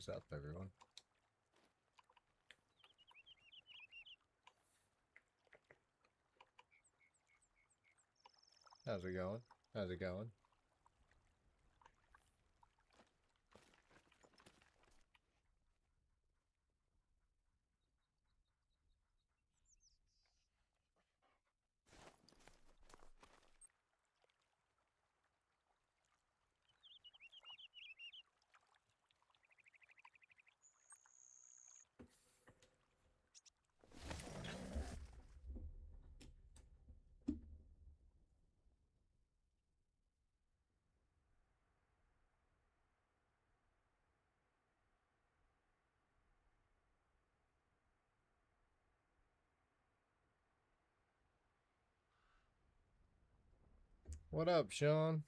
is up, everyone. How's it going? How's it going? What up, Sean?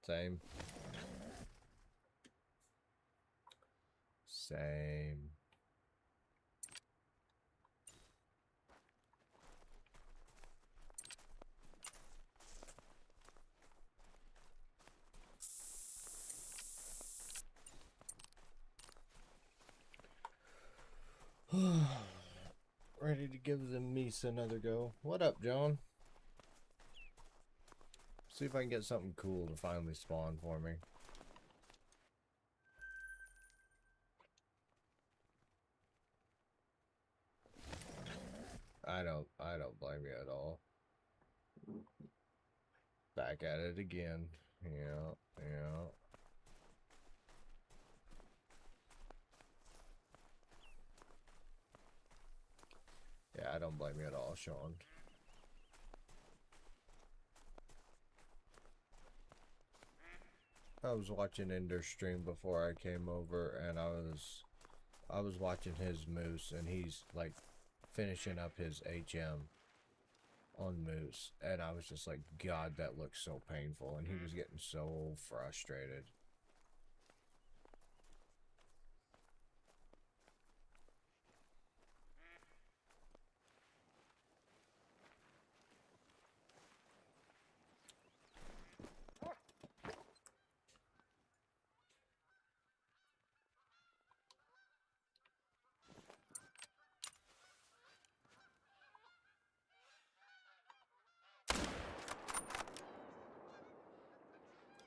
Same. Same. Ready to give the Meese another go. What up, John? See if I can get something cool to finally spawn for me. I don't blame you at all. Back at it again. Yeah, yeah. Yeah, I don't blame you at all, Sean. I was watching Ender's stream before I came over, and I was watching his Moose, and he's like finishing up his HM on Moose, and I was just like, God, that looks so painful, and he was getting so frustrated.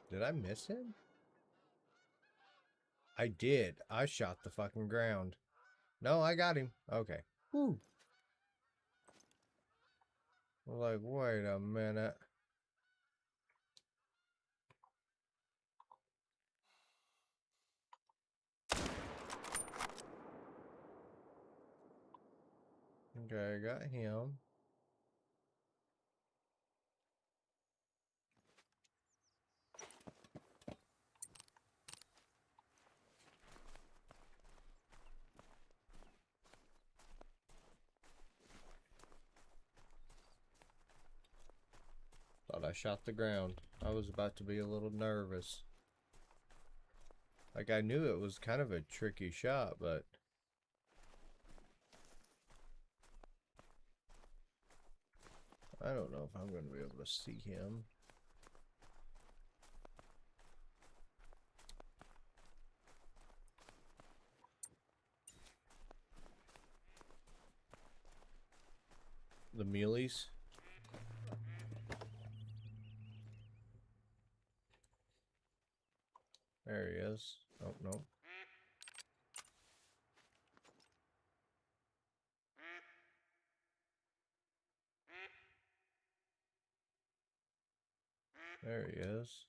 Did I miss him? I did. I shot the fucking ground. No, I got him. Okay. Woo. Like, wait a minute. Okay, I got him. Thought I shot the ground. I was about to be a little nervous. Like, I knew it was kind of a tricky shot, but... I don't know if I'm going to be able to see him. The Mealies. There he is. Oh, no. There he is.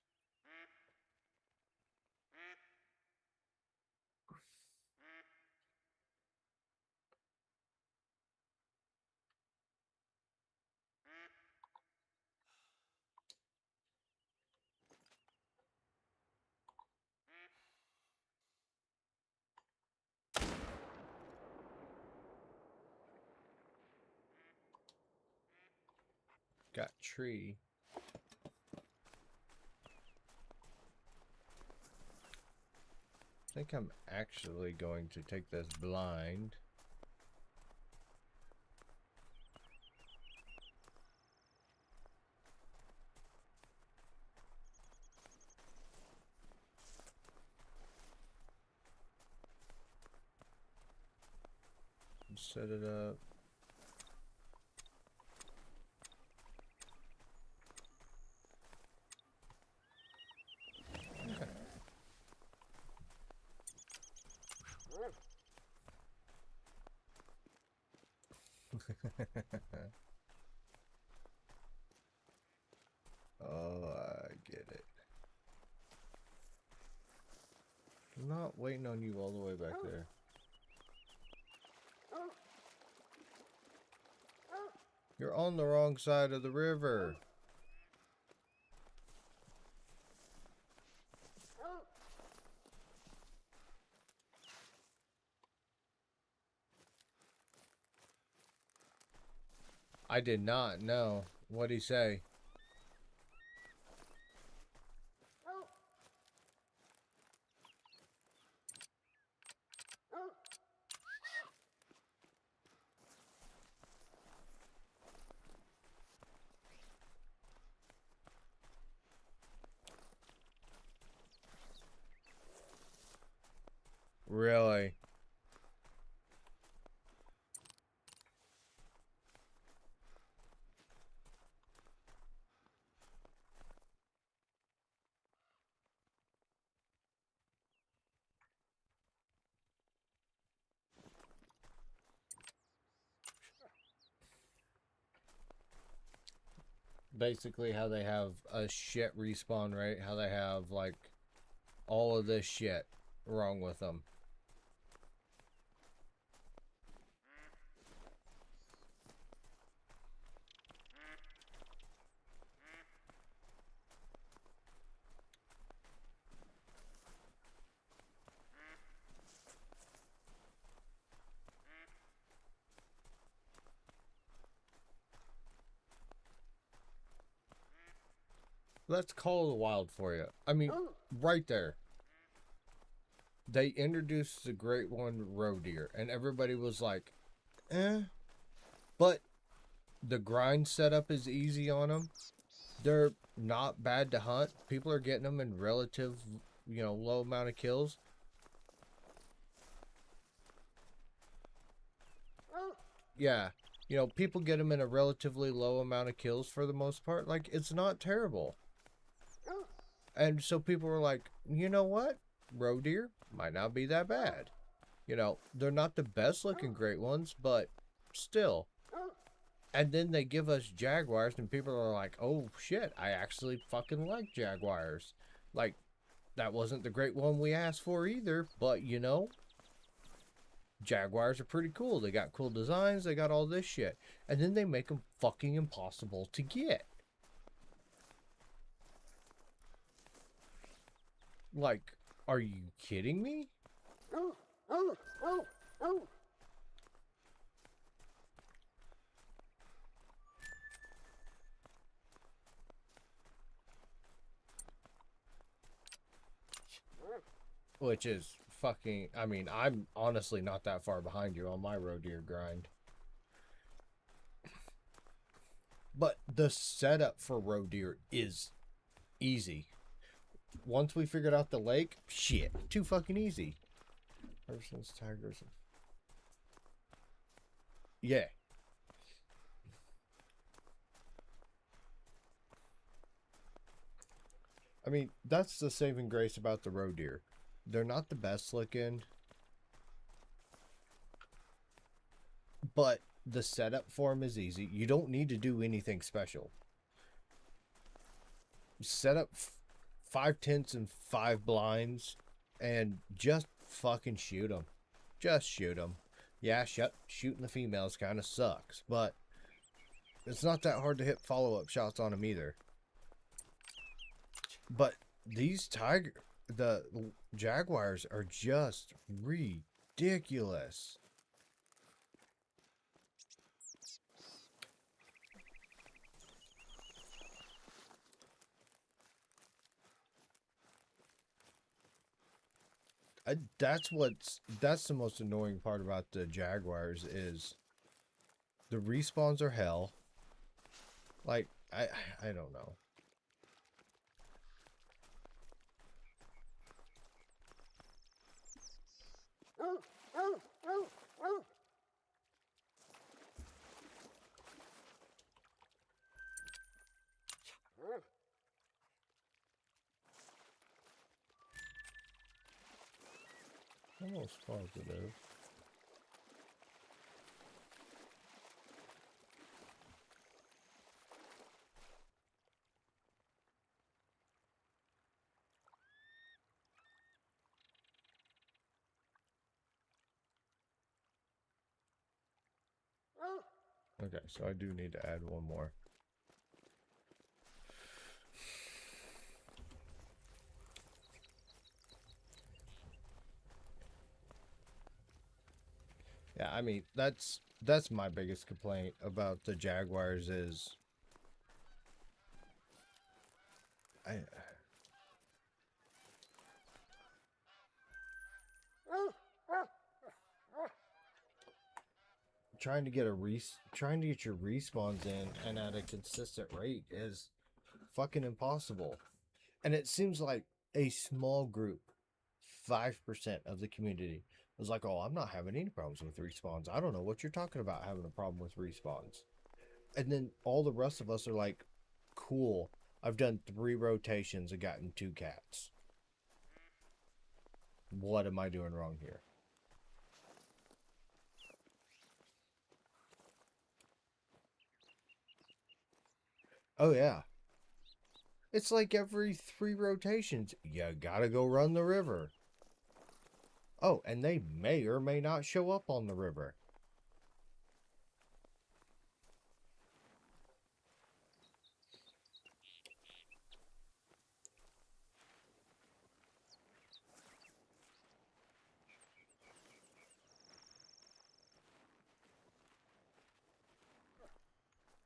Got tree. I think I'm actually going to take this blind. Set it up. Oh, I get it. I'm not waiting on you all the way back there. You're on the wrong side of the river. I did not know. What'd he say? Really? Basically how they have a shit respawn rate, how they have like all of this shit wrong with them. Let's call the wild for you. I mean, right there. They introduced the great one roe deer, and everybody was like, eh. But the grind setup is easy on them. They're not bad to hunt. People are getting them in relative, low amount of kills. Yeah. People get them in a relatively low amount of kills for the most part. Like, it's not terrible. And so people were like, you know what? Roe deer might not be that bad. They're not the best looking great ones, but still. And then they give us jaguars, and people are like, oh shit, I actually fucking like jaguars. Like, that wasn't the great one we asked for either, but jaguars are pretty cool. They got cool designs, they got all this shit. And then they make them fucking impossible to get. Like, are you kidding me? Which is fucking, I mean, I'm honestly not that far behind you on my roe deer grind. But the setup for roe deer is easy. Once we figured out the lake, shit, too fucking easy. Persons, tigers. Yeah. I mean, that's the saving grace about the roe deer. They're not the best looking, but the setup for them is easy. You don't need to do anything special. Set up 5 tents and 5 blinds and just fucking shoot them. Just shoot them. Yeah, shooting the females kind of sucks, but it's not that hard to hit follow-up shots on them either. But these the jaguars are just ridiculous. That's the most annoying part about the Jaguars is the respawns are hell. Like I don't know. Almost positive. Okay, so I do need to add one more. Yeah, I mean, that's my biggest complaint about the Jaguars is I trying to get your respawns in and at a consistent rate is fucking impossible. And it seems like a small group, 5% of the community, was like, "Oh, I'm not having any problems with respawns. I don't know what you're talking about having a problem with respawns." And then all the rest of us are like, "Cool. I've done 3 rotations and gotten 2 cats. What am I doing wrong here?" Oh yeah. It's like every 3 rotations, you gotta go run the river. Oh, and they may or may not show up on the river.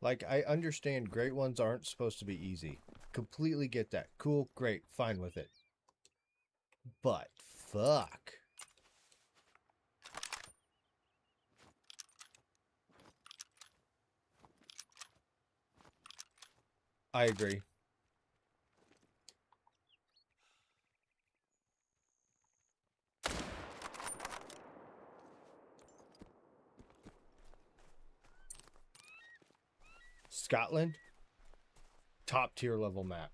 Like, I understand great ones aren't supposed to be easy. Completely get that. Cool, great, fine with it. But, fuck. I agree. Scotland, top tier level map.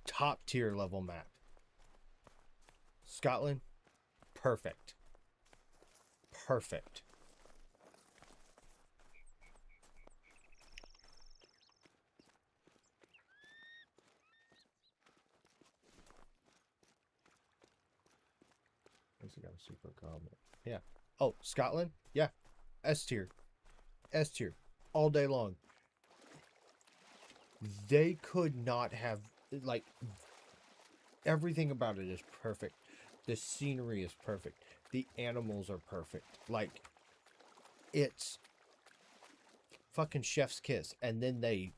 Top tier level map. Scotland, perfect. Perfect. I got a super comment. Yeah. Oh, Scotland? Yeah. S tier. S tier. All day long. They could not have, like, everything about it is perfect. The scenery is perfect. The animals are perfect. Like, it's fucking chef's kiss. And then they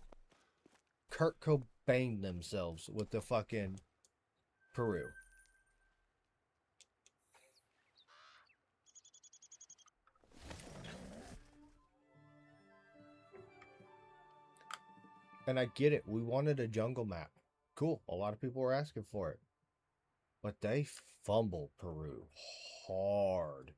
Kurt Cobain themselves with the fucking Peru. And I get it. We wanted a jungle map. Cool. A lot of people were asking for it. But they fumbled Peru hard.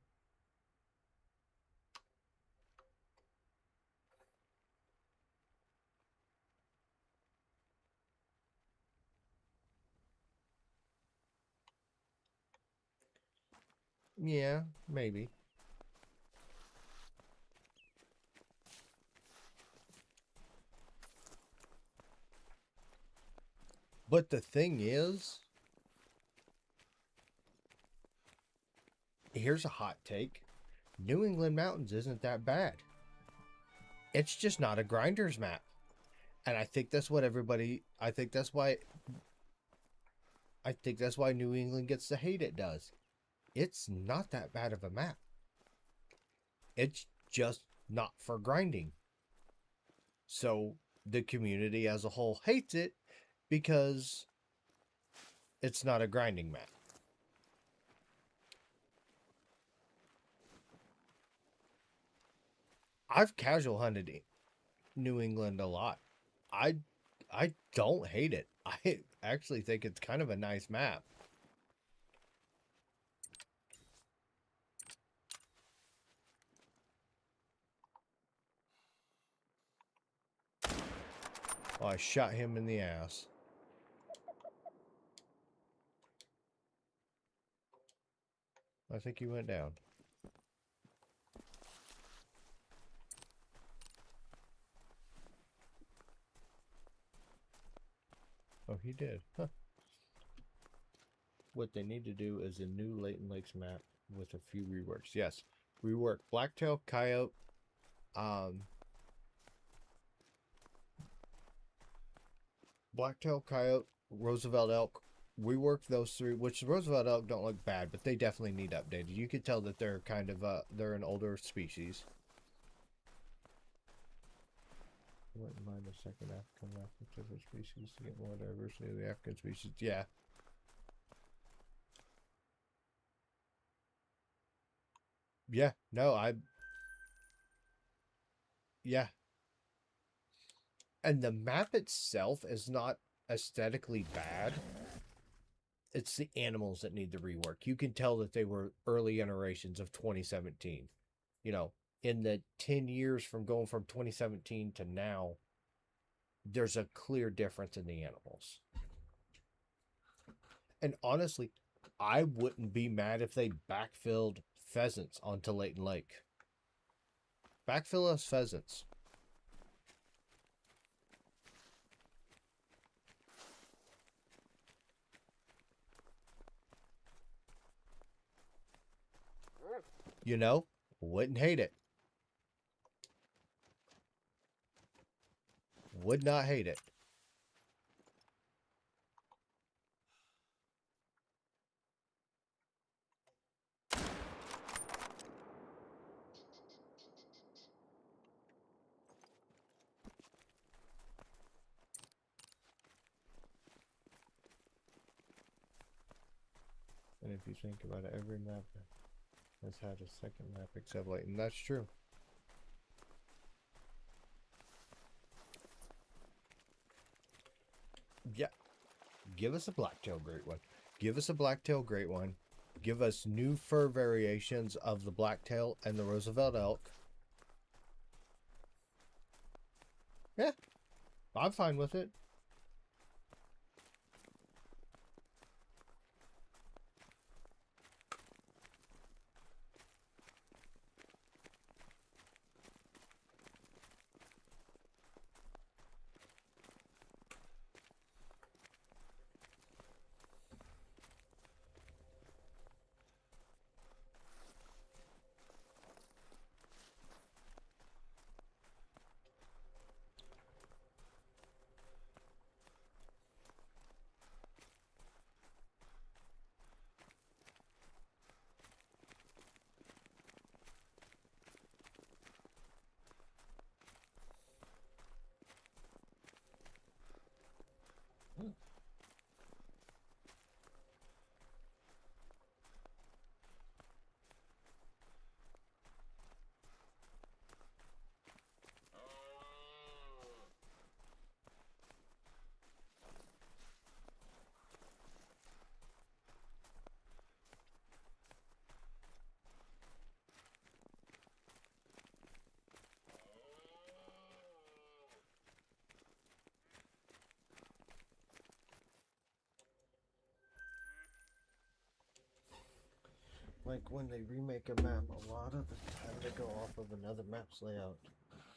Yeah, maybe. But the thing is, here's a hot take. New England Mountains isn't that bad. It's just not a grinders map. And I think that's what everybody I think that's why New England gets the hate it does. It's not that bad of a map. It's just not for grinding. So the community as a whole hates it because it's not a grinding map. I've casual hunted New England a lot. I I don't hate it. I actually think it's kind of a nice map. Oh, I shot him in the ass. I think he went down. Oh, he did. Huh. What they need to do is a new Leighton Lakes map with a few reworks. Yes, rework Blacktail, Coyote, um, Blacktail, Coyote, Roosevelt Elk. Rework those three, which Roosevelt Elk don't look bad, but they definitely need updated. You could tell that they're kind of they're an older species. I wouldn't mind a second African map with different species to get more diversity of the African species. Yeah. Yeah. No, yeah. And the map itself is not aesthetically bad. It's the animals that need the rework. You can tell that they were early iterations of 2017. You know, in the 10 years from going from 2017 to now, there's a clear difference in the animals. And honestly, I wouldn't be mad if they backfilled pheasants onto Leighton Lake. Backfill us pheasants. You know, wouldn't hate it. Would not hate it. And if you think about it, every map has had a second map except Leighton. That's true. Yeah. Give us a blacktail great one. Give us a blacktail great one. Give us new fur variations of the blacktail and the Roosevelt elk. Yeah, I'm fine with it. Like when they remake a map, a lot of the time they go off of another map's layout.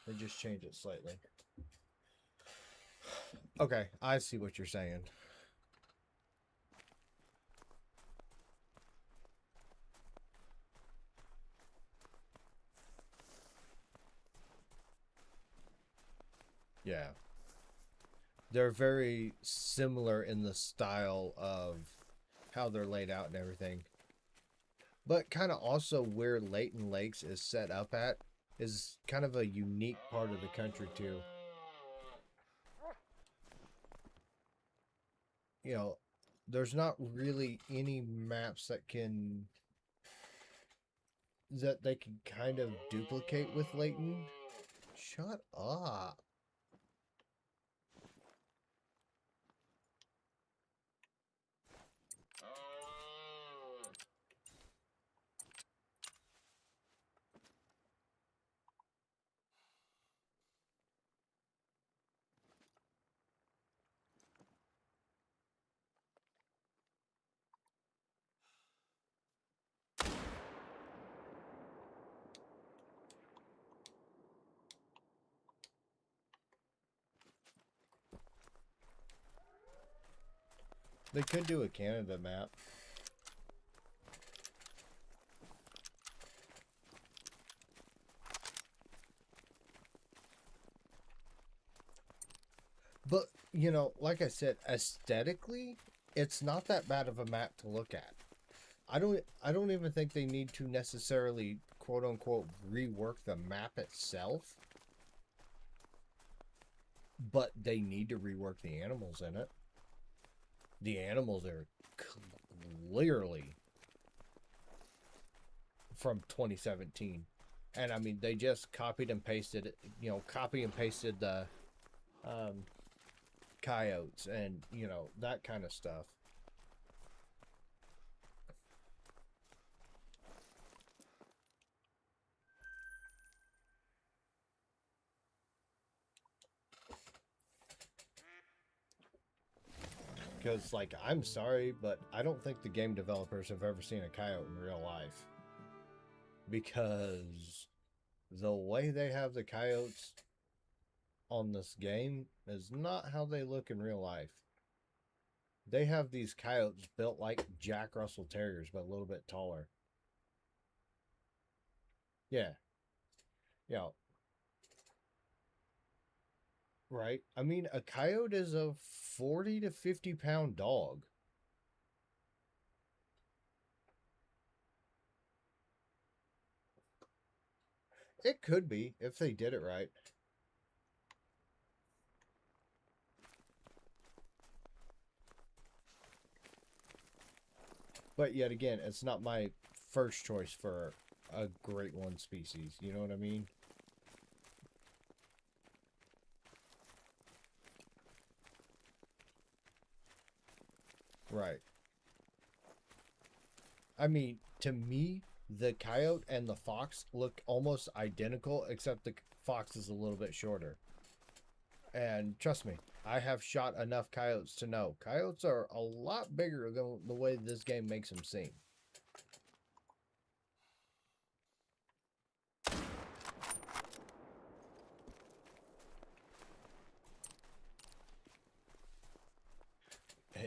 They just change it slightly. Okay, I see what you're saying. Yeah. They're very similar in the style of how they're laid out and everything. But kind of also where Leighton Lakes is set up at is kind of a unique part of the country too. You know, there's not really any maps that they can kind of duplicate with Leighton. Shut up. They could do a Canada map. But, you know, like I said, aesthetically, it's not that bad of a map to look at. I don't even think they need to necessarily quote unquote rework the map itself. But they need to rework the animals in it. The animals are clearly from 2017. And I mean, they just copied and pasted it, you know, copy and pasted the coyotes and, you know, that kind of stuff. Because, like, I'm sorry, but I don't think the game developers have ever seen a coyote in real life. Because the way they have the coyotes on this game is not how they look in real life. They have these coyotes built like Jack Russell Terriers, but a little bit taller. Yeah. Yeah. Right? I mean, a coyote is a 40 to 50 pound dog. It could be if they did it right. But yet again, it's not my first choice for a great one species. You know what I mean? Right. I mean, to me, the coyote and the fox look almost identical, except the fox is a little bit shorter. And trust me, I have shot enough coyotes to know coyotes are a lot bigger than the way this game makes them seem.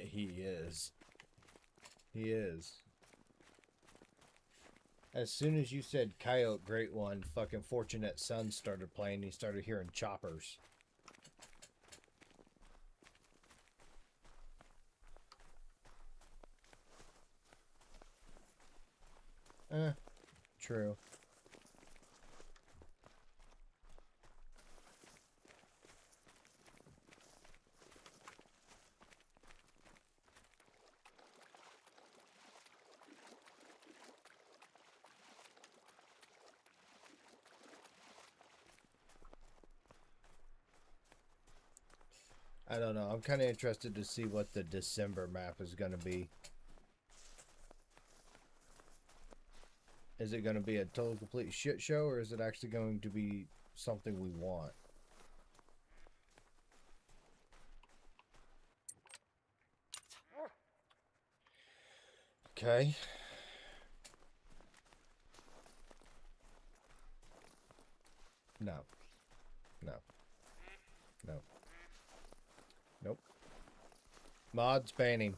He is. He is. As soon as you said coyote, great one, fucking Fortunate Son started playing. He started hearing choppers. True. I don't know. I'm kind of interested to see what the December map is going to be. Is it going to be a total complete shit show, or is it actually going to be something we want? Okay. No. No. No. Nope. Mods banning.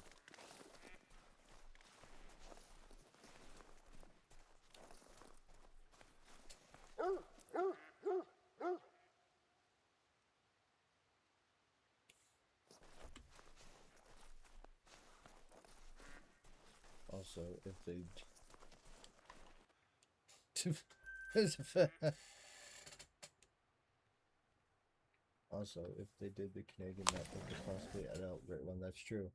Also, if they... Also, if they did the Canadian map, they could possibly add out great one. That's true.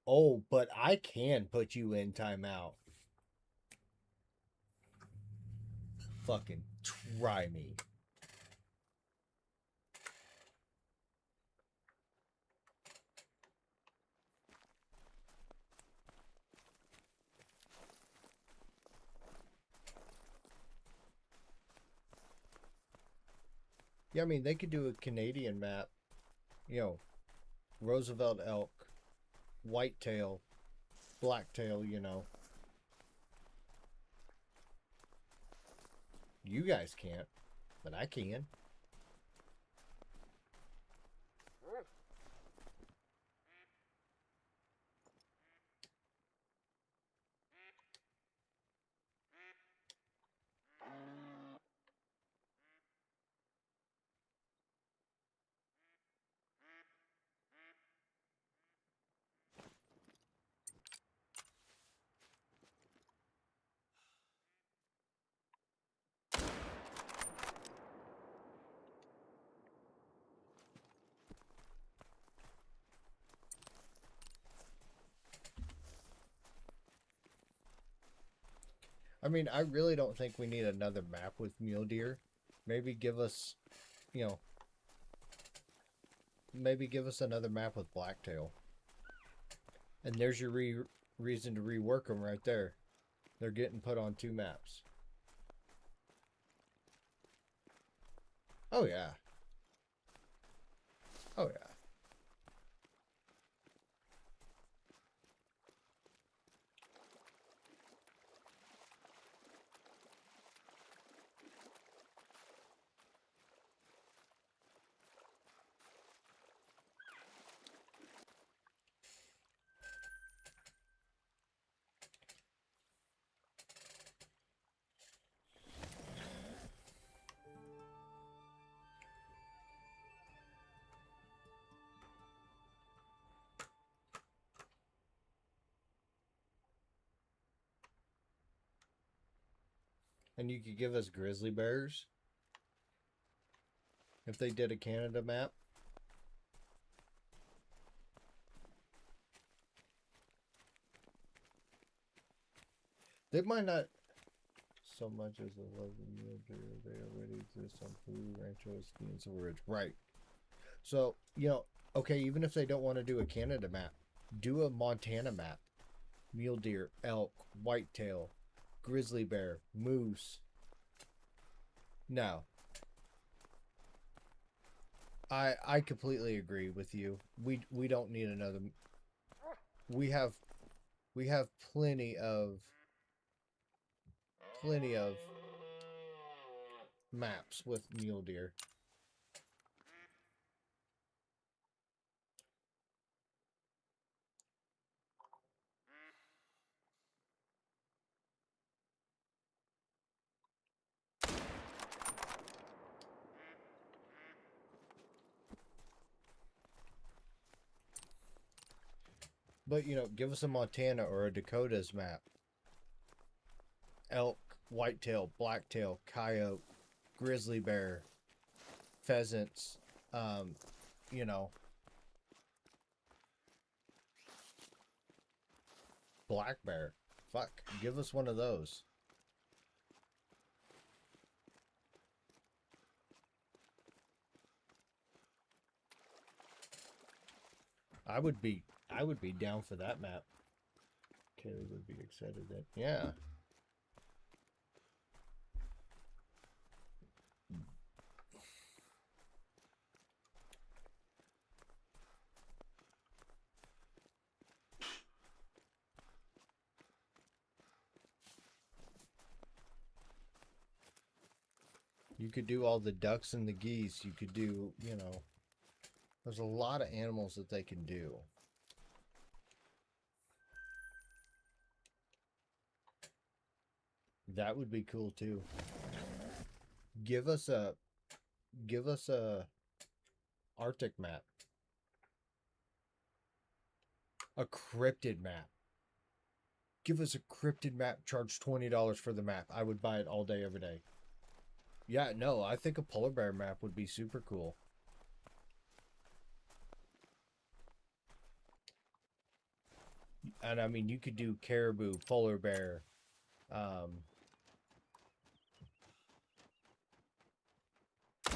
Oh, but I can put you in timeout. Fucking try me. Yeah, I mean, they could do a Canadian map. You know, Roosevelt elk, whitetail, blacktail, you know. You guys can't, but I can. I mean, I really don't think we need another map with mule deer. Maybe give us, you know, maybe give us another map with blacktail. And there's your reason to rework them right there. They're getting put on 2 maps. Oh, yeah. Oh, yeah. And you could give us grizzly bears if they did a Canada map. They might not so much as a love the mule deer. They already exist on Peru, Rancho, Ski, and Silver Ridge. Right. So, you know, okay, even if they don't want to do a Canada map, do a Montana map. Mule deer, elk, whitetail, grizzly bear, moose. No. I completely agree with you. We don't need another. We have plenty of maps with mule deer. But you know, give us a Montana or a Dakotas map. Elk, whitetail, blacktail, coyote, grizzly bear, pheasants, you know, black bear. Fuck, give us one of those. I would be down for that map. Kaylee would be excited then. Yeah. You could do all the ducks and the geese. You could do, you know, there's a lot of animals that they can do. That would be cool too. Give us a Arctic map. A cryptid map. Give us a cryptid map, charge $20 for the map. I would buy it all day, every day. Yeah, no, I think a polar bear map would be super cool. And I mean, you could do caribou, polar bear,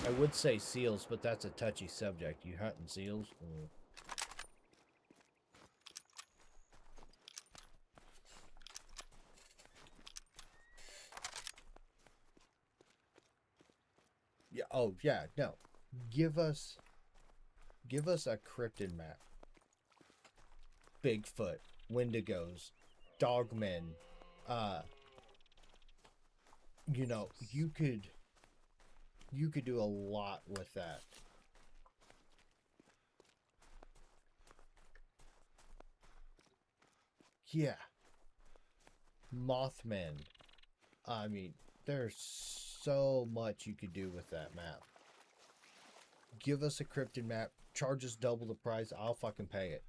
I would say seals, but that's a touchy subject. You hunting seals? Mm. Yeah. Oh, yeah. No. Give us, give us a cryptid map. Bigfoot, Wendigos, Dogmen. Uh, you know, you could do a lot with that. Yeah. Mothman. I mean, there's so much you could do with that map. Give us a cryptid map, charge us double the price, I'll fucking pay it.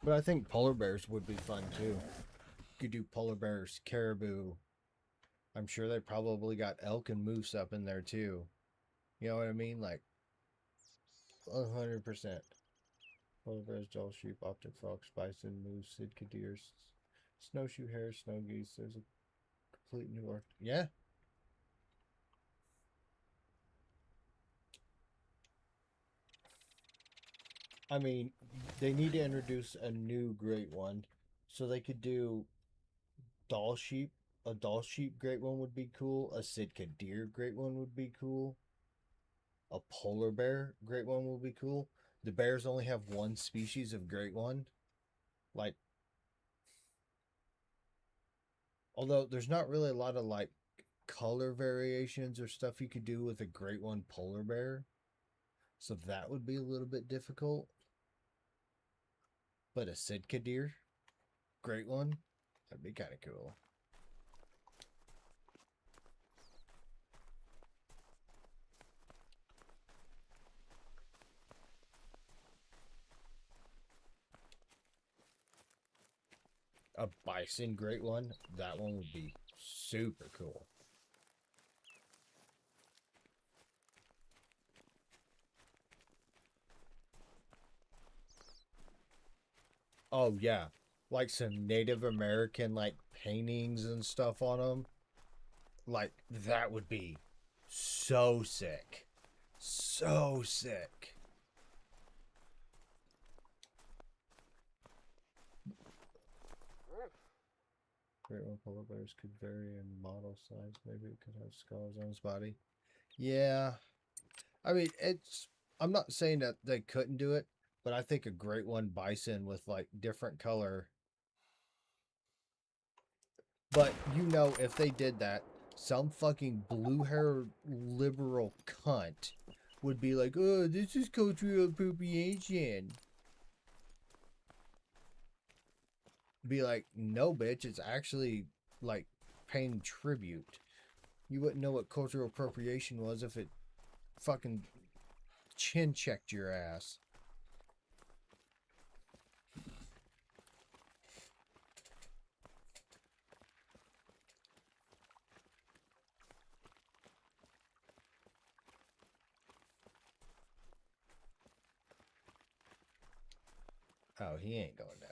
But I think polar bears would be fun too. You could do polar bears, caribou. I'm sure they probably got elk and moose up in there too. You know what I mean? Like 100%. Polar bears, Jewel sheep, optic fox, bison, moose, sitka deer, snowshoe hare, snow geese. There's a complete new arc. Yeah. I mean, they need to introduce a new great one, so they could do doll sheep. A doll sheep great one would be cool. A Sitka deer great one would be cool. A polar bear great one would be cool. The bears only have one species of great one. Like, although there's not really a lot of like color variations or stuff you could do with a great one polar bear. So that would be a little bit difficult. But a Sitka deer, great one, that'd be kind of cool. A bison great one, that one would be super cool. Oh yeah, like some Native American like paintings and stuff on them. Like that would be so sick. So sick. Great one polar bears could vary in model size. Maybe it could have scars on its body. Yeah. I mean, it's. I'm not saying that they couldn't do it, but I think a great one bison with like different color. But you know, if they did that, some fucking blue hair liberal cunt would be like, "Oh, this is cultural appropriation." Be like, "No, bitch, it's actually like paying tribute." You wouldn't know what cultural appropriation was if it fucking chin checked your ass. Oh, he ain't going down.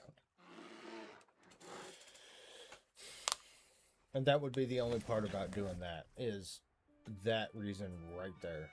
And that would be the only part about doing that is that reason right there.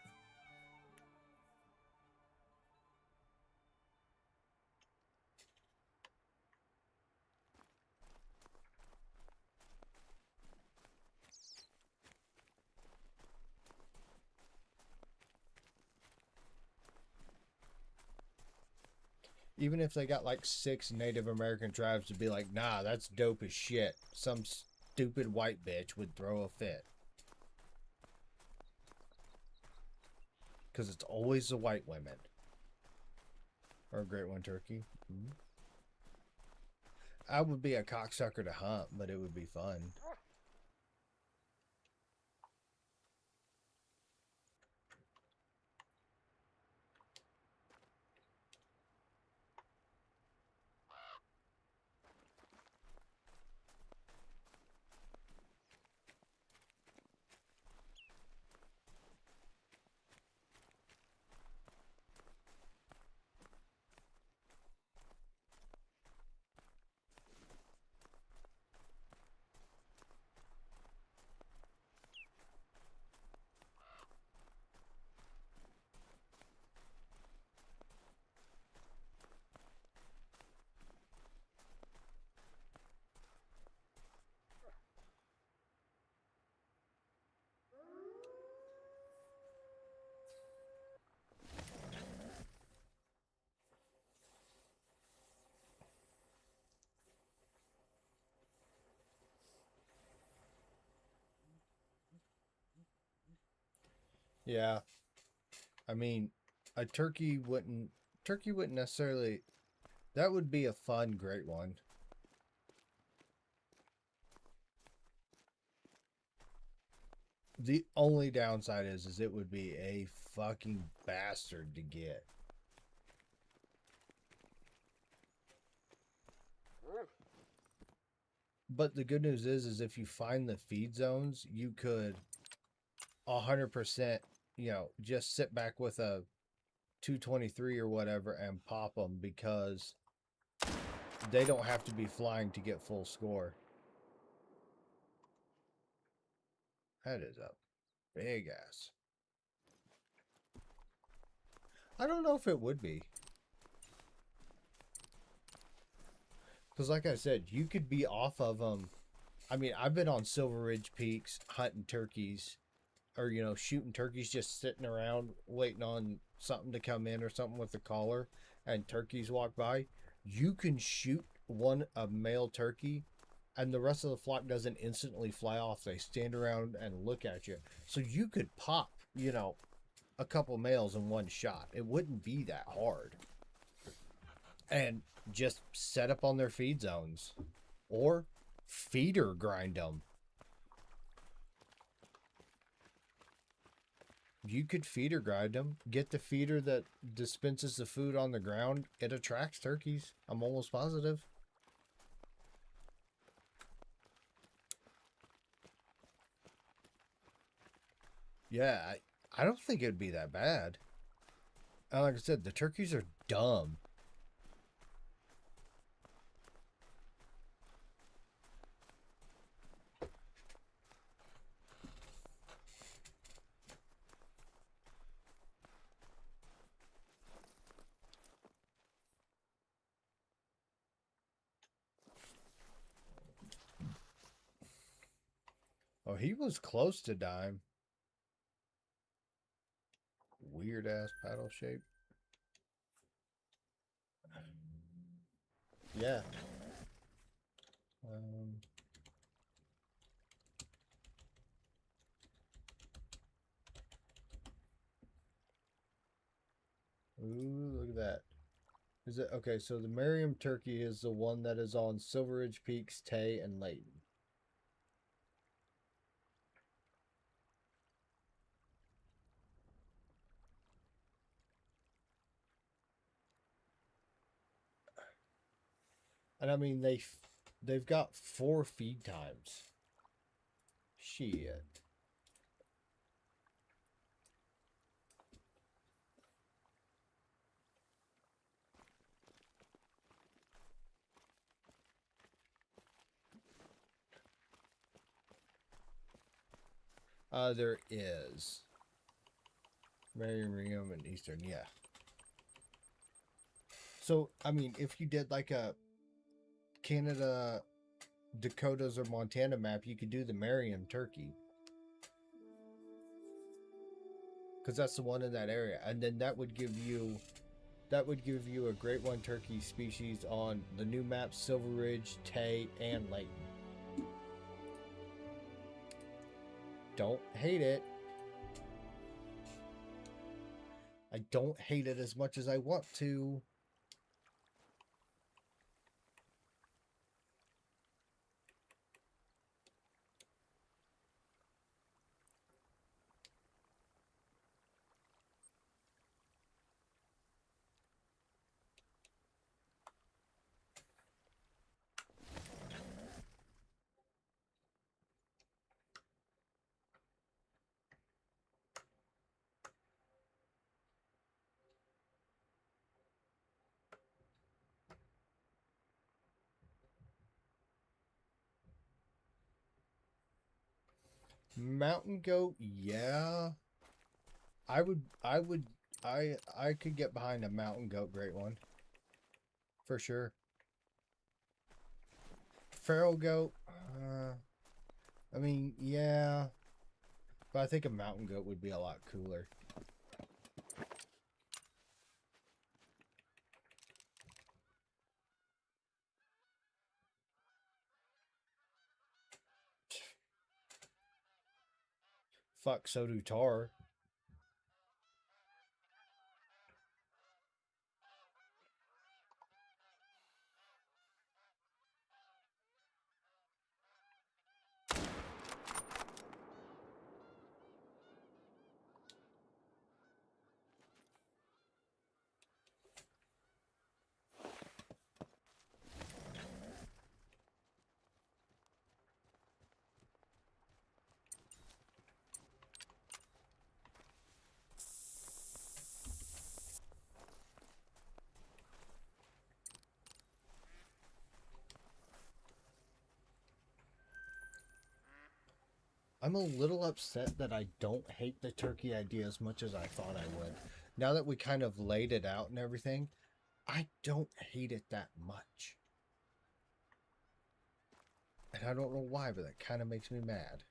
Even if they got like 6 Native American tribes to be like, nah, that's dope as shit. Some stupid white bitch would throw a fit. Because it's always the white women. Or a great one turkey. Mm-hmm. I would be a cocksucker to hunt, but it would be fun. Yeah, I mean, a turkey wouldn't necessarily. That would be a fun, great one. The only downside is it would be a fucking bastard to get. But the good news is if you find the feed zones, you could 100%, just sit back with a 223 or whatever and pop them because they don't have to be flying to get full score. That is a big ass. I don't know if it would be. Because, like I said, you could be off of them. I mean, I've been on Silver Ridge Peaks hunting turkeys or, shooting turkeys just sitting around waiting on something to come in or something with the collar and turkeys walk by. You can shoot a male turkey and the rest of the flock doesn't instantly fly off. They stand around and look at you. So you could pop, a couple males in one shot. It wouldn't be that hard. And just set up on their feed zones or feeder grind them. You could feeder grind them. Get the feeder that dispenses the food on the ground. It attracts turkeys. I'm almost positive. Yeah, I don't think it'd be that bad. And like I said, the turkeys are dumb. Oh, he was close to dying. Weird ass paddle shape. Yeah. Um, ooh, look at that. Is it okay? So the Merriam turkey is the one that is on Silver Ridge Peaks, Tay, and Layton. And I mean they've got 4 feed times. Shit. There is Merriam and Eastern, yeah. So I mean, if you did like a Canada, Dakotas, or Montana map, you could do the Merriam turkey because that's the one in that area, and then that would give you a great one turkey species on the new map, Silver Ridge, Tay, and Layton. Don't hate it. I don't hate it as much as I want to. Mountain goat, yeah. I would I could get behind a mountain goat great one. For sure. Feral goat, I mean, yeah. But I think a mountain goat would be a lot cooler. Fuck, so do tar. I'm a little upset that I don't hate the turkey idea as much as I thought I would. Now that we kind of laid it out and everything, I don't hate it that much. And I don't know why, but that kind of makes me mad.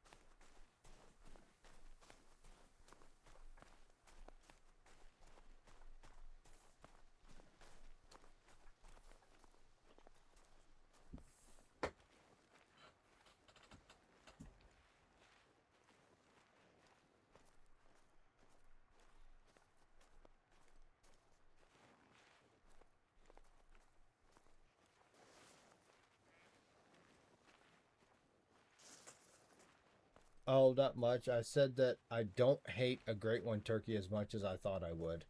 Oh, not much. I said that I don't hate a great one turkey as much as I thought I would.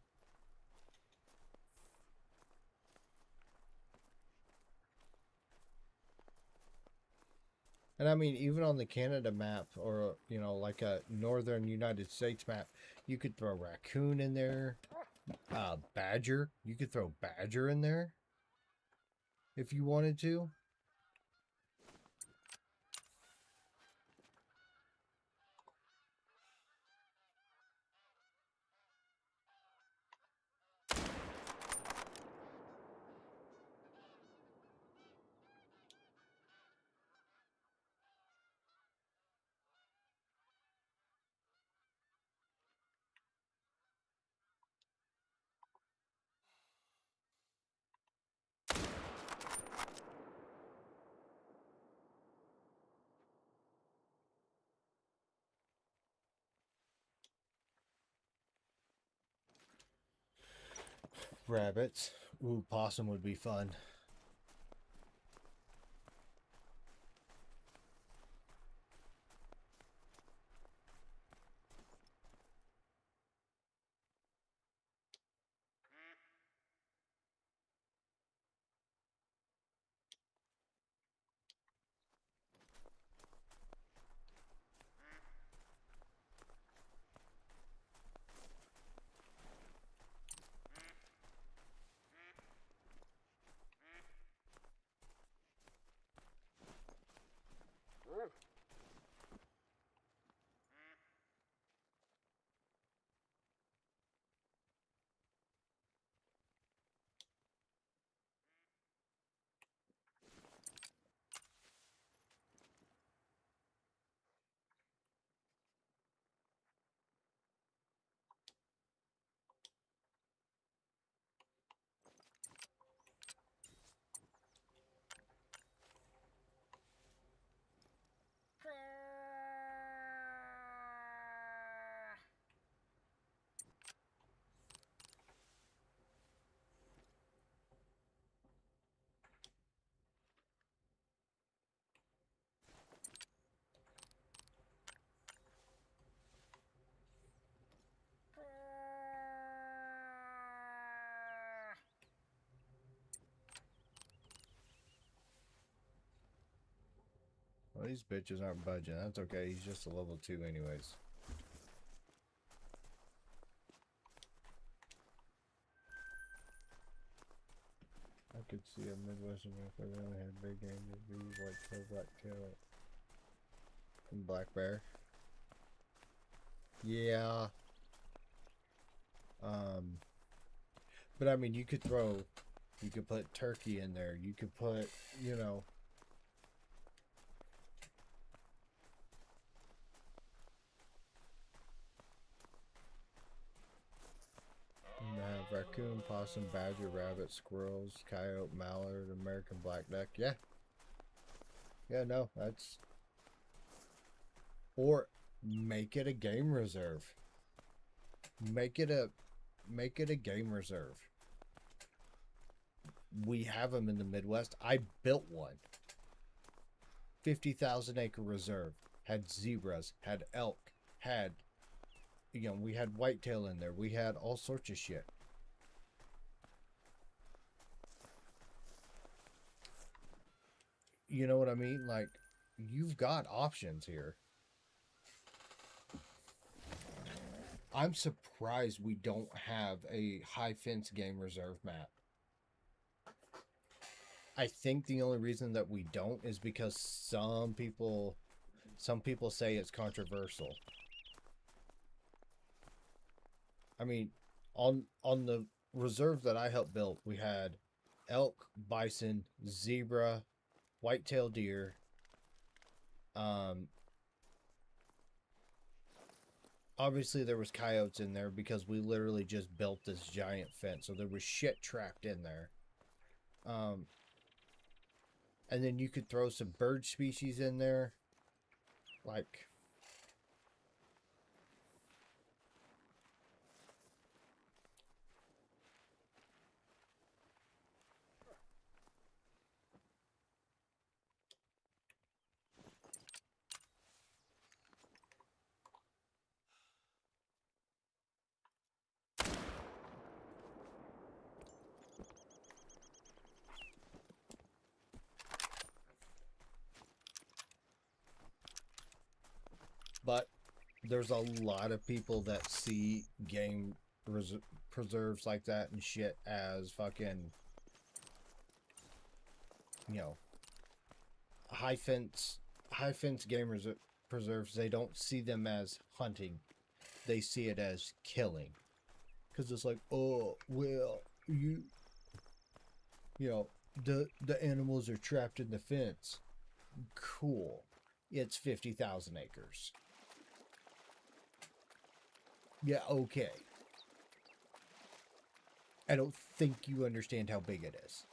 And I mean, even on the Canada map or, you know, like a northern United States map, you could throw raccoon in there, badger. You could throw badger in there if you wanted to. Rabbits. Ooh, possum would be fun. Well, these bitches aren't budging. That's okay. He's just a level 2 anyways. I could see a Midwestern map where they only had big game, white tail, black tail, and black bear. Yeah. But I mean, you could put turkey in there. You could put, you know, you have raccoon, possum, badger, rabbit, squirrels, coyote, mallard, American blackneck. Yeah. Yeah, no, that's... Or make it a game reserve. Make it a game reserve. We have them in the Midwest. I built one. 50,000 acre reserve. Had zebras, had elk, had, you know, we had whitetail in there. We had all sorts of shit. You know what I mean? Like, you've got options here. I'm surprised we don't have a high fence game reserve map. I think the only reason that we don't is because some people Some people say it's controversial. I mean, on the reserve that I helped build, we had elk, bison, zebra, white-tailed deer. Um, Obviously there was coyotes in there because we literally just built this giant fence, so there was shit trapped in there. Um, and then you could throw some bird species in there, like. But there's a lot of people that see game preserves like that and shit as fucking, you know, high fence game preserves. They don't see them as hunting, they see it as killing, because it's like, oh well, you know, the animals are trapped in the fence. Cool, it's 50,000 acres. Yeah, okay. I don't think you understand how big it is.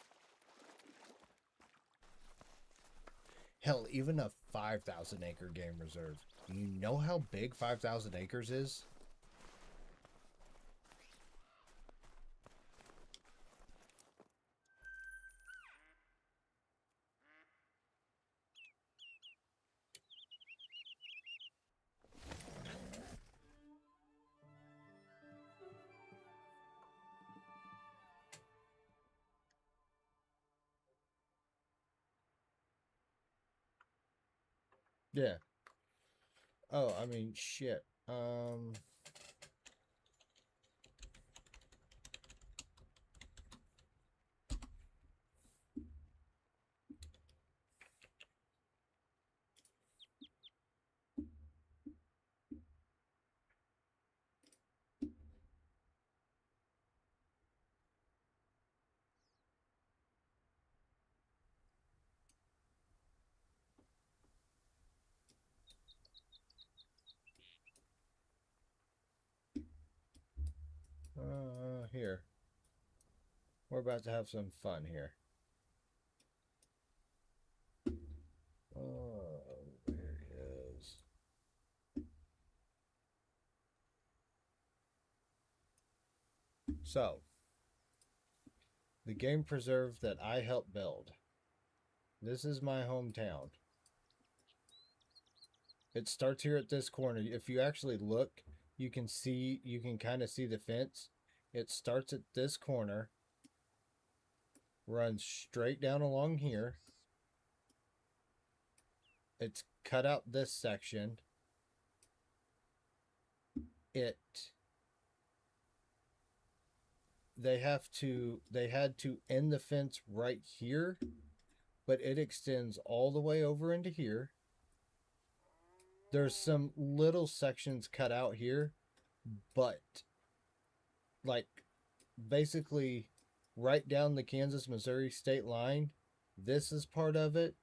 Hell, even a 5,000 acre game reserve. Do you know how big 5,000 acres is? Yeah. Oh, I mean, shit. Here. We're about to have some fun here. Oh, there he is. So, the game preserve that I helped build. This is my hometown. It starts here at this corner. If you actually look, you can kind of see the fence. It starts at this corner, runs straight down along here. It's cut out this section. They had to end the fence right here, but it extends all the way over into here. There's some little sections cut out here, but like basically right down the Kansas Missouri state line, this is part of it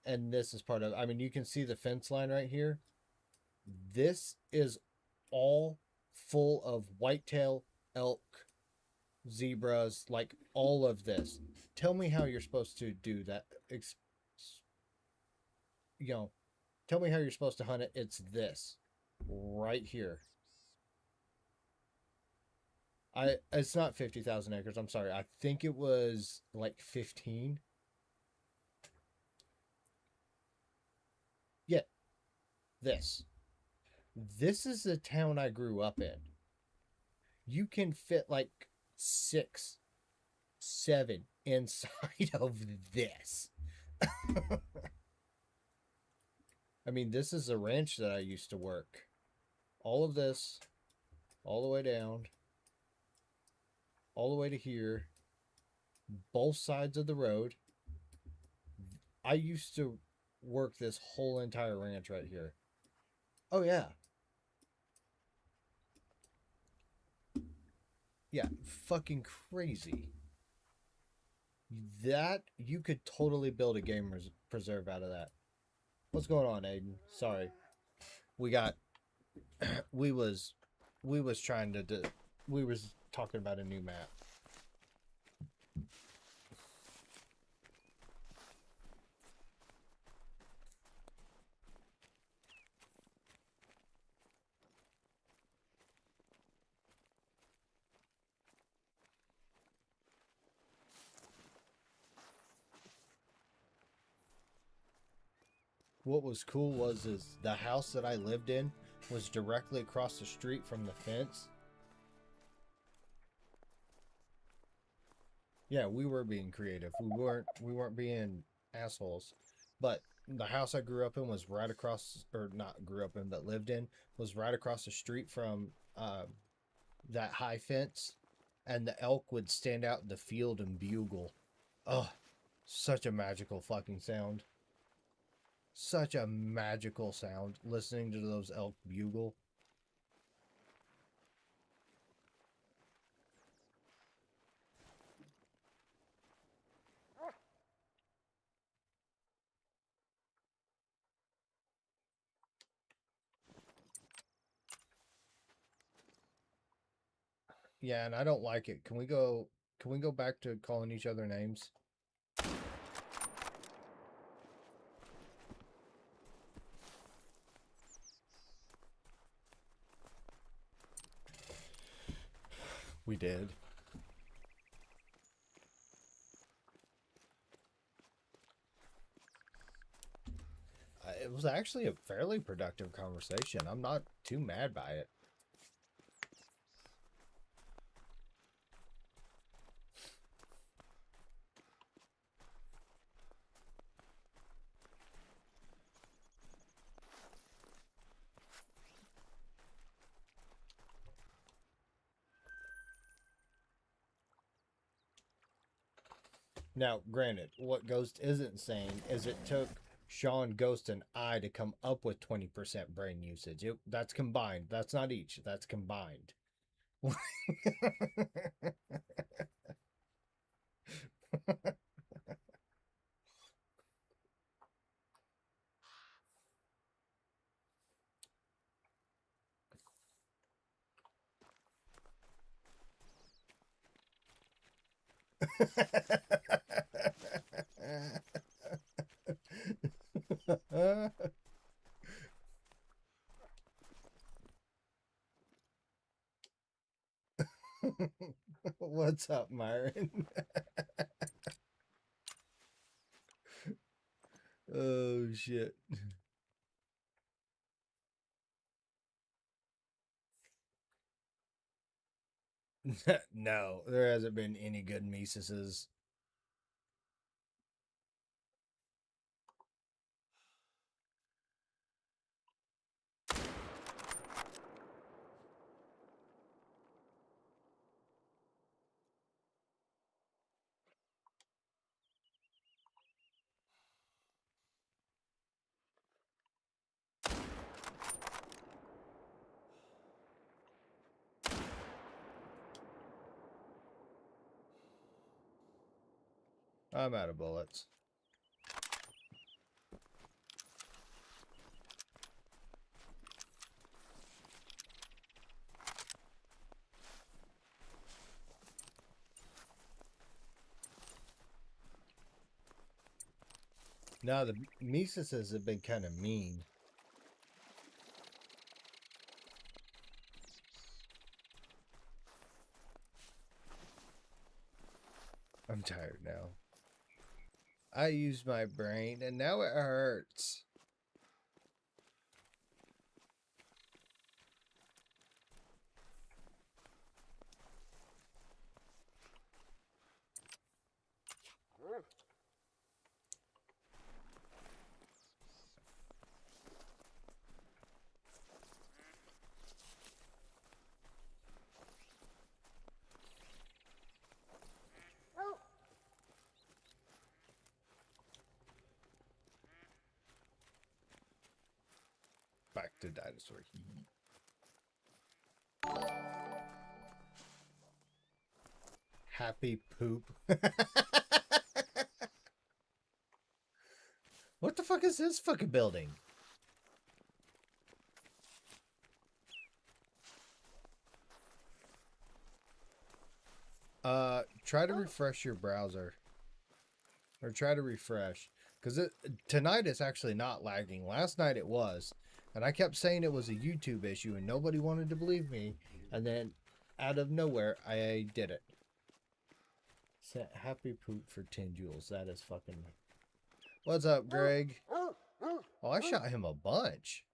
and this is part of it. I mean, you can see the fence line right here. This is all full of whitetail, elk, zebras, like all of this. Tell me how you're supposed to do that. You know, tell me how you're supposed to hunt it. It's this right here. It's not 50,000 acres. I'm sorry. I think it was like 15. Yeah, this. This is the town I grew up in. You can fit like 6, 7 inside of this. I mean, this is a ranch that I used to work. All of this, all the way down, all the way to here, both sides of the road. I used to work this whole entire ranch right here. Oh yeah. Yeah, fucking crazy. That you could totally build a game preserve out of that. What's going on, Aiden? Sorry. We got we was trying to we was talking about a new map. What was cool was is the house that I lived in was directly across the street from the fence. Yeah, we were being creative. We weren't being assholes. But the house I grew up in was right across, or not grew up in, but lived in, was right across the street from that high fence, and the elk would stand out in the field and bugle. Oh, such a magical fucking sound. Such a magical sound listening to those elk bugle. Yeah, and I don't like it. Can we go back to calling each other names? We did. It was actually a fairly productive conversation. I'm not too mad by it. Now, granted, what Ghost isn't saying is it took Sean, Ghost, and I to come up with 20% brain usage. That's combined. That's not each. That's combined. What's up, Myron? Oh shit. No, there hasn't been any good Meeseses. I'm out of bullets. No, the Meeseses have been kind of mean. I'm tired now. I used my brain and now it hurts. to dinosaur heat. Happy poop. What the fuck is this fucking building? Try to refresh your browser. Or try to refresh. Because tonight it's actually not lagging. Last night it was. And I kept saying it was a YouTube issue and nobody wanted to believe me. And then, out of nowhere, I did it. Set happy poop for 10 joules. That is fucking... What's up, Greg? Oh, I shot him a bunch.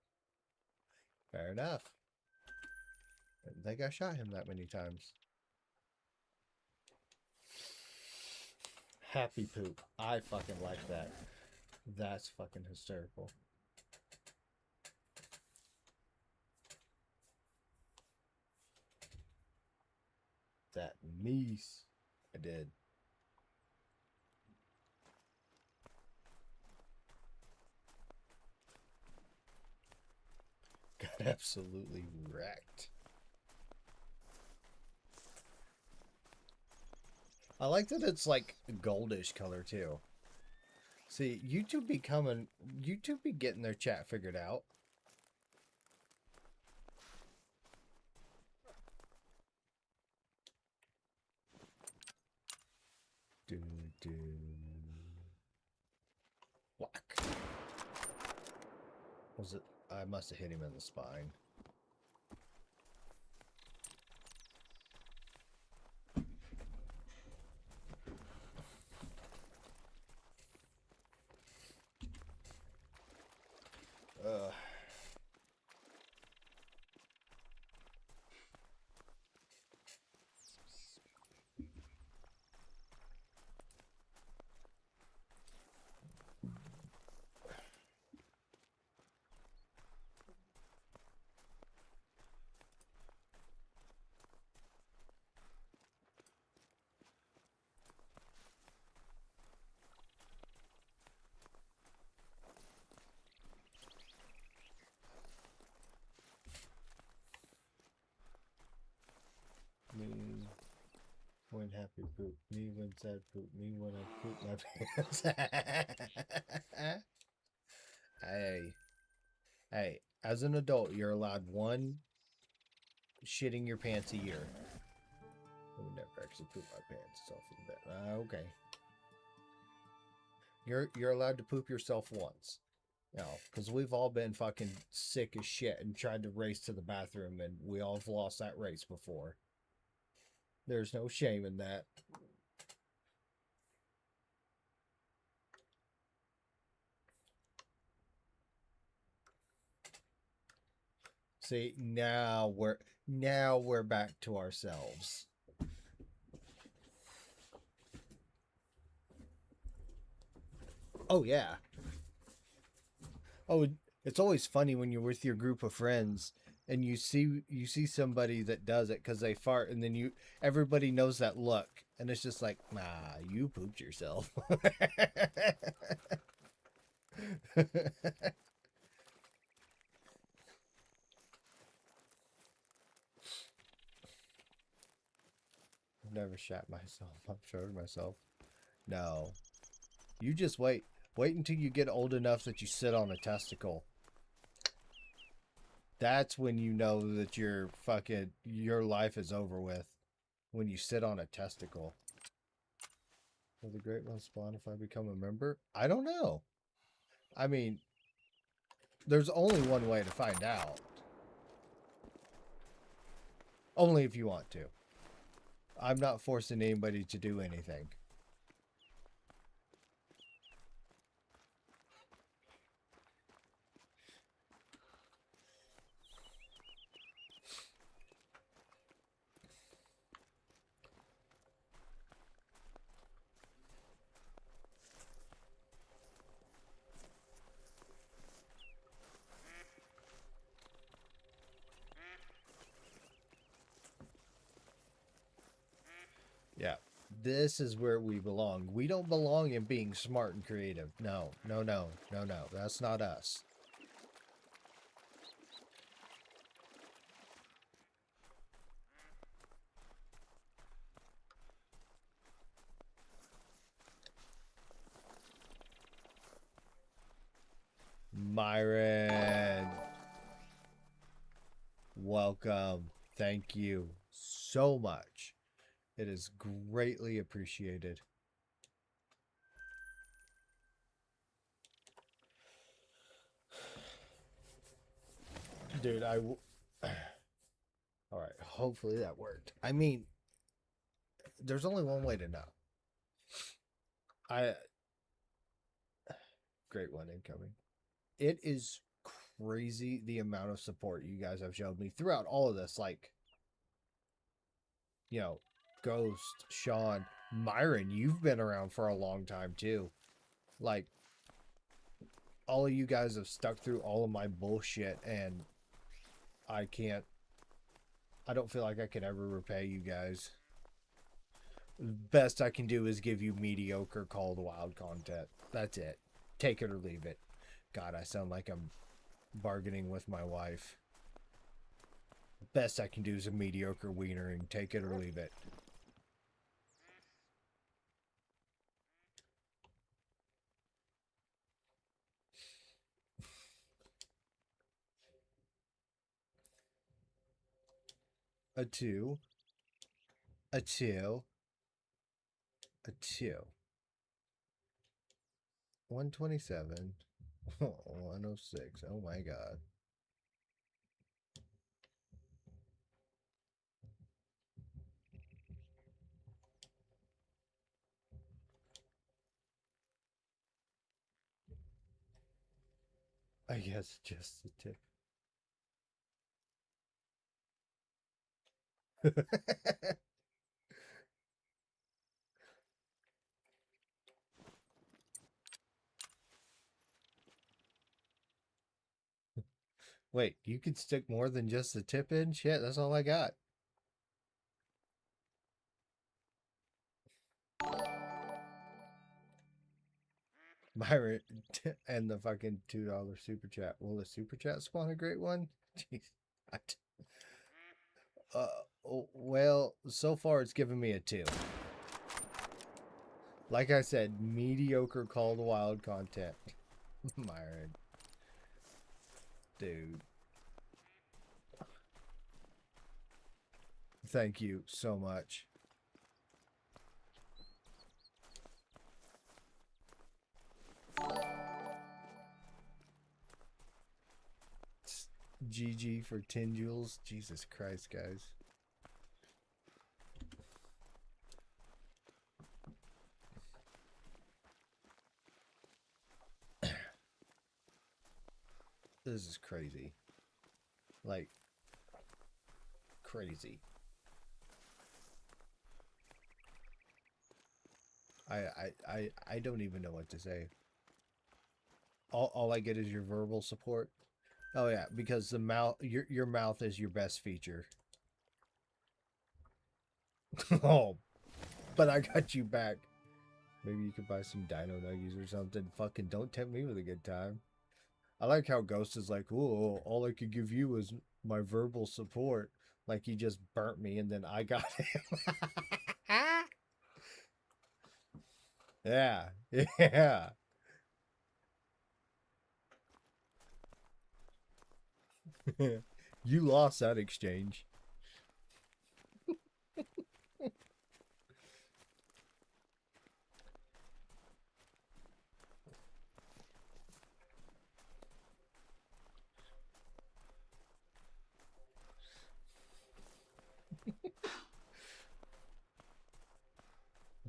Fair enough. I didn't think I shot him that many times. Happy poop. I fucking like that. That's fucking hysterical. That Meese. I did. Got absolutely wrecked. I like that it's like goldish color too. See, YouTube be getting their chat figured out. Whack. Was it? I must have hit him in the spine. Me when happy poop. Me when sad poop. Me when I poop my pants. Hey, as an adult, you're allowed one shitting your pants a year. I would never actually poop my pants. It's off the bed. Okay. You're allowed to poop yourself once. No, because we've all been fucking sick as shit and tried to race to the bathroom, and we all have lost that race before. There's no shame in that. See, now we're back to ourselves. Oh yeah. Oh, it's always funny when you're with your group of friends and you see somebody that does it because they fart, and then everybody knows that look, and it's just like, nah, you pooped yourself. I've never shat myself. I've showed myself. No, you just wait until you get old enough that you sit on a testicle. That's when you know that your life is over with. When you sit on a testicle. Will the great one spawn if I become a member? I don't know. I mean, there's only one way to find out. Only if you want to. I'm not forcing anybody to do anything. Yeah, this is where we belong. We don't belong in being smart and creative. No. That's not us. Myron, welcome. Thank you so much. It is greatly appreciated. Dude, all right, hopefully that worked. I mean, there's only one way to know. Great one incoming. It is crazy the amount of support you guys have showed me throughout all of this. Like, you know, Ghost, Sean, Myron, you've been around for a long time too. Like, all of you guys have stuck through all of my bullshit, and I don't feel like I can ever repay you guys. Best I can do is give you mediocre Call to Wild content. That's it. Take it or leave it. God, I sound like I'm bargaining with my wife. Best I can do is a mediocre wienering. Take it or leave it. A 2. A 2. A 2. 127. 106. Oh my god. I guess just a tip. Wait, you could stick more than just a tip in? Shit, that's all I got. Myron and the fucking $2 super chat. Will the super chat spawn a great one? Jeez. Well, so far it's given me a 2. Like I said, mediocre Call to Wild content. Myron. Dude. Thank you so much. GG for 10 joules. Jesus Christ, guys. This is crazy. Like, crazy. I don't even know what to say. All I get is your verbal support. Oh yeah, because the mouth, your mouth is your best feature. Oh, but I got you back. Maybe you could buy some dino nuggies or something. Fucking don't tempt me with a good time. I like how Ghost is like, oh, all I could give you is my verbal support. Like he just burnt me and then I got him. Yeah, yeah. You lost that exchange.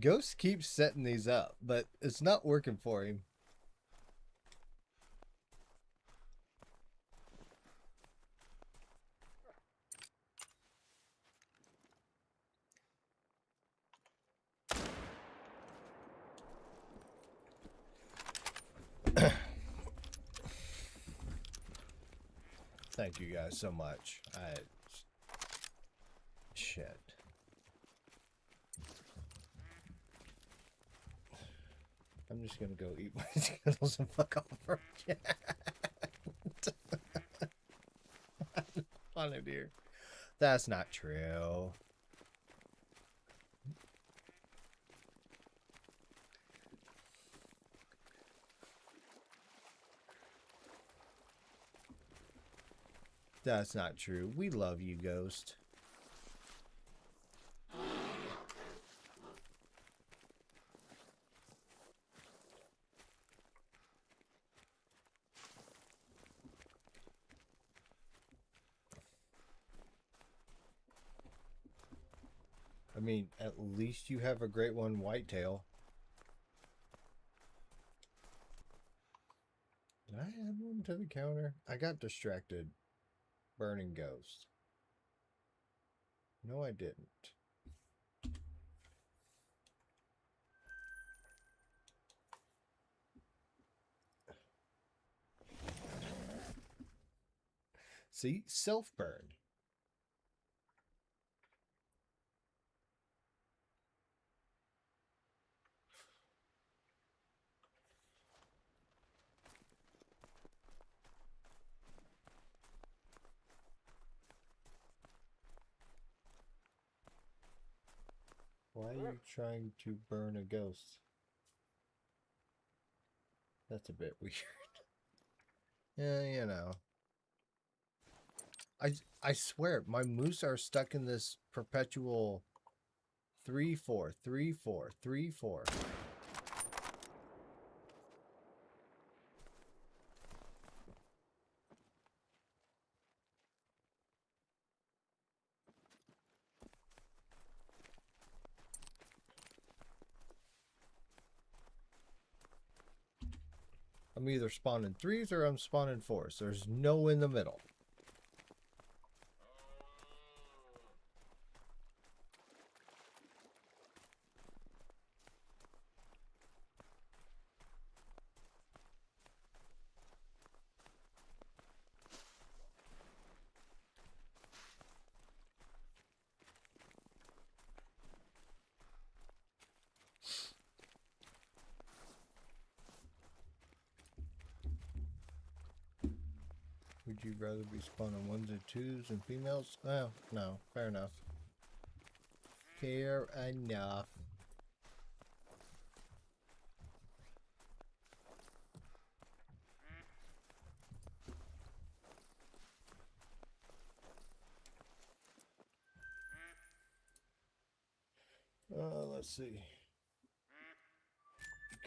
Ghost keeps setting these up, but it's not working for him. Thank you guys so much. Shit. I'm just gonna go eat my Skittles and fuck off for a chat. On it, dear. That's not true. That's not true. We love you, Ghost. I mean, at least you have a great one, Whitetail. Did I add one to the counter? I got distracted. Burning Ghost. No, I didn't. See? Self-burn. Why are you trying to burn a ghost? That's a bit weird. Yeah, you know. I swear, my moose are stuck in this perpetual 3-4, 3-4, 3-4. I'm either spawning 3s or I'm spawning 4s. There's no in the middle. Would you rather be spawning 1s and 2s and females? Oh, no. Fair enough. Fair enough. Let's see.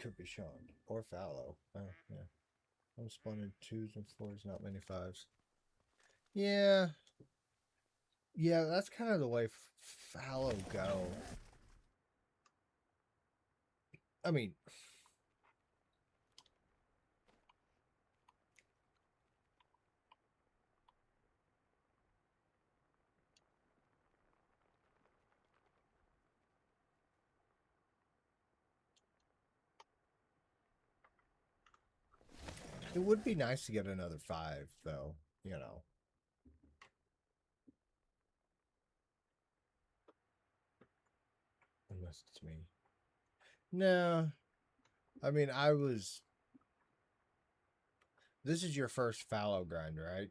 Could be Sean or Fallow. Oh, yeah. I'm spawning 2s and 4s, not many 5s. Yeah. Yeah, that's kind of the way Fallow go. I mean, it would be nice to get another 5, though, you know. Unless it's me. No. I mean, this is your first fallow grind, right?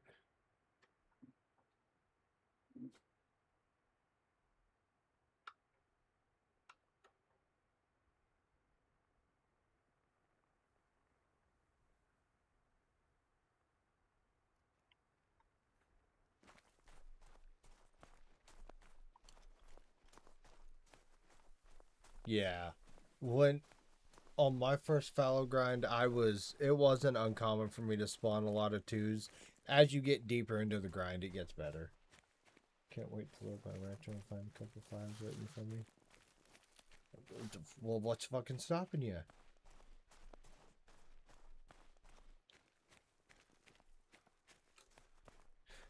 Yeah. When on my first fallow grind, it wasn't uncommon for me to spawn a lot of 2s. As you get deeper into the grind, it gets better. Can't wait to load my rancho and find a couple 5s waiting for me. Well, what's fucking stopping you?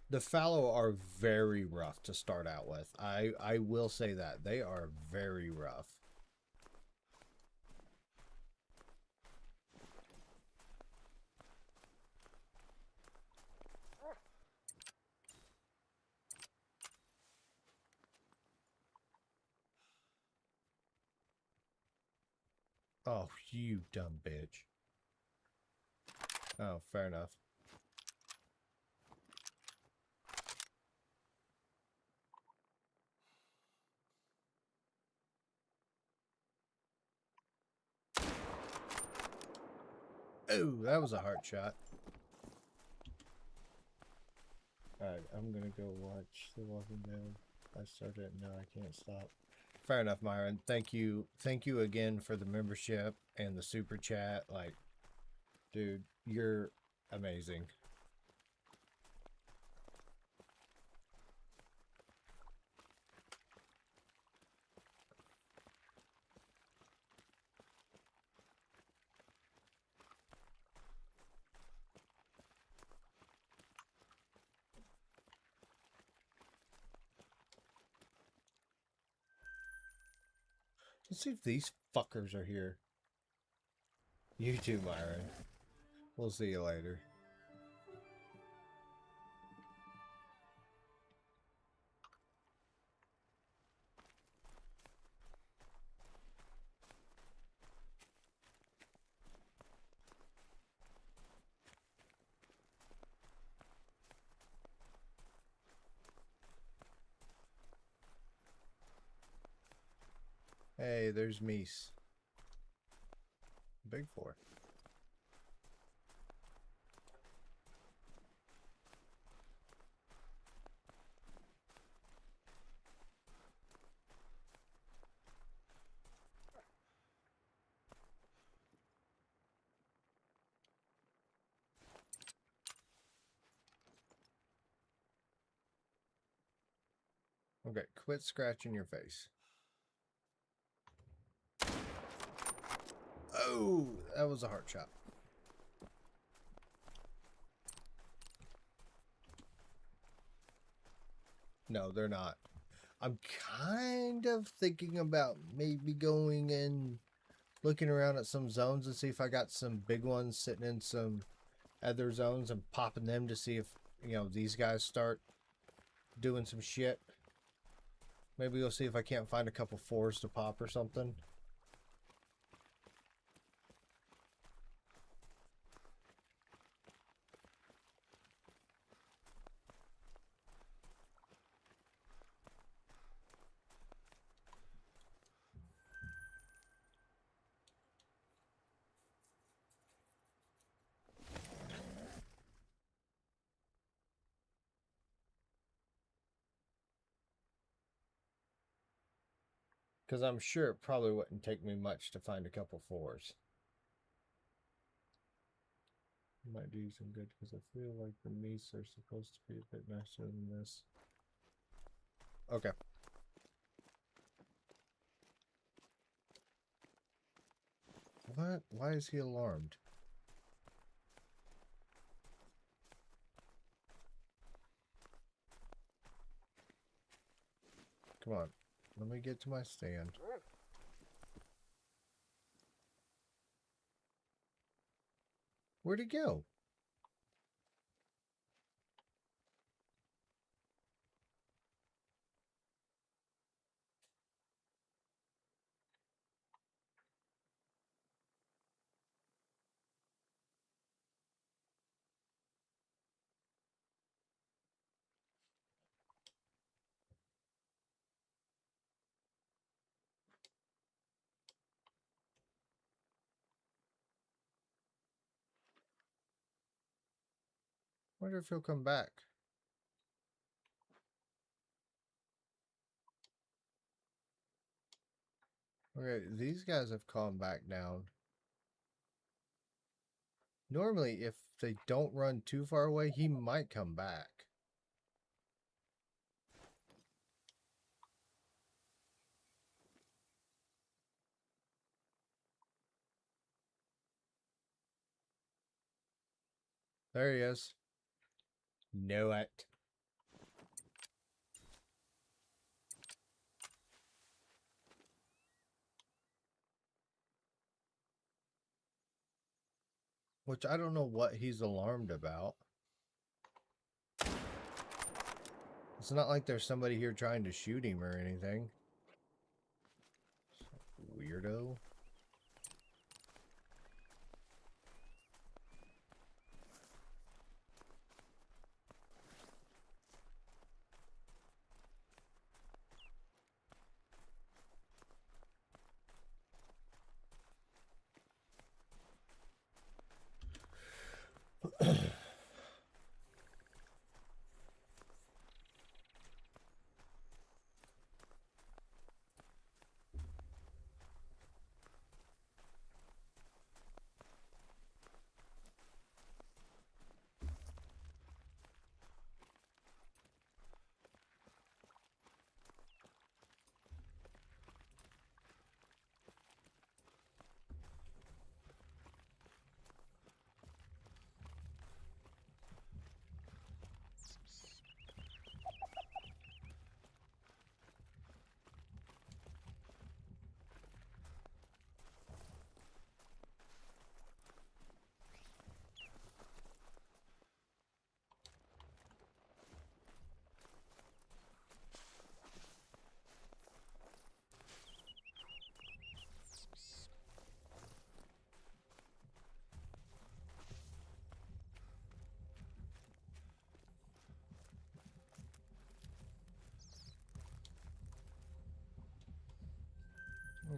The fallow are very rough to start out with. I will say that. They are very rough. Oh, you dumb bitch. Oh, fair enough. Oh, that was a heart shot. Alright, I'm gonna go watch The Walking Dead. I started it, no, I can't stop. Fair enough, Myron. Thank you. Thank you again for the membership and the super chat. Like, dude, you're amazing. Let's see if these fuckers are here. You too, Myron. We'll see you later. Hey, there's Meese. Big four. Okay, quit scratching your face. Oh, that was a heart shot. No, they're not. I'm kind of thinking about maybe going and looking around at some zones and see if I got some big ones sitting in some other zones and popping them to see if, you know, these guys start doing some shit. Maybe we'll see if I can't find a couple fours to pop or something. Because I'm sure it probably wouldn't take me much to find a couple fours. Might do some good because I feel like the Meese are supposed to be a bit nicer than this. Okay. What? Why is he alarmed? Come on. Let me get to my stand. Where'd he go? Wonder if he'll come back. Okay, these guys have calmed back down. Normally, if they don't run too far away, he might come back. There he is. Know it. Which I don't know what he's alarmed about. It's not like there's somebody here trying to shoot him or anything. Weirdo.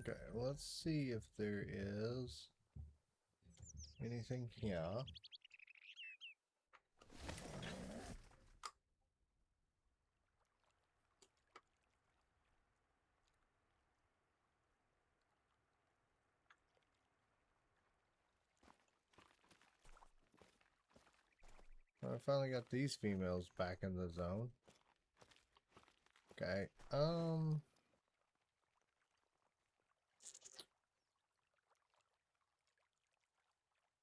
Okay, let's see if there is anything here. I finally got these females back in the zone. Okay,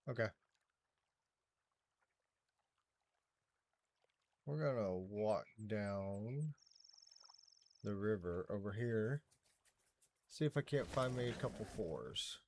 okay. We're gonna walk down the river over here. See if I can't find me a couple fours.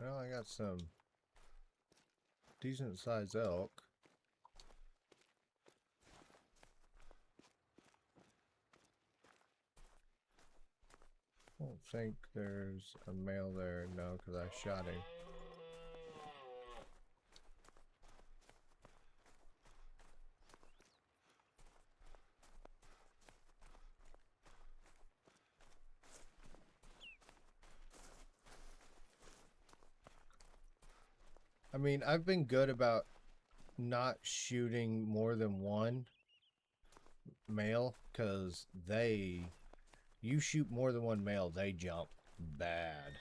Well, I got some decent sized elk. I don't think there's a male there, no, because I shot him. I mean, I've been good about not shooting more than one male, because you shoot more than one male, they jump bad.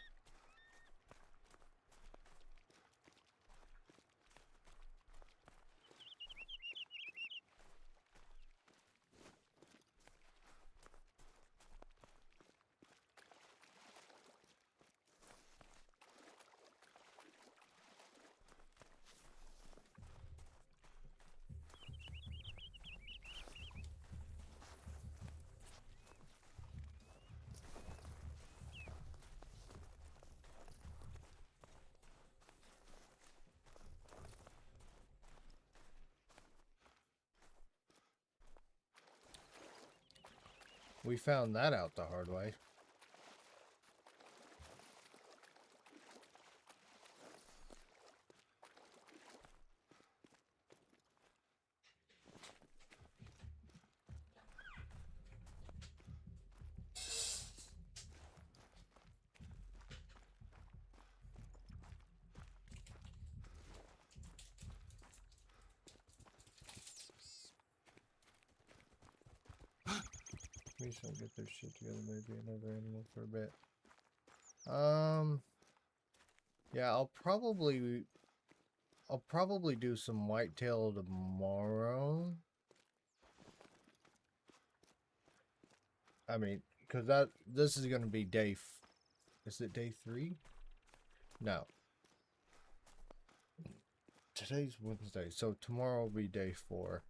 We found that out the hard way. We should get their shit together, maybe another animal for a bit. Yeah, I'll probably do some whitetail tomorrow. I mean, because this is going to be is it day 3? No. Today's Wednesday, so tomorrow will be day 4.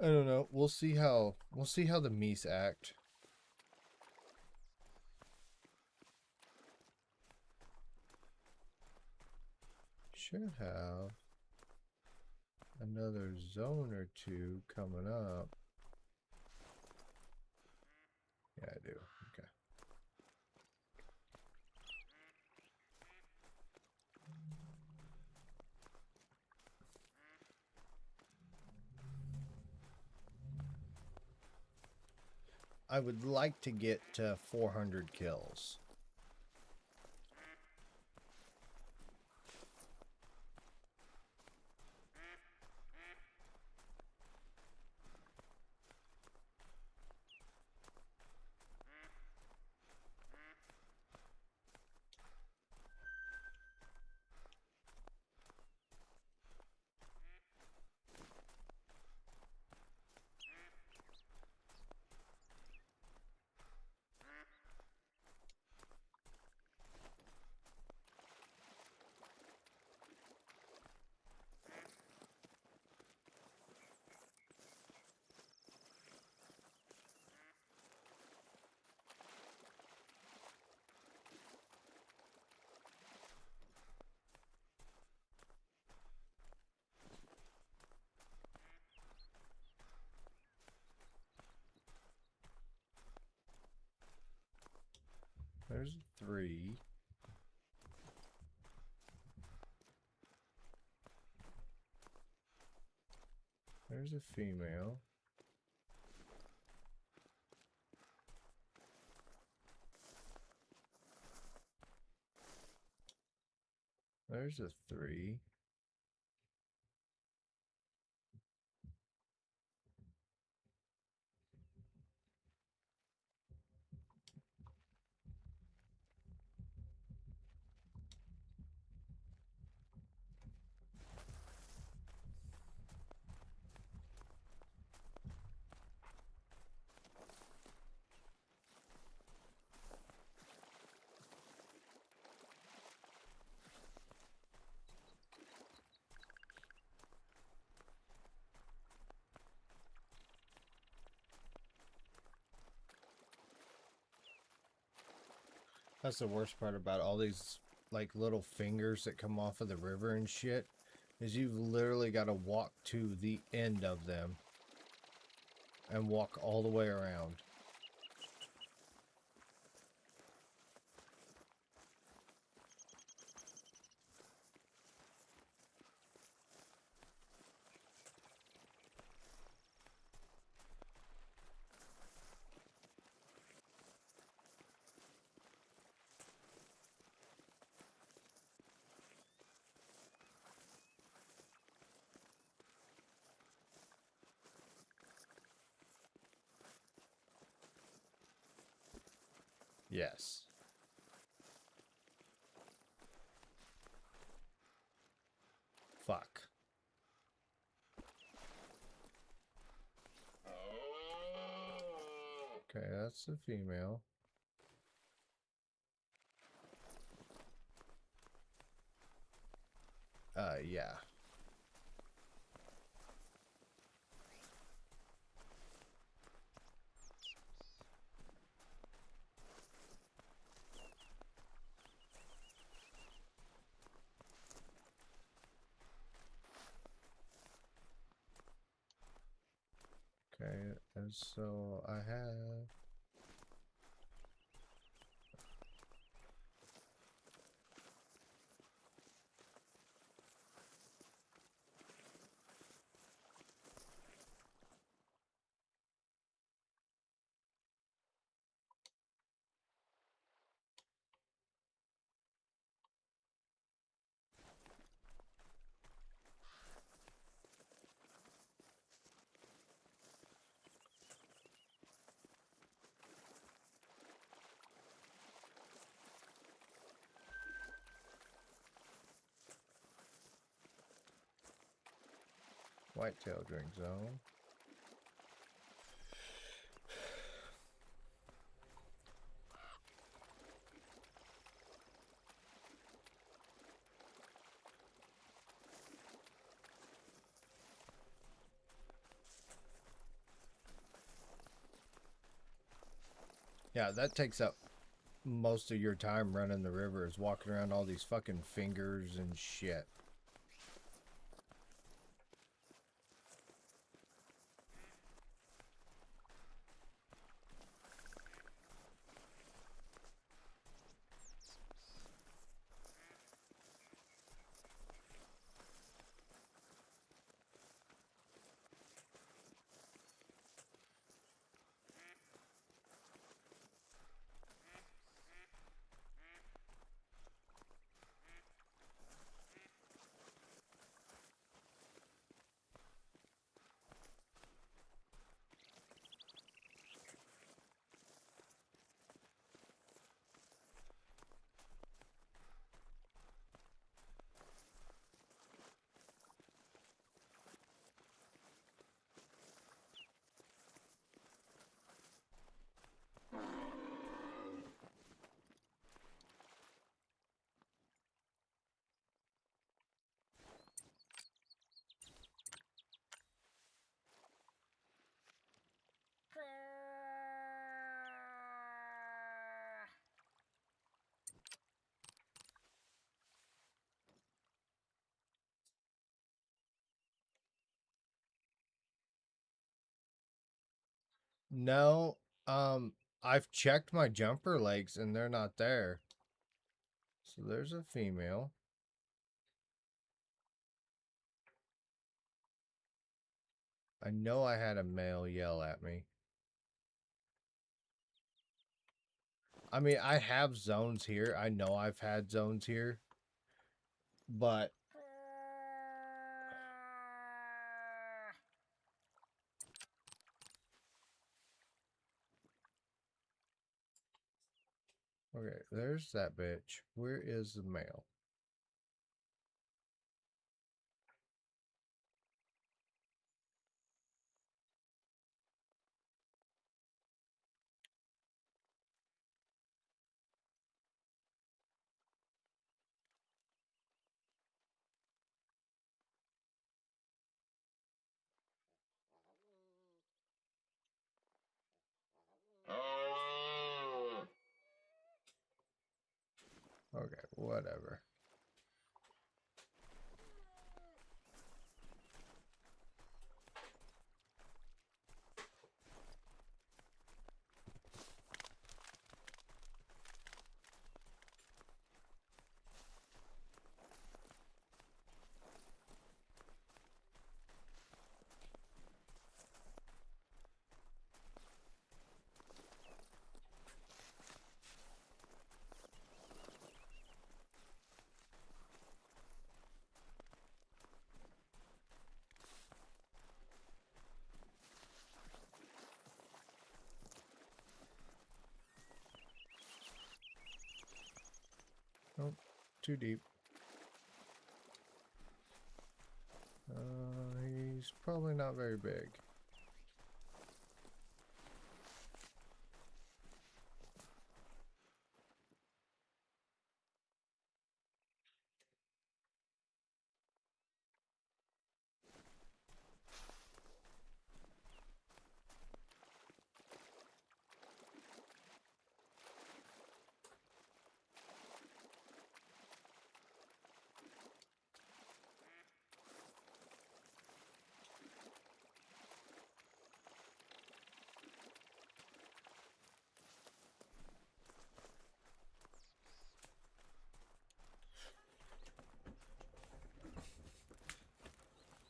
I don't know. We'll see how the Meese act. Should have another zone or 2 coming up. Yeah, I do. Okay. I would like to get to 400 kills. 3. There's a female. There's a 3. That's the worst part about all these like little fingers that come off of the river and shit, is you've literally got to walk to the end of them and walk all the way around. Yes. Fuck. Okay, that's the female. Yeah. Okay, and so I have... Whitetail drink zone. Yeah, that takes up most of your time running the river, is walking around all these fucking fingers and shit. No, I've checked my jumper legs and they're not there. So there's a female. I know I had a male yell at me. I mean, I have zones here. I know I've had zones here. But okay, there's that bitch. Where is the male? Okay, whatever. Nope, too deep. He's probably not very big.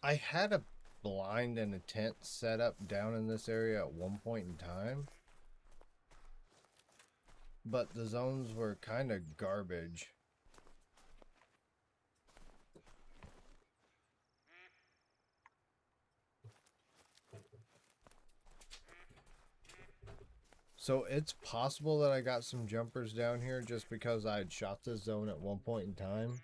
I had a blind and a tent set up down in this area at one point in time. But the zones were kind of garbage. So it's possible that I got some jumpers down here just because I had shot this zone at one point in time.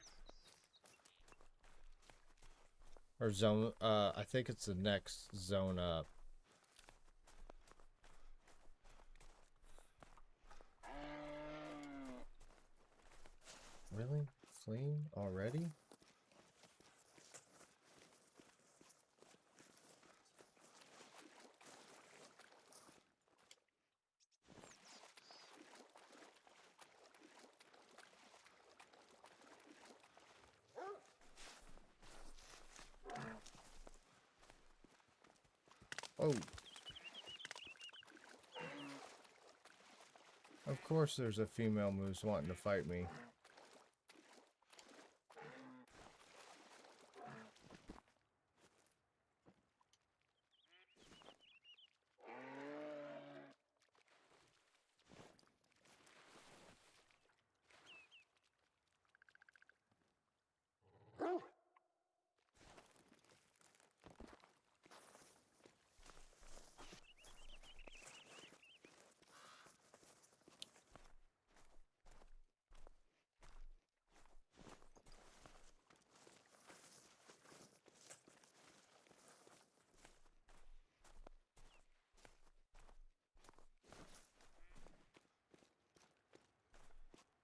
Or zone, I think it's the next zone up. Really? Fleeing already? Oh. Of course there's a female moose wanting to fight me.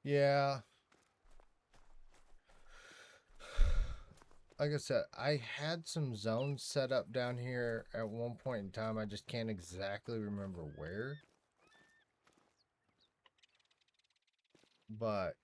Yeah. Like I said, I had some zones set up down here at one point in time. I just can't exactly remember where. But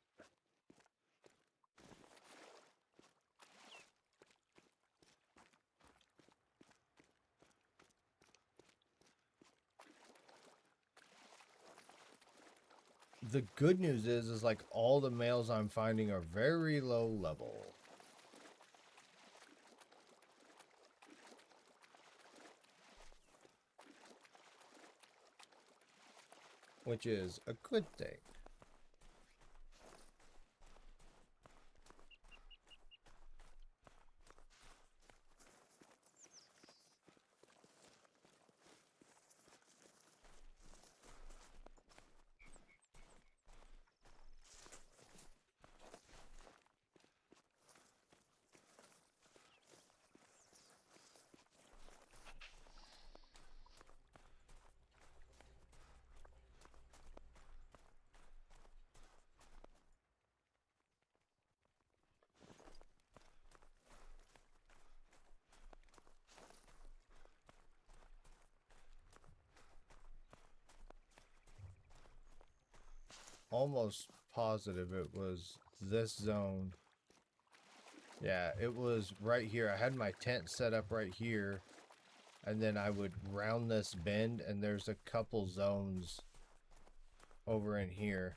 the good news is like all the males I'm finding are very low level. Which is a good thing. Almost positive it was this zone. Yeah, it was right here. I had my tent set up right here, and then I would round this bend, and there's a couple zones over in here.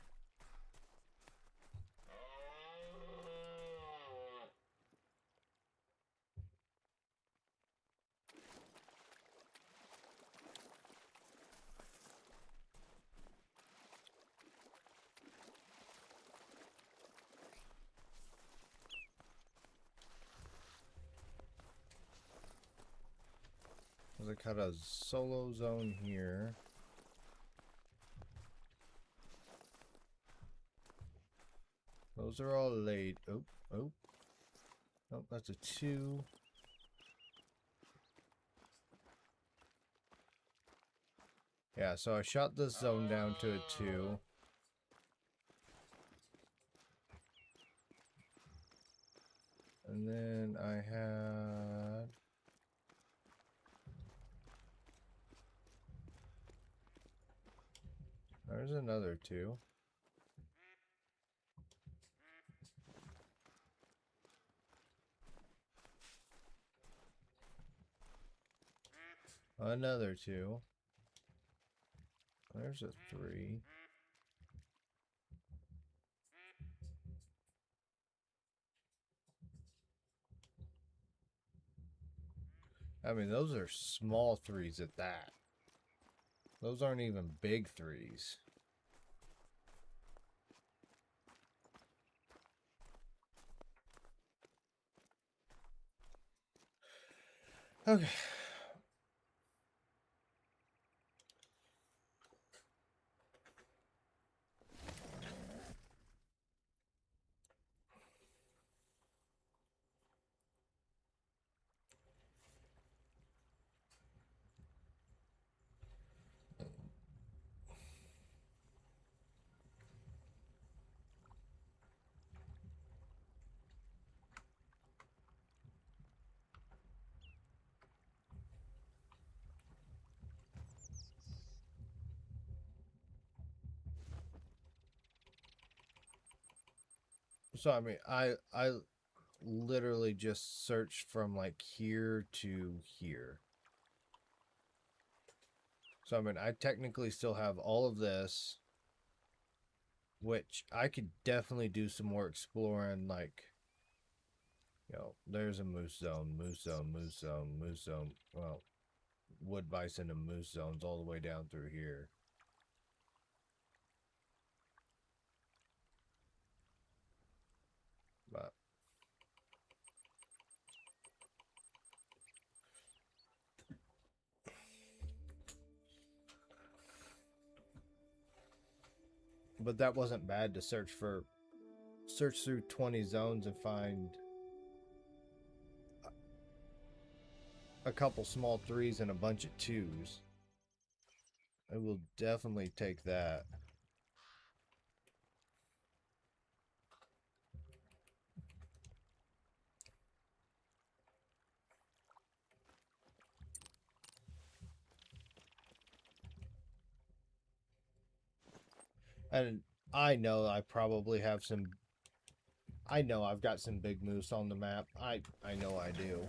There's a kind of solo zone here. Those are all laid. Oh, oh. Oh, that's a 2. Yeah, so I shot this zone down to a 2. And then I had... There's another 2. Another 2. There's a 3. I mean, those are small 3s at that. Those aren't even big 3s. Okay. So I mean, I literally just searched from like here to here. So I mean, I technically still have all of this, which I could definitely do some more exploring. Like, you know, there's a moose zone, moose zone, moose zone, moose zone. Well, wood bison and moose zones all the way down through here. But that wasn't bad to search through 20 zones and find a couple small 3s and a bunch of 2s. I will definitely take that. And I know I probably have some... I know I've got some big moose on the map. I know I do.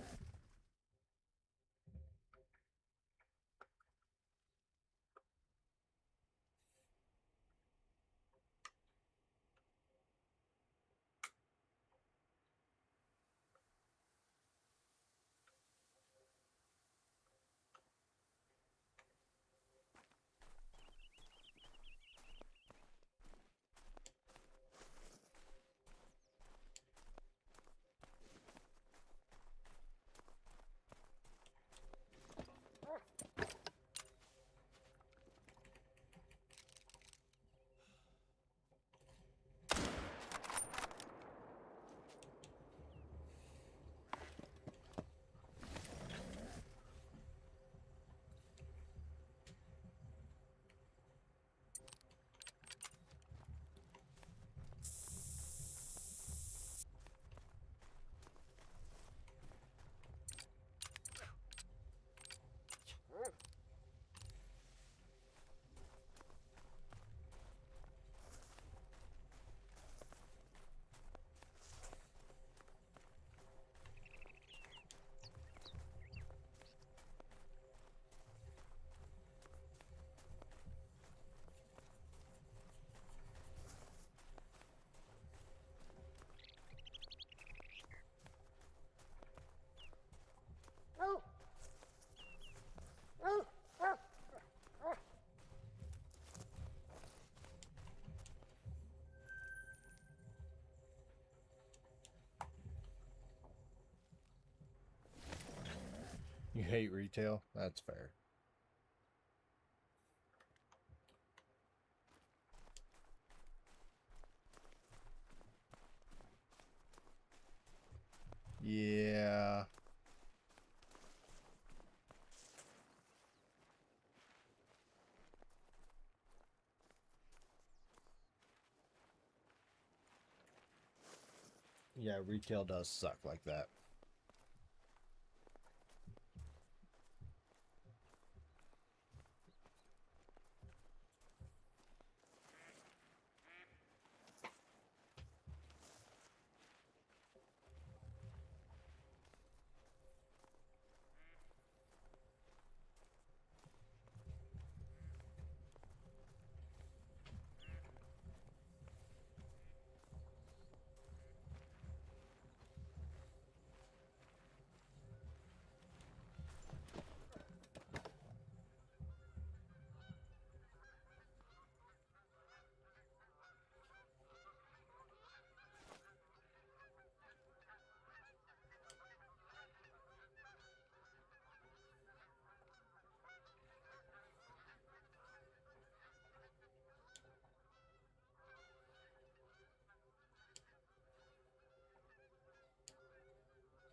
You hate retail? That's fair. Yeah. Yeah, retail does suck like that.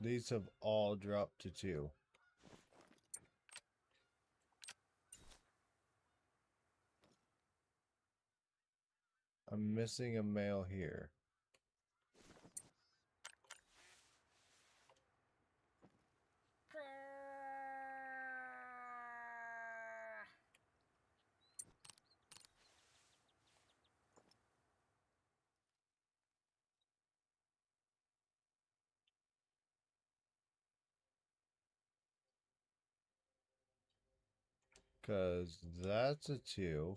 These have all dropped to 2. I'm missing a male here. Because that's a 2.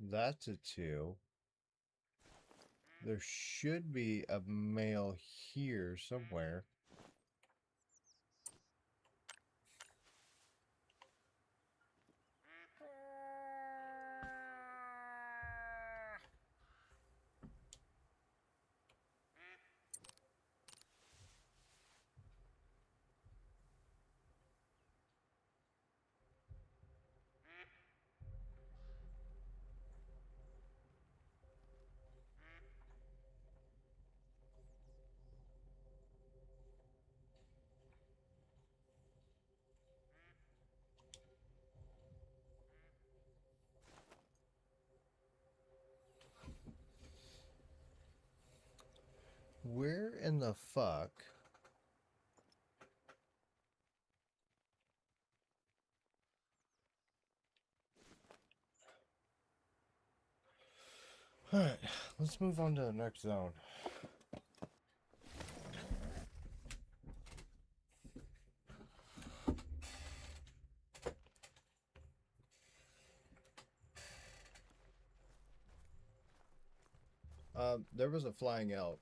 That's a 2. There should be a male here somewhere. Where in the fuck? Alright, let's move on to the next zone. There was a flying elk.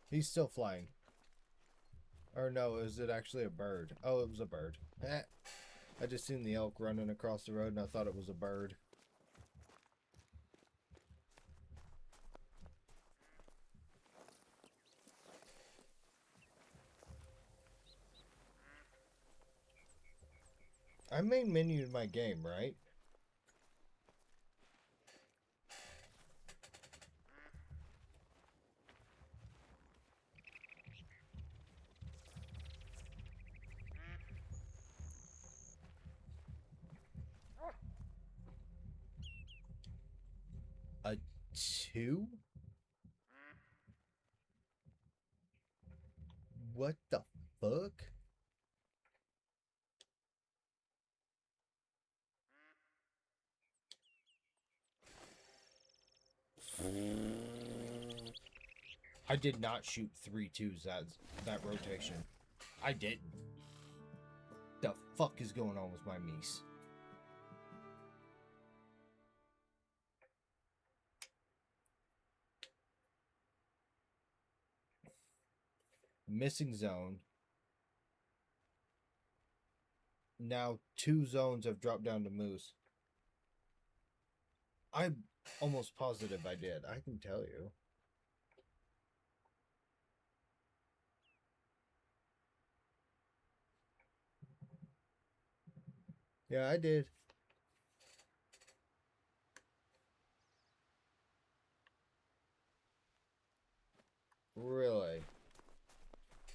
He's still flying. Or no, is it actually a bird? Oh, it was a bird. I just seen the elk running across the road and I thought it was a bird. I main menued my game, right? A 2? What the fuck? I did not shoot 3 2s that rotation. I didn't. The fuck is going on with my Meese? Missing zone. Now 2 zones have dropped down to Moose. Almost positive I did. I can tell you. Yeah, I did. Really?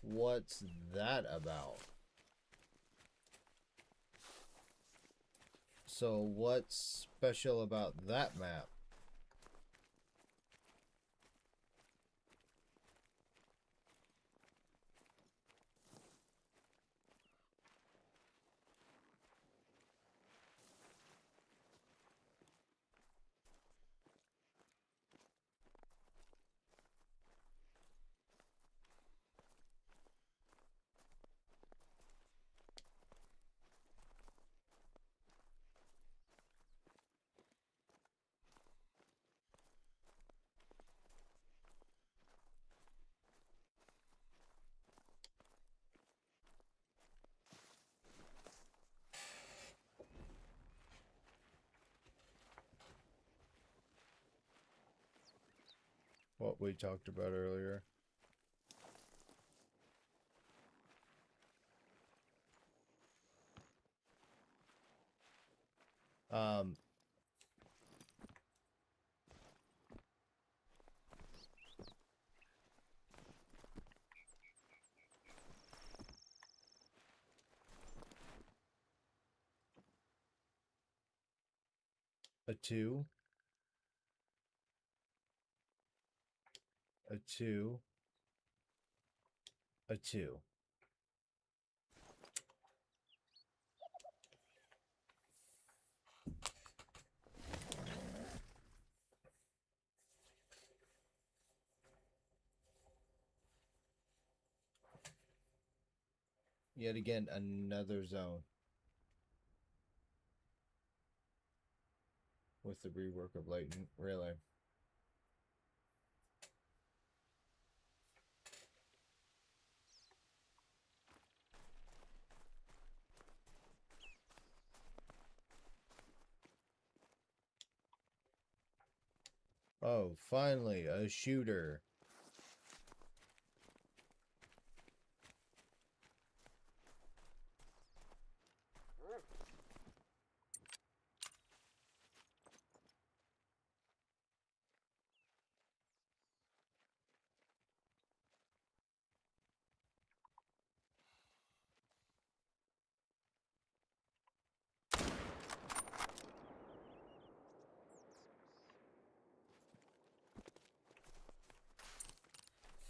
What's that about? So what's special about that map? What we talked about earlier. Um, a 2, a 2, a 2. Yet again, another zone with the rework of Latent. Really? Oh, finally, a shooter.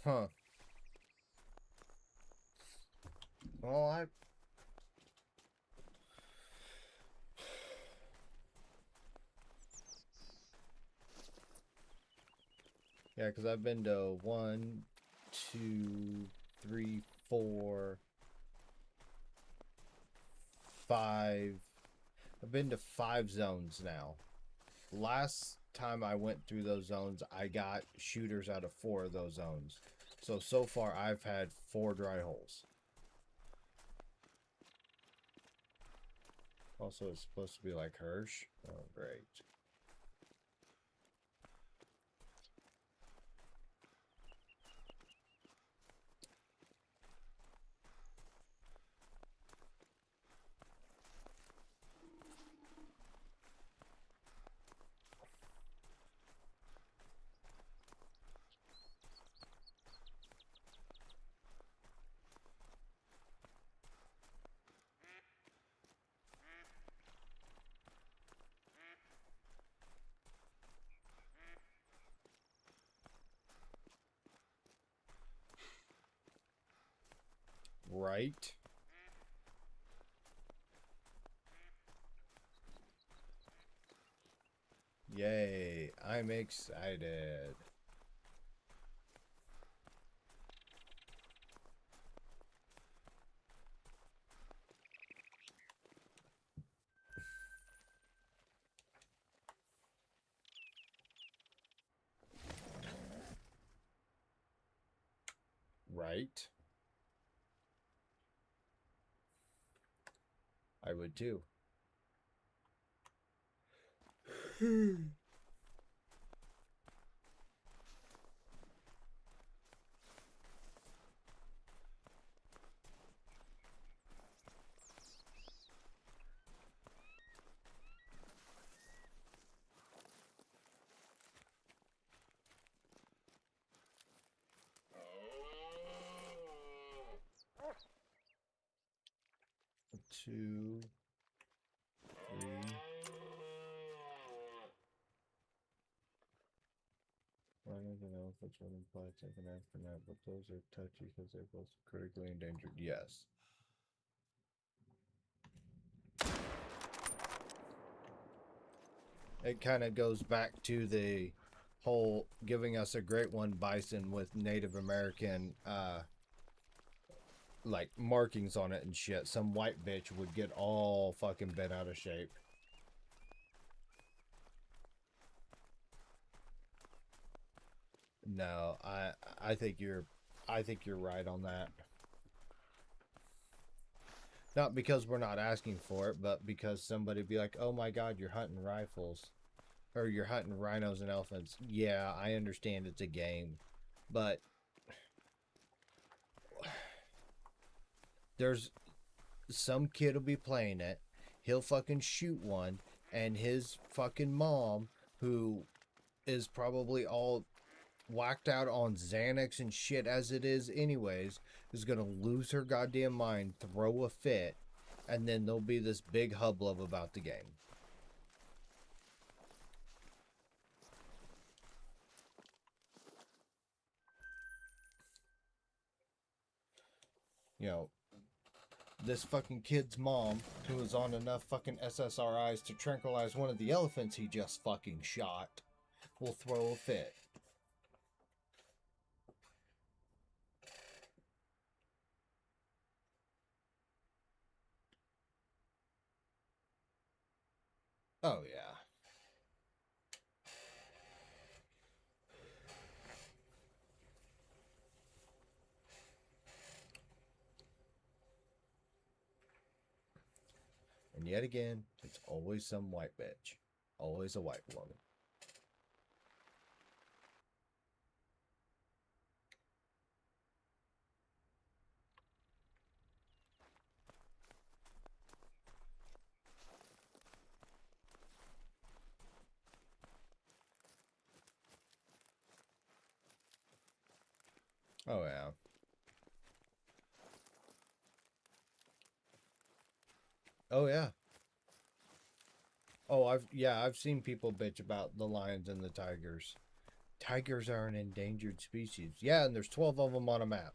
Huh. Well, yeah, because I've been to 1, 2, 3, 4, 5. I've been to 5 zones now. Last time I went through those zones, I got shooters out of 4 of those zones. So far I've had 4 dry holes. Also, it's supposed to be like Hirsch. Oh, great. Right? Yay, I'm excited. Right? I would too. 2, 3. Rhinos and elephants would imply taking after that, but those are touchy because they're both critically endangered. Yes. It kind of goes back to the whole giving us a great one bison with Native American like markings on it and shit. Some white bitch would get all fucking bent out of shape. No, I think you're right on that. Not because we're not asking for it, but because somebody be like, "Oh my God, you're hunting rifles, or you're hunting rhinos and elephants." Yeah, I understand it's a game, but there's some kid will be playing it. He'll fucking shoot one, and his fucking mom, who is probably all whacked out on Xanax and shit as it is anyways, is gonna lose her goddamn mind, throw a fit, and then there'll be this big hubbub about the game. You know, this fucking kid's mom, who was on enough fucking SSRIs to tranquilize one of the elephants he just fucking shot, will throw a fit. Oh, yeah. And yet again, it's always some white bitch. Always a white woman. Oh, yeah. Oh, yeah. Oh, I've seen people bitch about the lions and the tigers. Tigers are an endangered species. Yeah, and there's 12 of them on a map.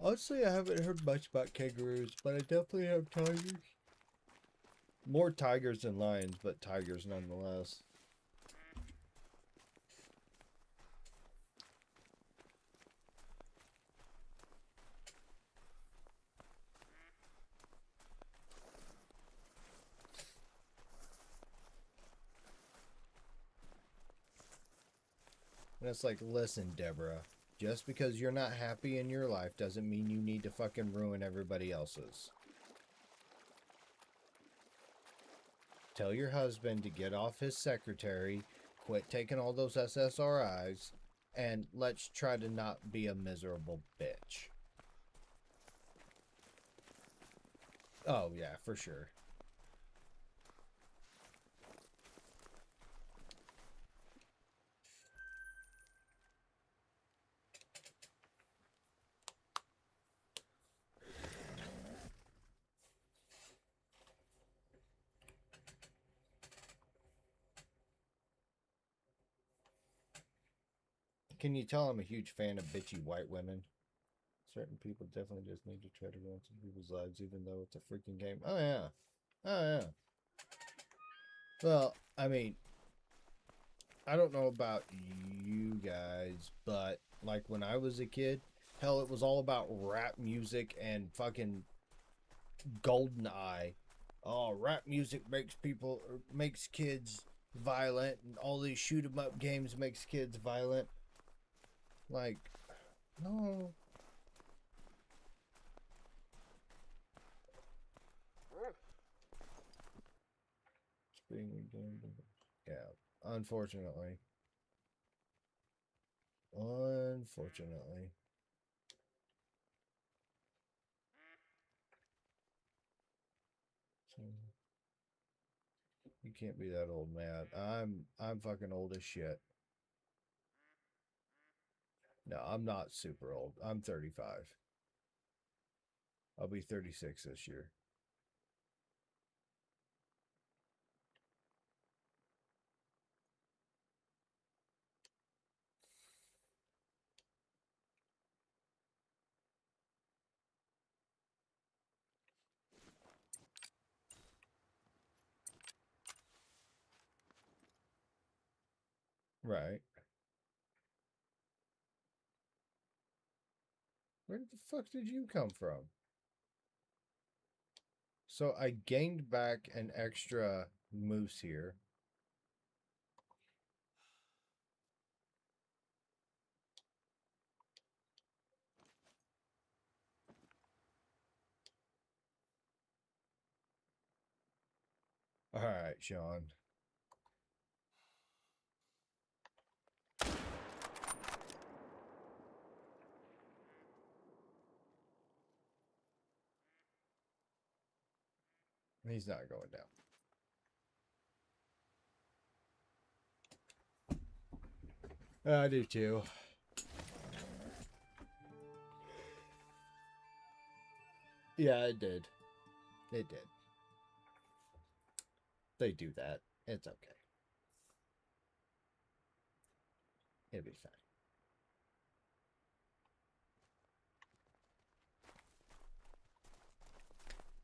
Honestly, I haven't heard much about kangaroos, but I definitely have tigers. More tigers than lions, but tigers nonetheless. And it's like, listen, Deborah, just because you're not happy in your life doesn't mean you need to fucking ruin everybody else's. Tell your husband to get off his secretary, quit taking all those SSRIs, and let's try to not be a miserable bitch. Oh, yeah, for sure. Can you tell I'm a huge fan of bitchy white women? Certain people definitely just need to try to ruin some people's lives, even though it's a freaking game. Oh, yeah. Oh, yeah. Well, I mean, I don't know about you guys, but like when I was a kid, hell, it was all about rap music and fucking GoldenEye. Oh, rap music makes kids violent, and all these shoot 'em up games makes kids violent. Like, no. Yeah, unfortunately. Unfortunately. You can't be that old, man. I'm fucking old as shit. No, I'm not super old. I'm 35. I'll be 36 this year. Right. Where the fuck did you come from? So I gained back an extra moose here. All right, Sean. He's not going down. I do too. Yeah, it did. It did. They do that. It's okay. It'll be fine.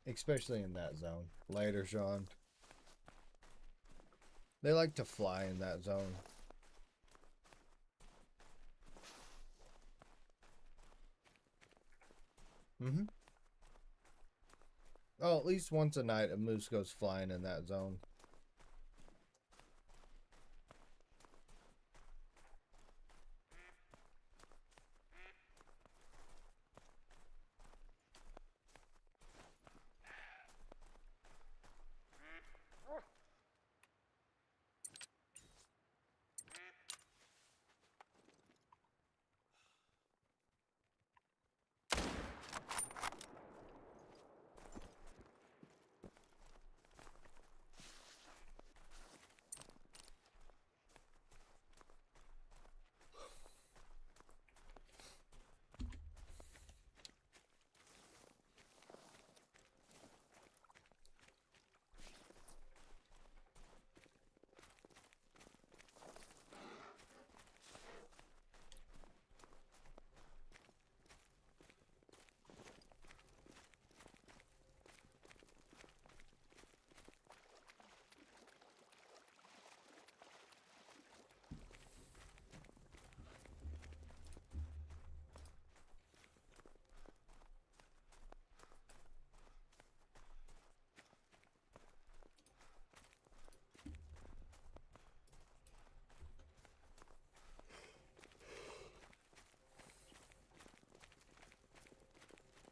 Especially in that zone. Later, Sean. They like to fly in that zone. Mm-hmm. Oh, at least once a night a moose goes flying in that zone.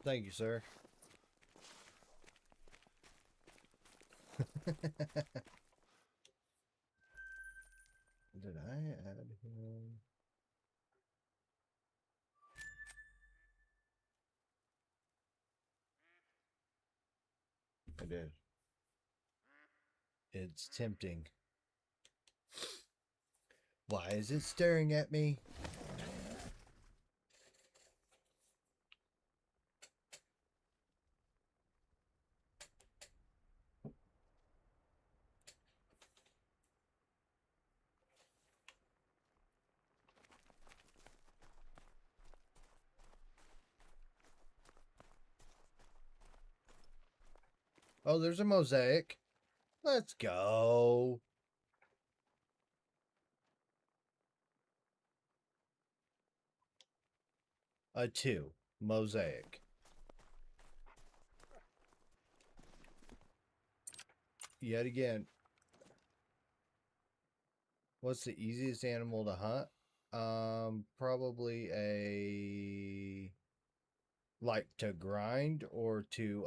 Thank you, sir. Did I add him? I did. It's tempting. Why is it staring at me? Oh, there's a mosaic. Let's go. A 2. Mosaic. Yet again. What's the easiest animal to hunt? Probably a... Like to grind or to,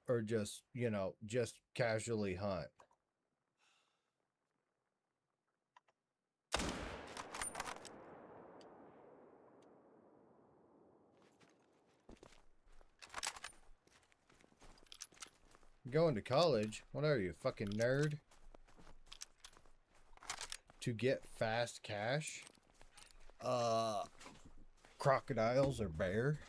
or just, you know, just casually hunt. Going to college? What are you, fucking nerd? To get fast cash? Crocodiles or bear?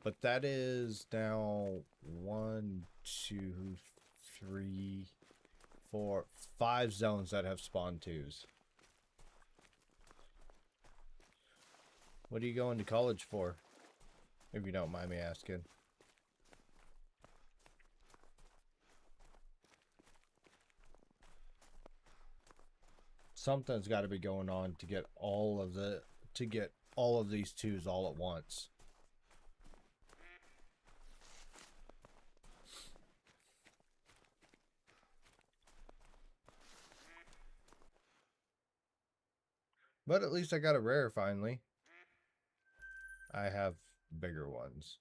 But that is now 1, 2, 3, 4, 5 zones that have spawn 2s. What are you going to college for? If you don't mind me asking. Something's got to be going on to get all of these 2s all at once. But at least I got a rare finally. I have bigger ones.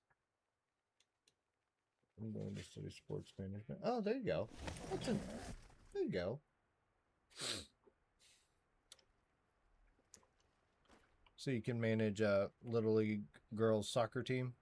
I'm going to study sports management. Oh, there you go. There you go. So you can manage a Little League girls soccer team.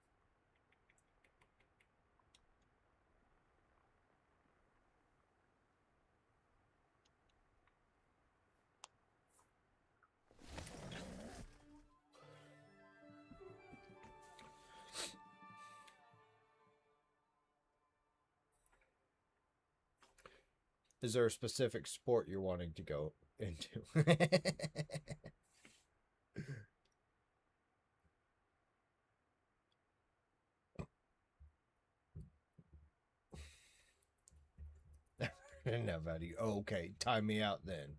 Is there a specific sport you're wanting to go into? Nobody. Okay, time me out then.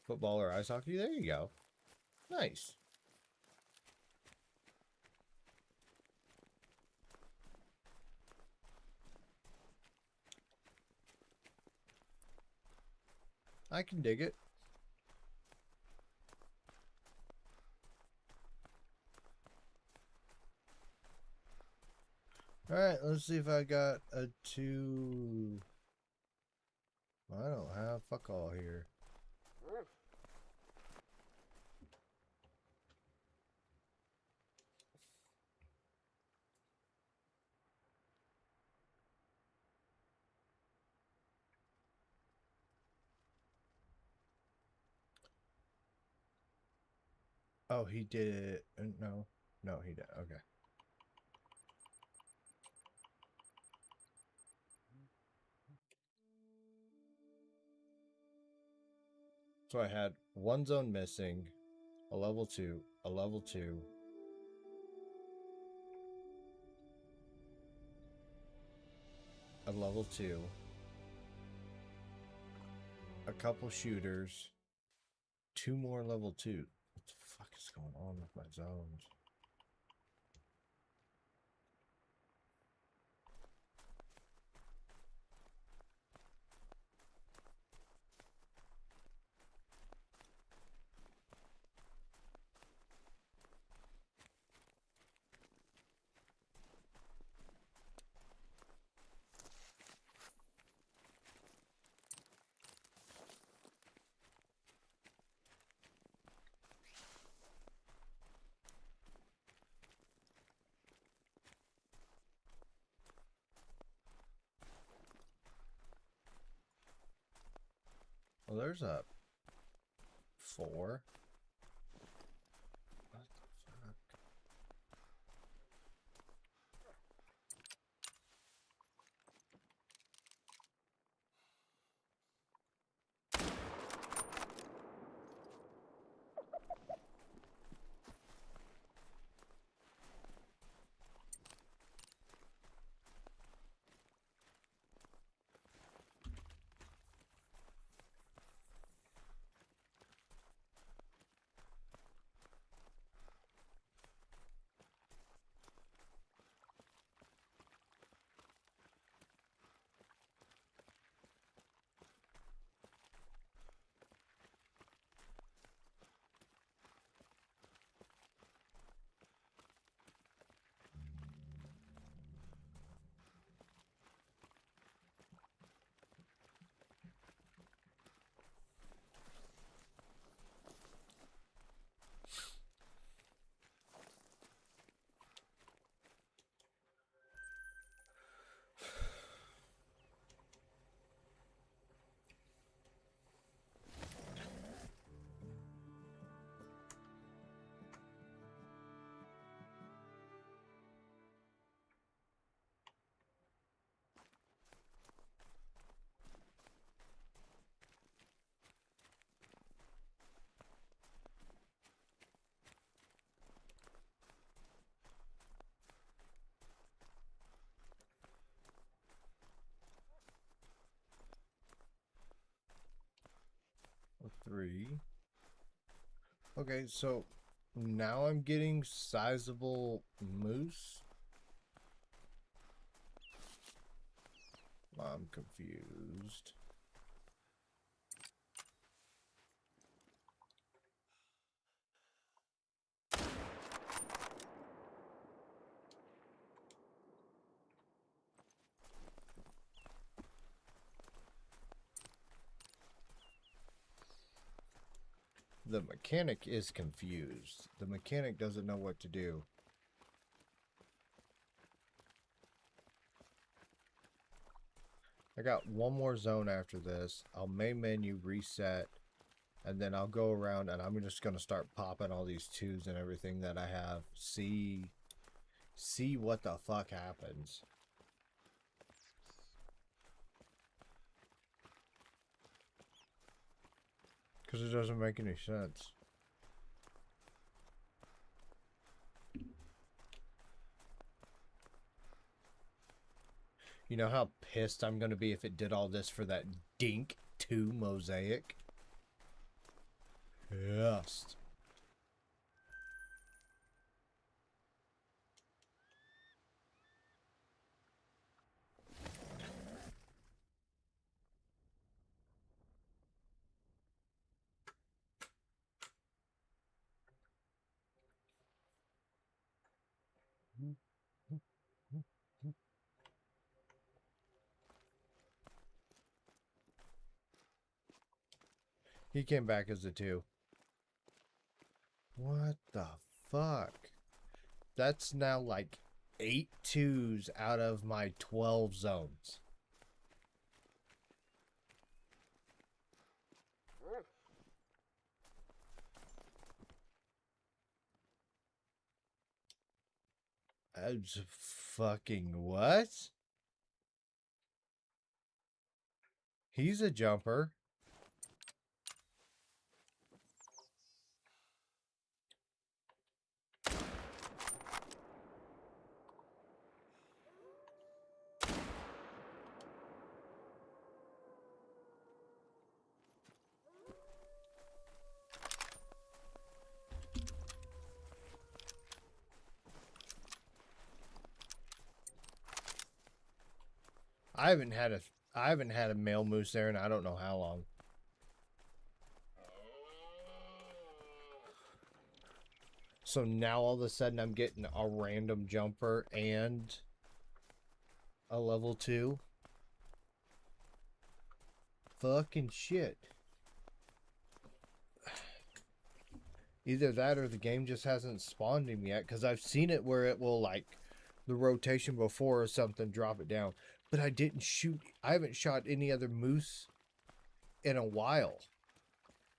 Football or ice hockey? There you go. Nice. I can dig it. Alright, let's see if I got a 2. I don't have fuck all here. Oh, he did it. No. No, he did. Okay. So I had 1 zone missing, a level 2, a level 2, a level 2, a couple shooters, 2 more level 2. What the fuck is going on with my zones? Well, there's a 4. What the fuck? 3. Okay, so now I'm getting sizable moose. I'm confused. The mechanic is confused. The mechanic doesn't know what to do. I got one more zone after this. I'll main menu reset, and then I'll go around and I'm just gonna start popping all these 2s and everything that I have. See what the fuck happens. Because it doesn't make any sense. You know how pissed I'm going to be if it did all this for that Dink 2 mosaic? Pissed. He came back as a 2. What the fuck? That's now like 8 2s out of my 12 zones. Fucking what? He's a jumper. I haven't had a male moose there in I don't know how long. So now all of a sudden I'm getting a random jumper and a level 2. Fucking shit. Either that or the game just hasn't spawned him yet, because I've seen it where it will, like, the rotation before or something, drop it down. But I haven't shot any other moose in a while.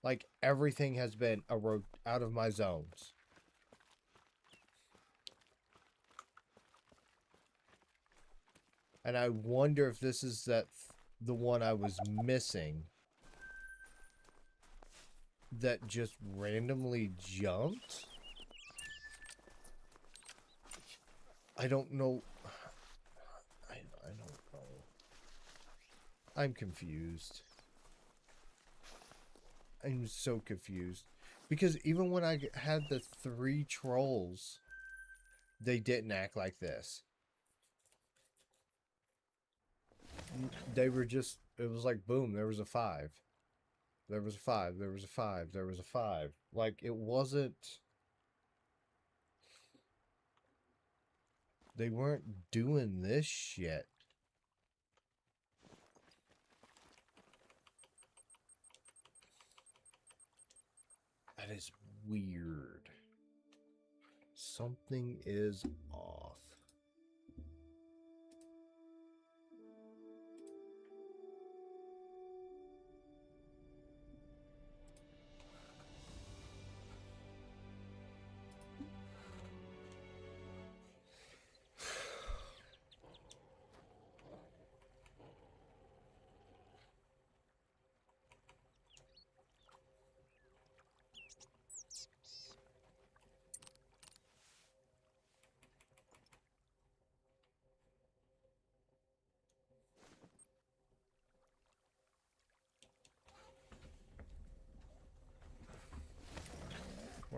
Like, everything has been out of my zones. And I wonder if this is the one I was missing that just randomly jumped. I don't know. I don't know. I'm confused. I'm so confused. Because even when I had the 3 trolls, they didn't act like this. They were just, it was like, boom, there was a 5. There was a 5, there was a 5, there was a 5. Like, it wasn't... They weren't doing this shit. That is weird. Something is off.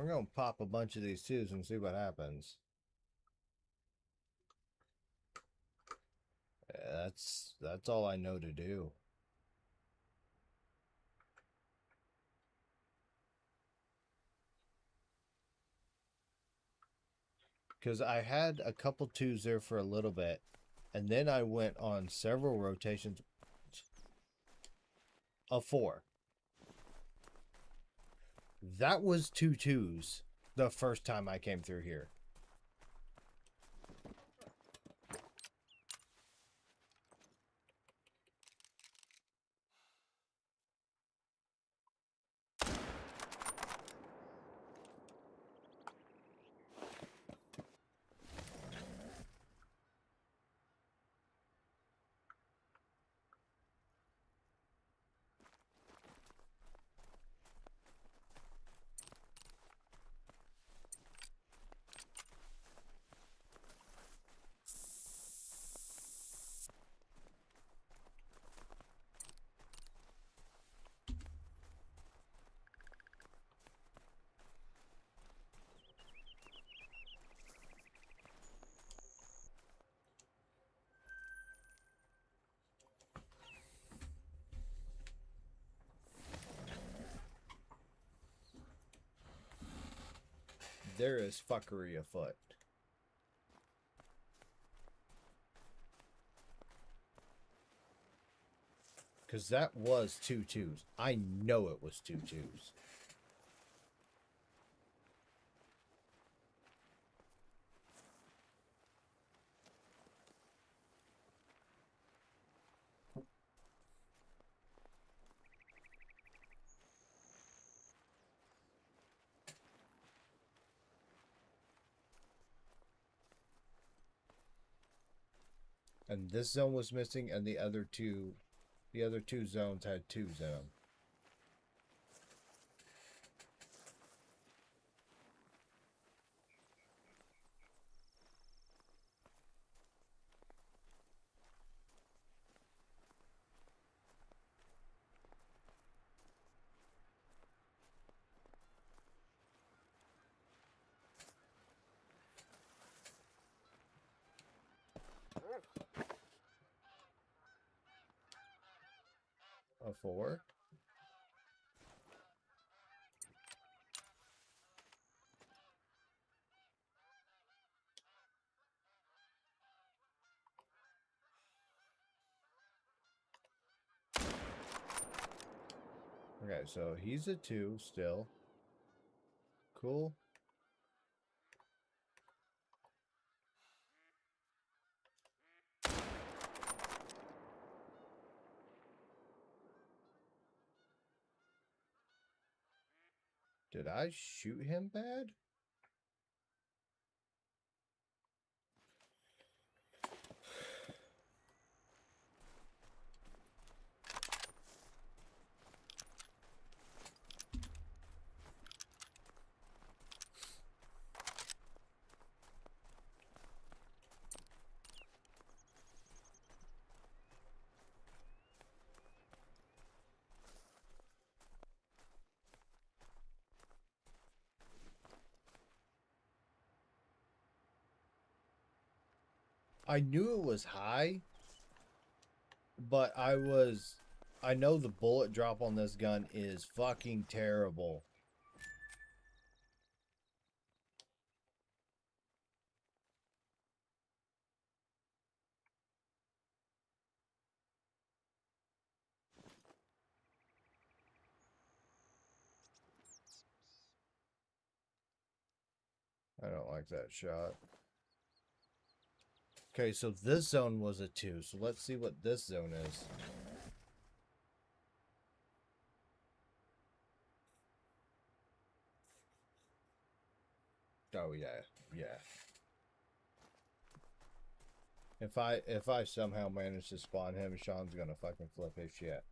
We're gonna pop a bunch of these twos and see what happens. Yeah, that's all I know to do. Because I had a couple twos there for a little bit, and then I went on several rotations of 4. That was 2 twos the first time I came through here. There is fuckery afoot. Because that was 2 twos. I know it was 2 twos. And this zone was missing, and the other two zones had 2s in them. A 4. Okay, so he's a 2 still. Cool. Did I shoot him bad? I knew it was high, but I know the bullet drop on this gun is fucking terrible. I don't like that shot. Okay, so this zone was a 2, so let's see what this zone is. Oh yeah, yeah. If I somehow manage to spawn him, Sean's gonna fucking flip his shit.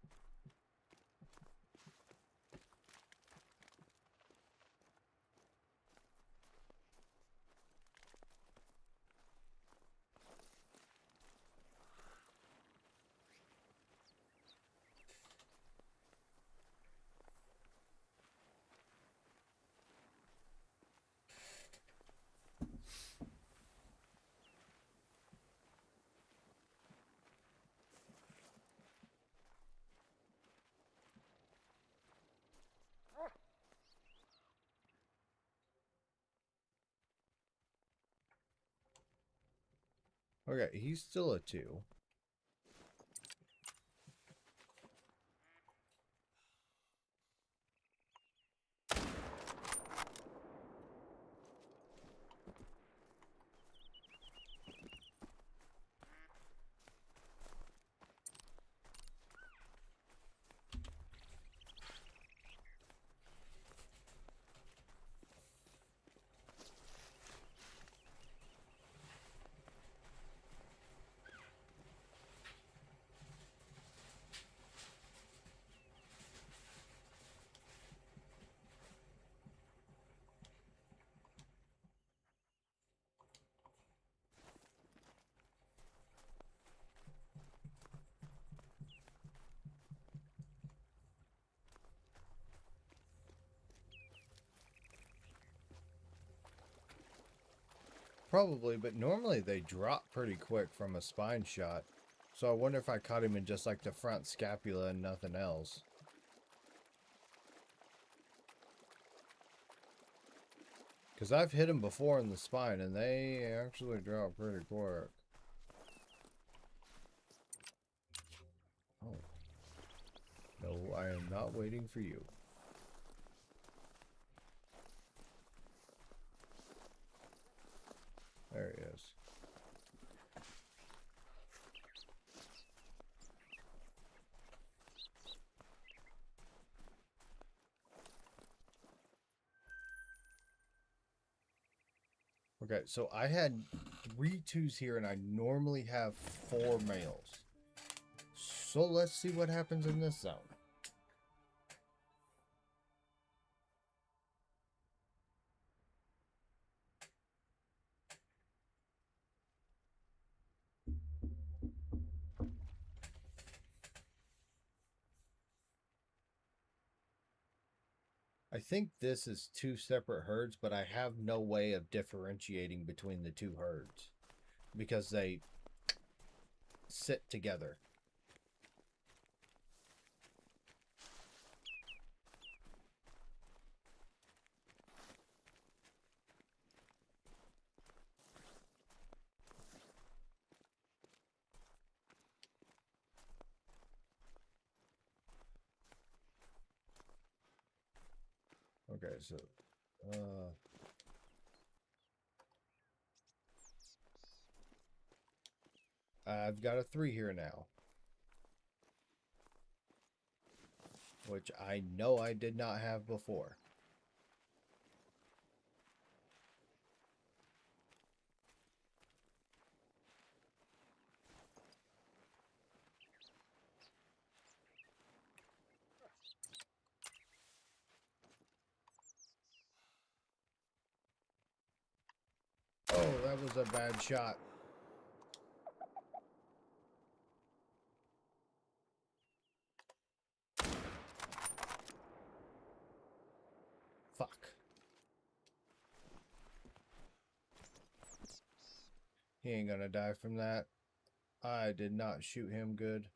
Okay, he's still a 2. Probably, but normally they drop pretty quick from a spine shot. So I wonder if I caught him in just like the front scapula and nothing else. Because I've hit him before in the spine and they actually drop pretty quick. Oh. No, I am not waiting for you. There he is. Okay, so I had 3 2s here and I normally have 4 males. So let's see what happens in this zone. I think this is 2 separate herds, but I have no way of differentiating between the 2 herds because they sit together. Okay, so I've got a 3 here now, which I know I did not have before. Oh, that was a bad shot. Fuck. He ain't gonna die from that. I did not shoot him good.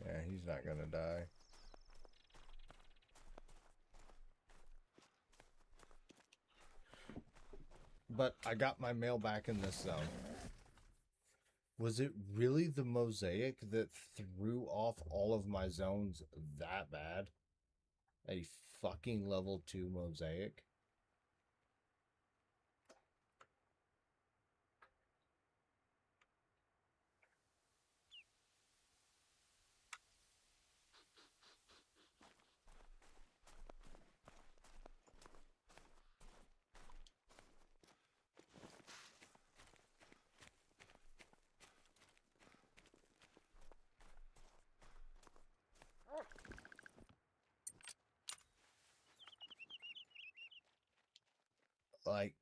Yeah, he's not gonna die. But I got my mail back in this zone. Was it really the mosaic that threw off all of my zones that bad? A fucking level 2 mosaic? Like,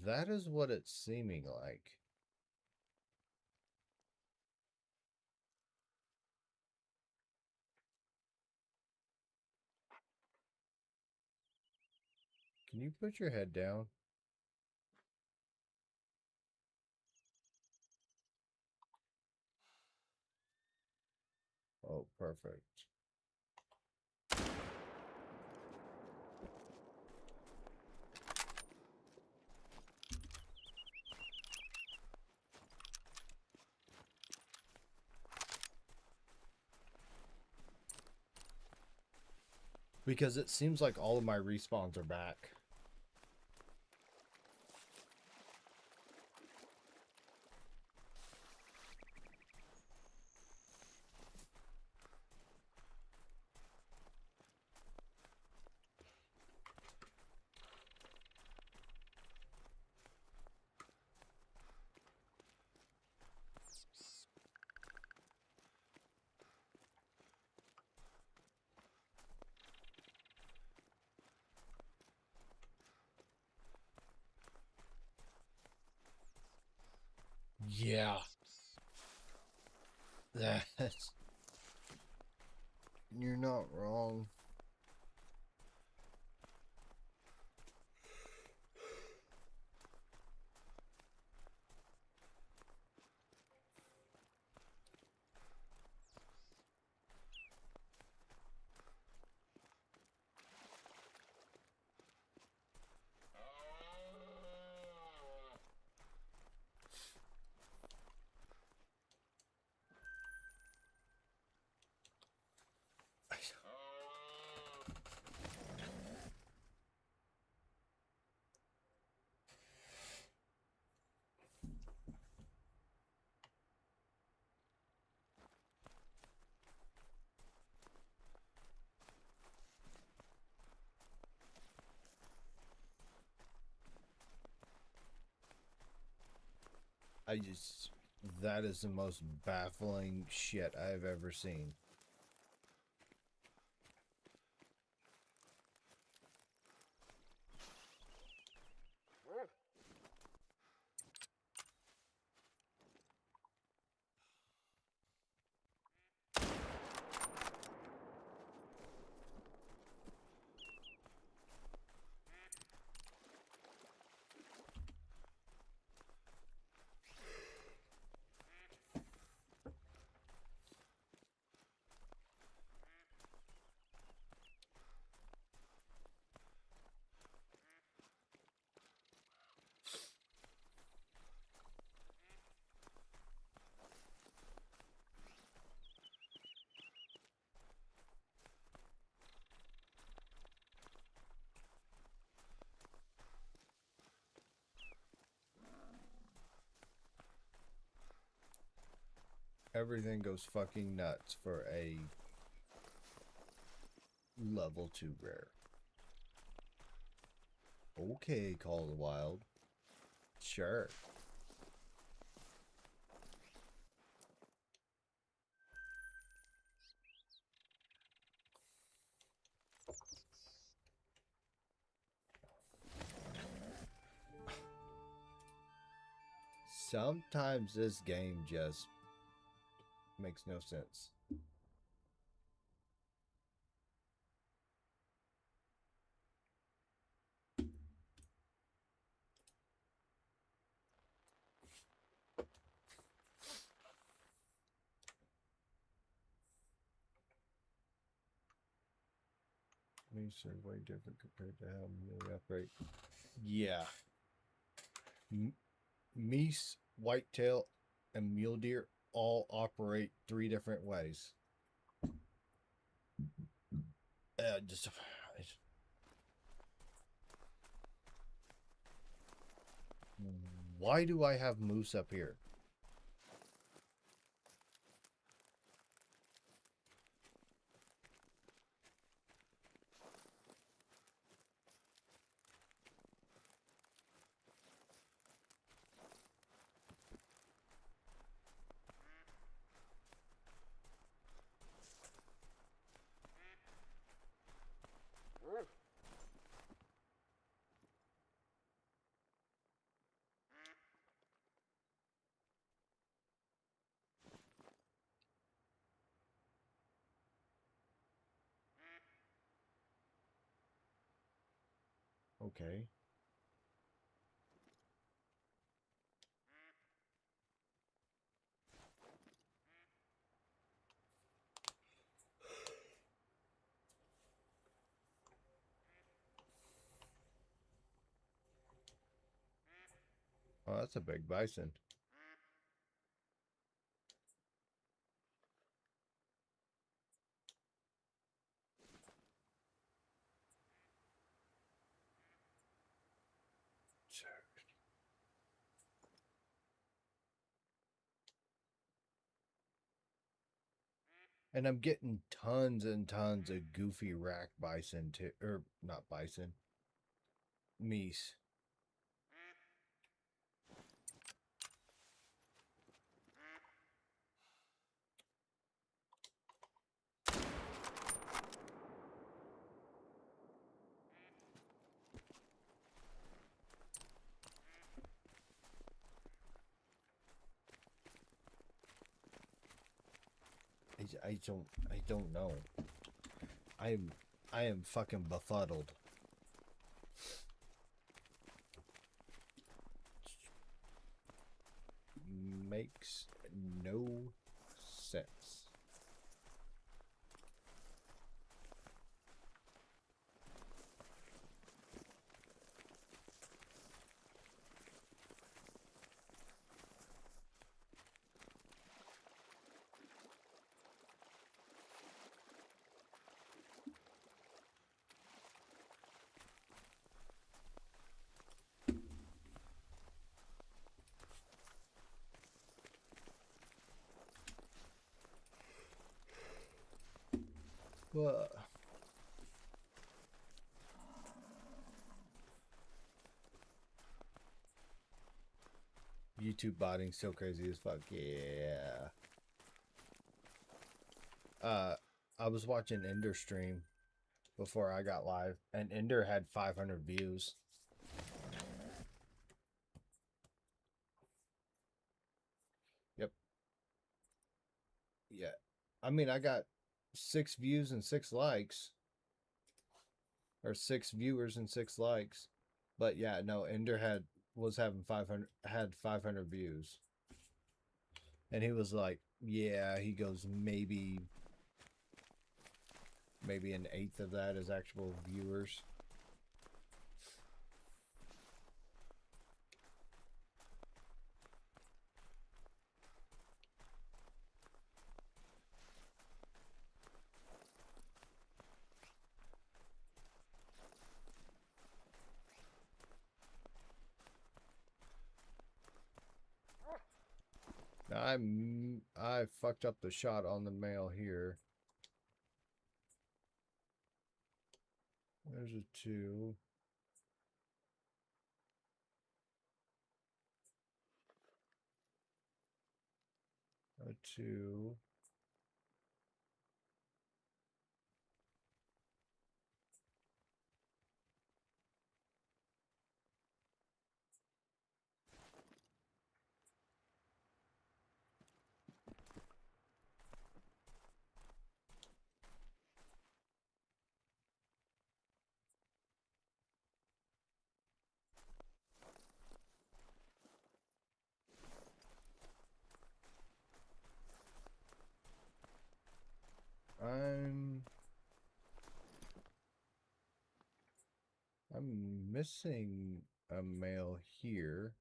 that is what it's seeming like. Can you put your head down? Oh, perfect. Because it seems like all of my respawns are back. Yeah. That's... You're not wrong. I just... That is the most baffling shit I've ever seen. Everything goes fucking nuts for a level 2 rare. Okay, Call of the Wild. Sure. Sometimes this game just makes no sense. These are way different compared to how they operate. Yeah. Meese, whitetail, and mule deer all operate 3 different ways. Just... Why do I have moose up here? Okay. Oh, that's a big bison. And I'm getting tons and tons of goofy rack bison too, or not bison, meese. I don't know. I am fucking befuddled. Makes no sense. Well, YouTube botting so crazy as fuck. Yeah. I was watching Ender stream before I got live, and Ender had 500 views. Yep. Yeah. I mean, I got 6 views and 6 likes, or 6 viewers and 6 likes. But yeah, no, Ender was having 500 views. And he was like, yeah, he goes, maybe an eighth of that is actual viewers. Now I fucked up the shot on the male here. There's a 2. A 2. I'm missing a male here.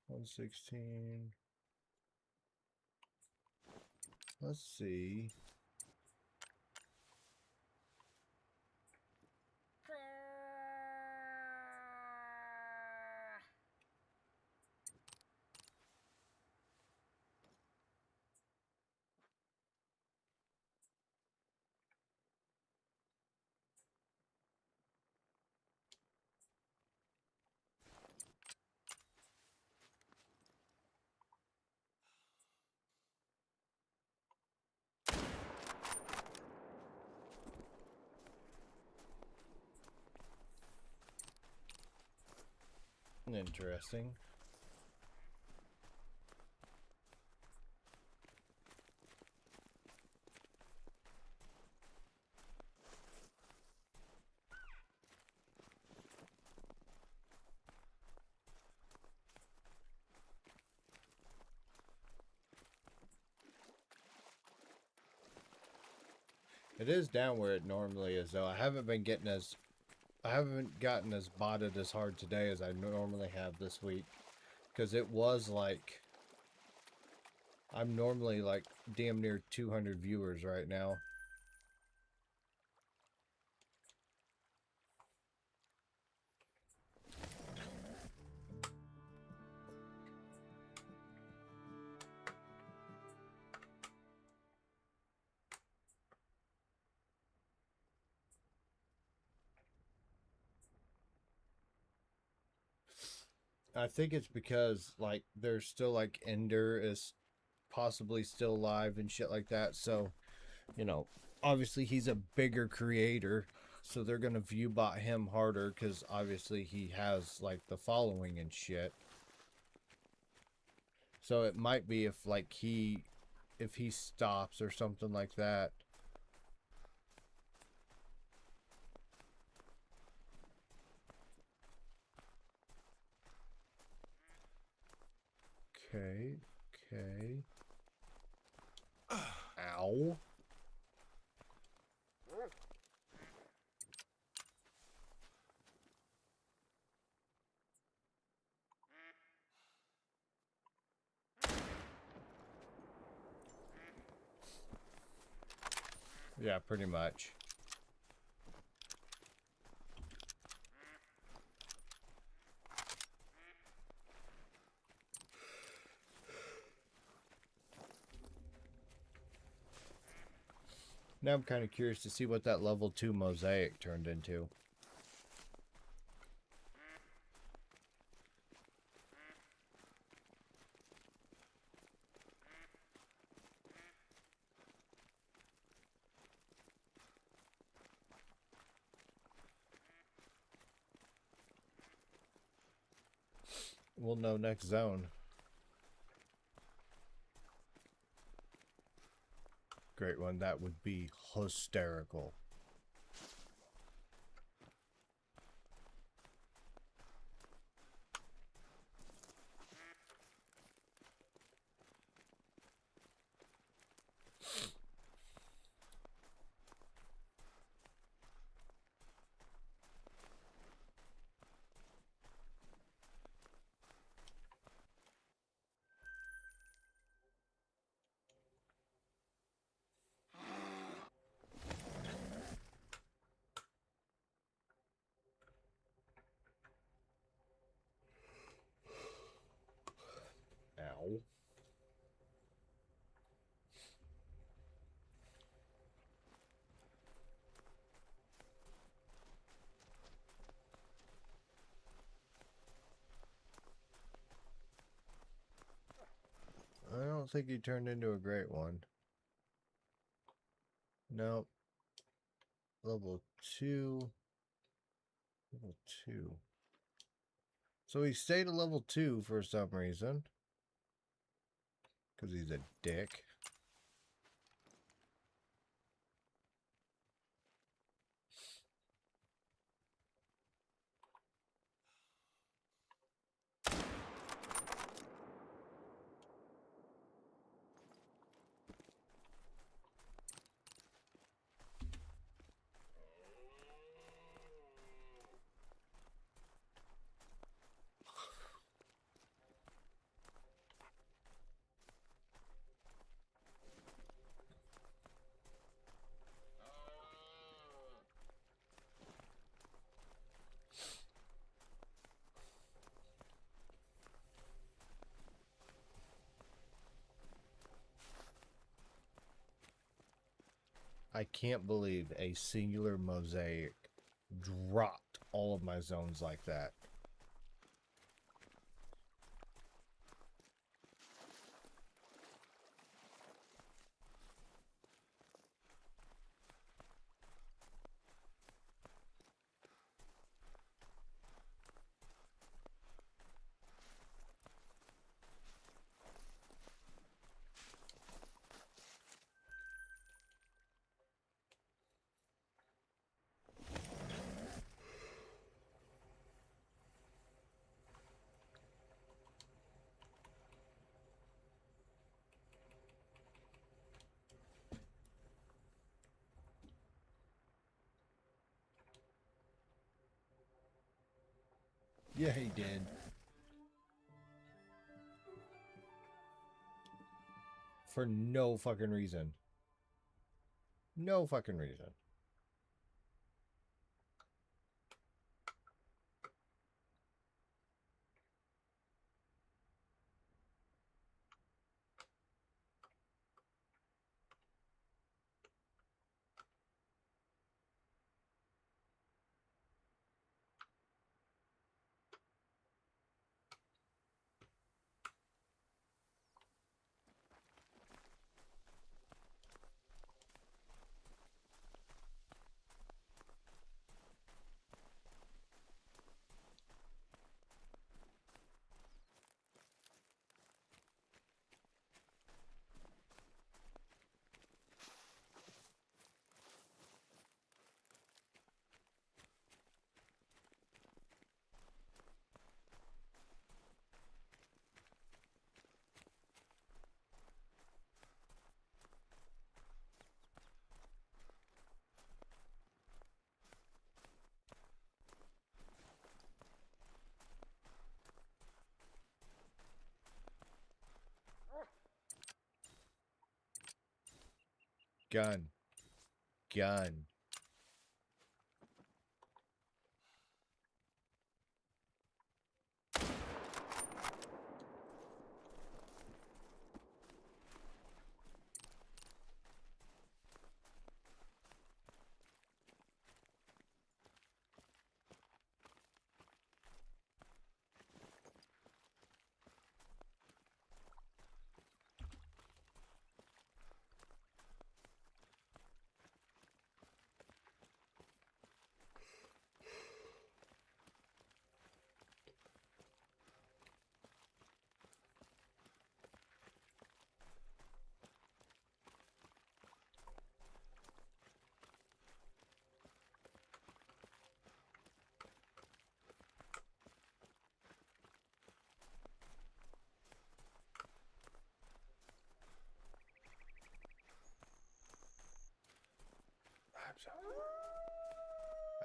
116. Let's see. Interesting. It is down where it normally is, though. I haven't gotten as botted as hard today as I normally have this week. Because it was like, I'm normally like damn near 200 viewers right now. I think it's because like there's still like Ender is possibly still alive and shit like that. So, you know, obviously he's a bigger creator, so they're gonna view bot him harder because obviously he has like the following and shit. So it might be if he stops or something like that. Okay, okay. Ow. Yeah, pretty much. Now I'm kind of curious to see what that level 2 mosaic turned into. We'll know next zone. Great one. That would be hysterical. Ow. I don't think he turned into a great one. Nope. Level 2. Level 2. So he stayed at level 2 for some reason. Because he's a dick. I can't believe a singular mosaic dropped all of my zones like that. Yeah, he did. For no fucking reason. No fucking reason. Gun. Gun.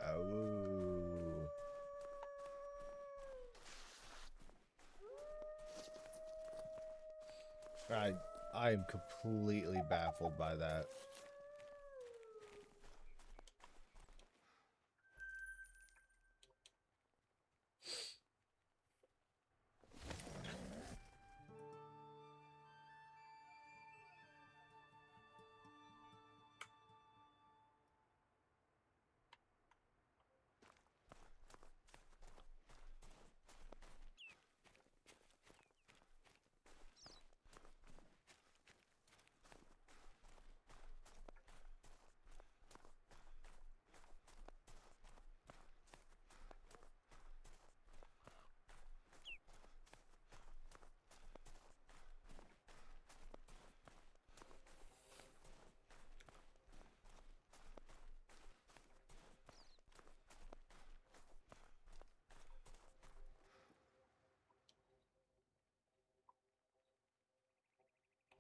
Oh. I am completely baffled by that.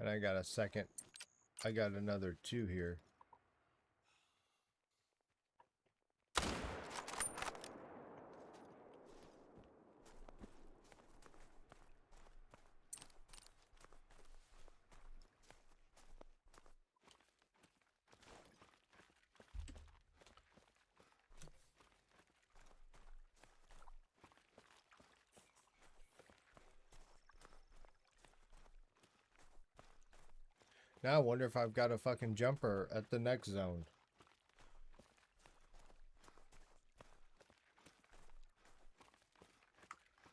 And I got a second. I got another 2 here. Now I wonder if I've got a fucking jumper at the next zone.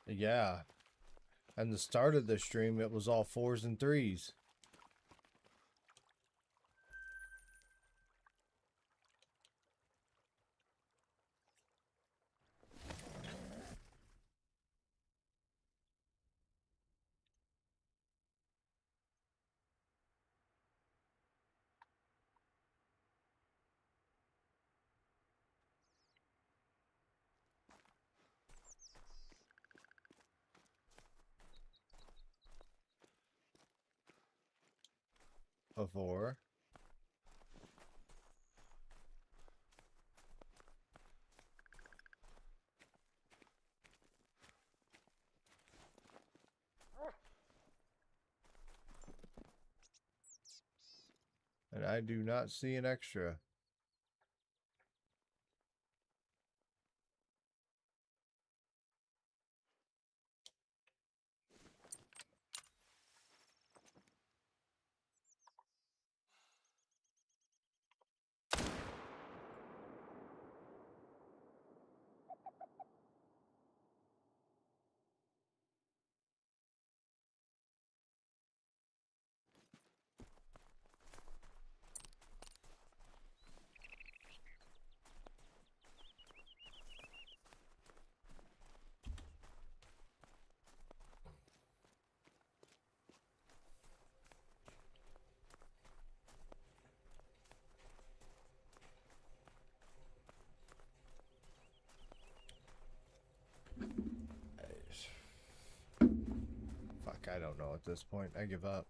Yeah. And the start of the stream, it was all 4s and 3s. Before. And I do not see an extra. Fuck, I don't know at this point. I give up.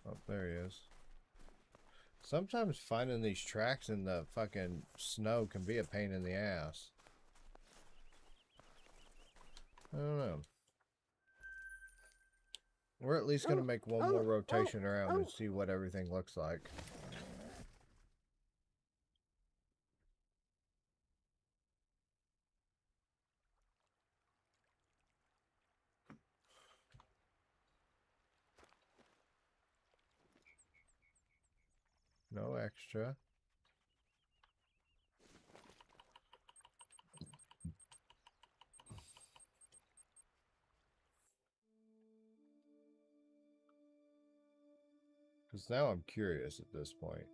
Oh, there he is. Sometimes finding these tracks in the fucking snow can be a pain in the ass. I don't know. We're at least going to make one more rotation around and see what everything looks like. No extra. Because now I'm curious at this point.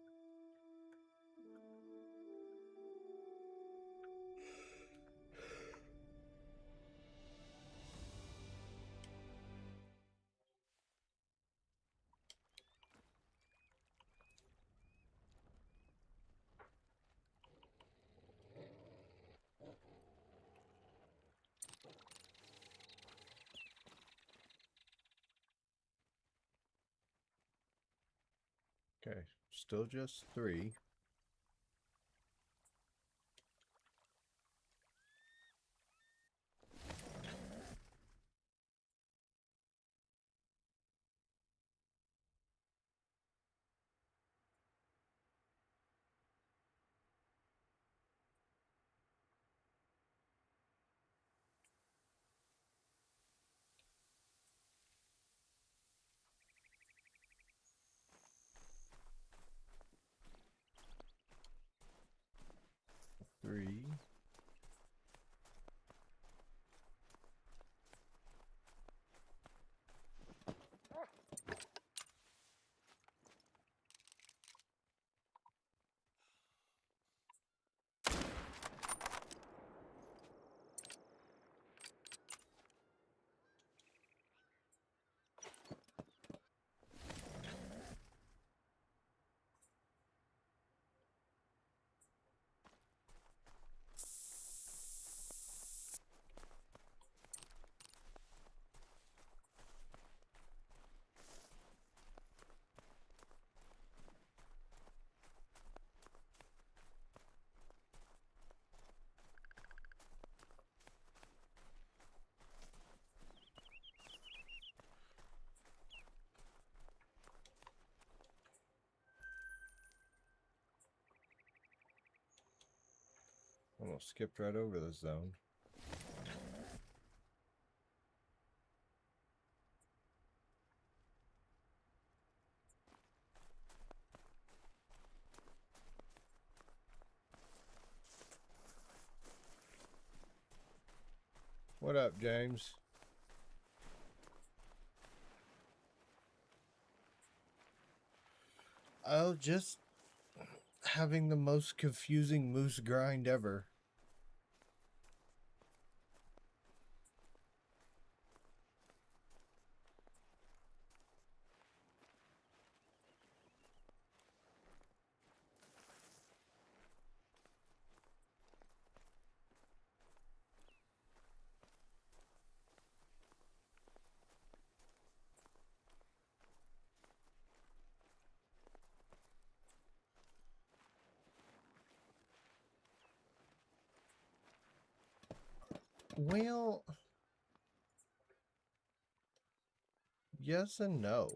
Okay, still just 3. Three. Almost skipped right over the zone. What up, James? Oh, just having the most confusing moose grind ever. Well, yes and no.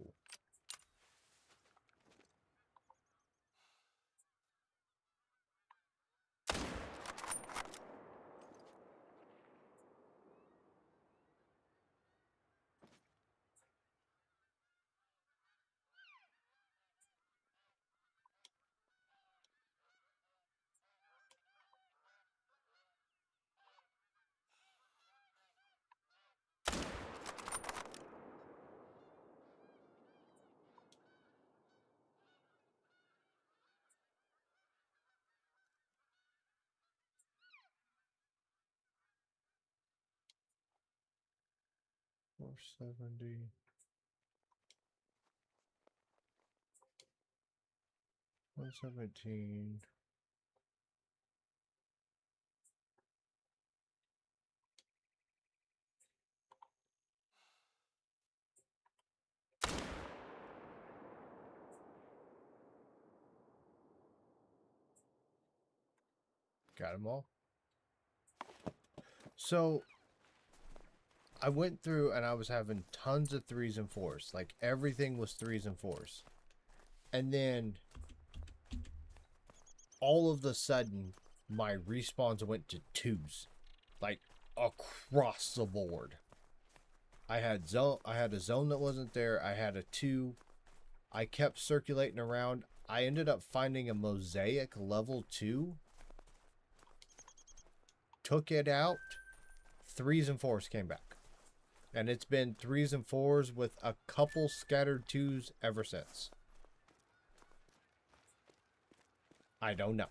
Four 70. 117. Got them all. So I went through and I was having tons of 3s and 4s. Like everything was 3s and 4s. And then all of a sudden my respawns went to 2s. Like across the board. I had a zone that wasn't there. I had a 2. I kept circulating around. I ended up finding a mosaic level 2. Took it out. 3s and 4s came back. And it's been 3s and 4s with a couple scattered 2s ever since. I don't know.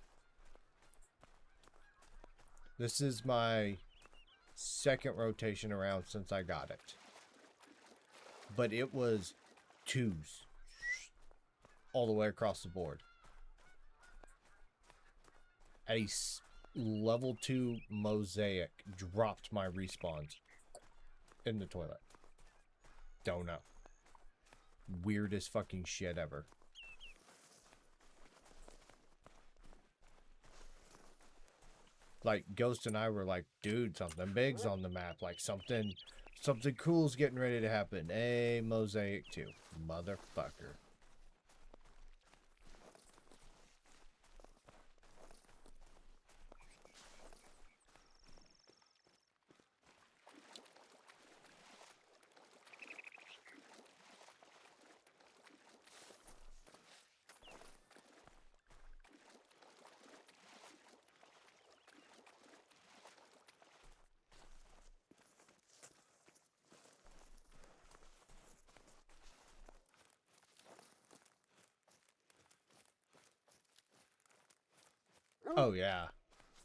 This is my second rotation around since I got it. But it was 2s. All the way across the board. A level 2 mosaic dropped my respawns in the toilet. Don't know. Weirdest fucking shit ever. Like Ghost and I were like, dude, something big's on the map. Like something cool's getting ready to happen. A mosaic 2. Motherfucker. Oh, yeah.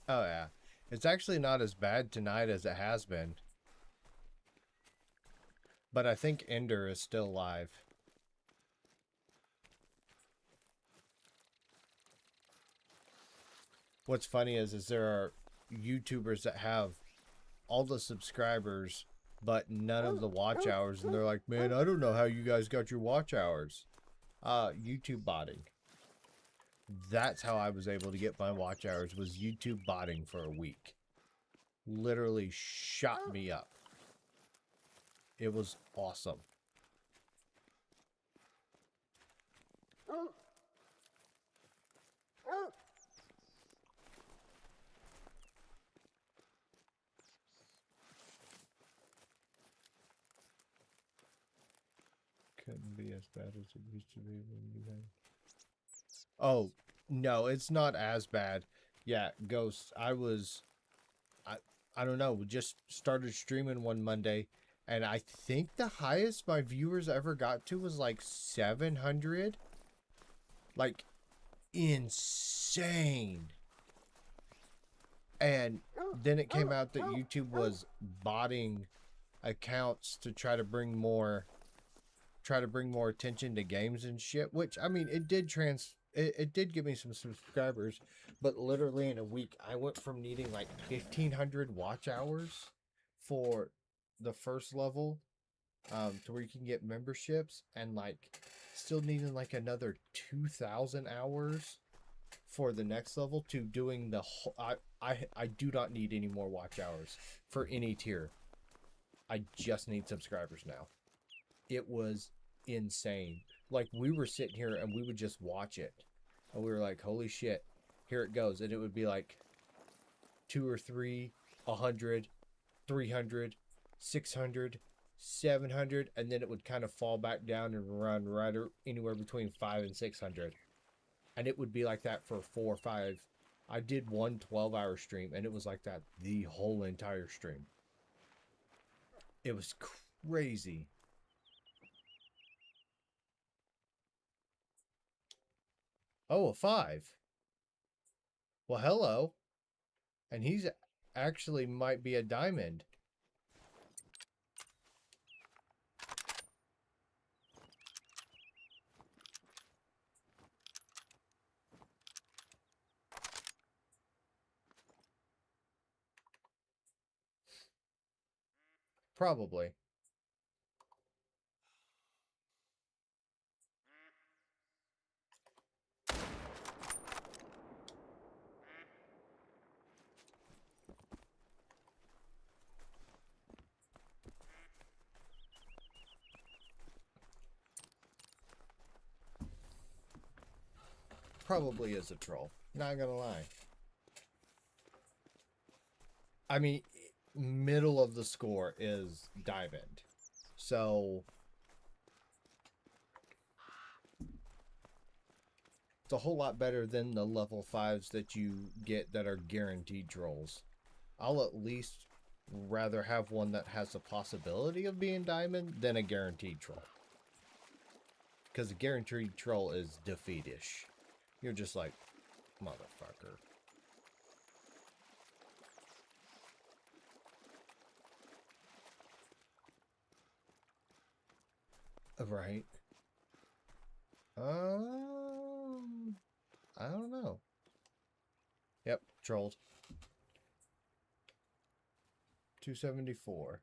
Oh, yeah. It's actually not as bad tonight as it has been. But I think Ender is still live. What's funny is there are YouTubers that have all the subscribers, but none of the watch hours. And they're like, man, I don't know how you guys got your watch hours. YouTube botting. That's how I was able to get my watch hours, was YouTube botting for a week. Literally shot me up. It was awesome. Couldn't be as bad as it used to be when you had... Oh, no, it's not as bad. Yeah, Ghost, I don't know, just started streaming one Monday, and I think the highest my viewers ever got to was like 700. Like, insane. And then it came out that YouTube was botting accounts to try to bring more attention to games and shit, which I mean it did give me some subscribers, but literally in a week I went from needing like 1,500 watch hours for the first level to where you can get memberships, and like still needing like another 2,000 hours for the next level to doing the whole. I do not need any more watch hours for any tier. I just need subscribers now. It was insane. Like, we were sitting here and we would just watch it, and we were like, holy shit, here it goes. And it would be like 2 or 3, 100, 300, 600, 700, and then it would kind of fall back down and run right anywhere between 5 and 600. And it would be like that for 4 or 5. I did one 12-hour stream, and it was like that the whole entire stream. It was crazy. Oh, a 5. Well, hello. And he's actually might be a diamond. Probably. Probably is a troll. Not gonna lie. I mean, middle of the score is diamond. So it's a whole lot better than the level 5s that you get that are guaranteed trolls. I'll at least rather have one that has the possibility of being diamond than a guaranteed troll. Because a guaranteed troll is defeatish. You're just like, motherfucker. Right. I don't know. Yep, trolled. 274.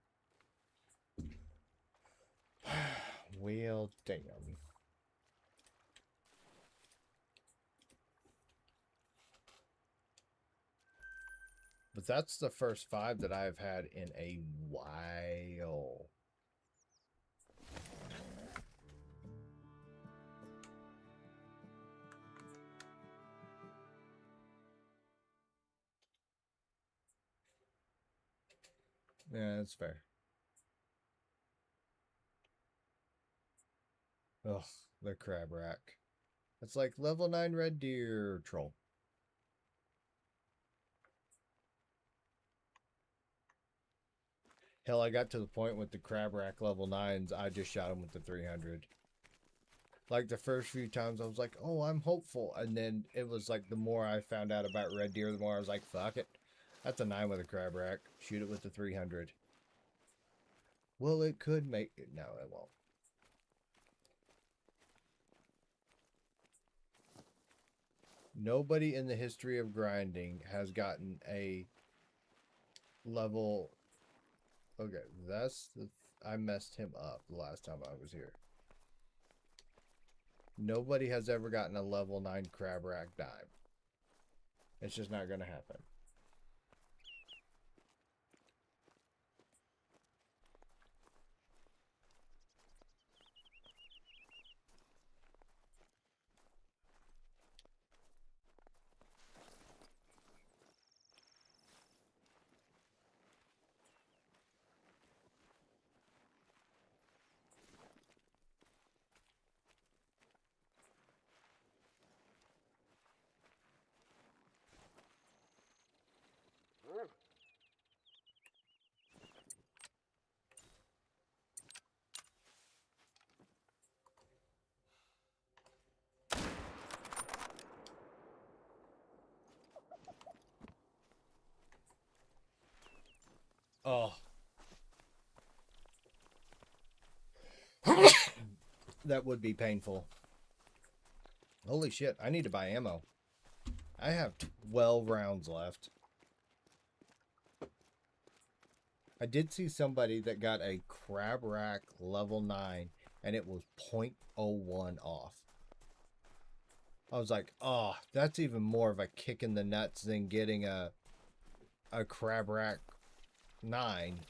Well, damn. But that's the first 5 that I've had in a while. Yeah, that's fair. Ugh, the crab rack. It's like level 9 red deer troll. Hell, I got to the point with the crab rack level 9s, I just shot him with the 300. Like, the first few times I was like, oh, I'm hopeful. And then it was like, the more I found out about red deer, the more I was like, fuck it. That's a 9 with a crab rack. Shoot it with the 300. Well, it could make it. No, it won't. Nobody in the history of grinding has gotten a level. Okay, that's the. I messed him up the last time I was here. Nobody has ever gotten a level 9 crab rack dime. It's just not going to happen. That would be painful. Holy shit, I need to buy ammo. I have 12 rounds left. I did see somebody that got a crab rack level 9 and it was 0.01 off. I was like, oh, that's even more of a kick in the nuts than getting a crab rack 9.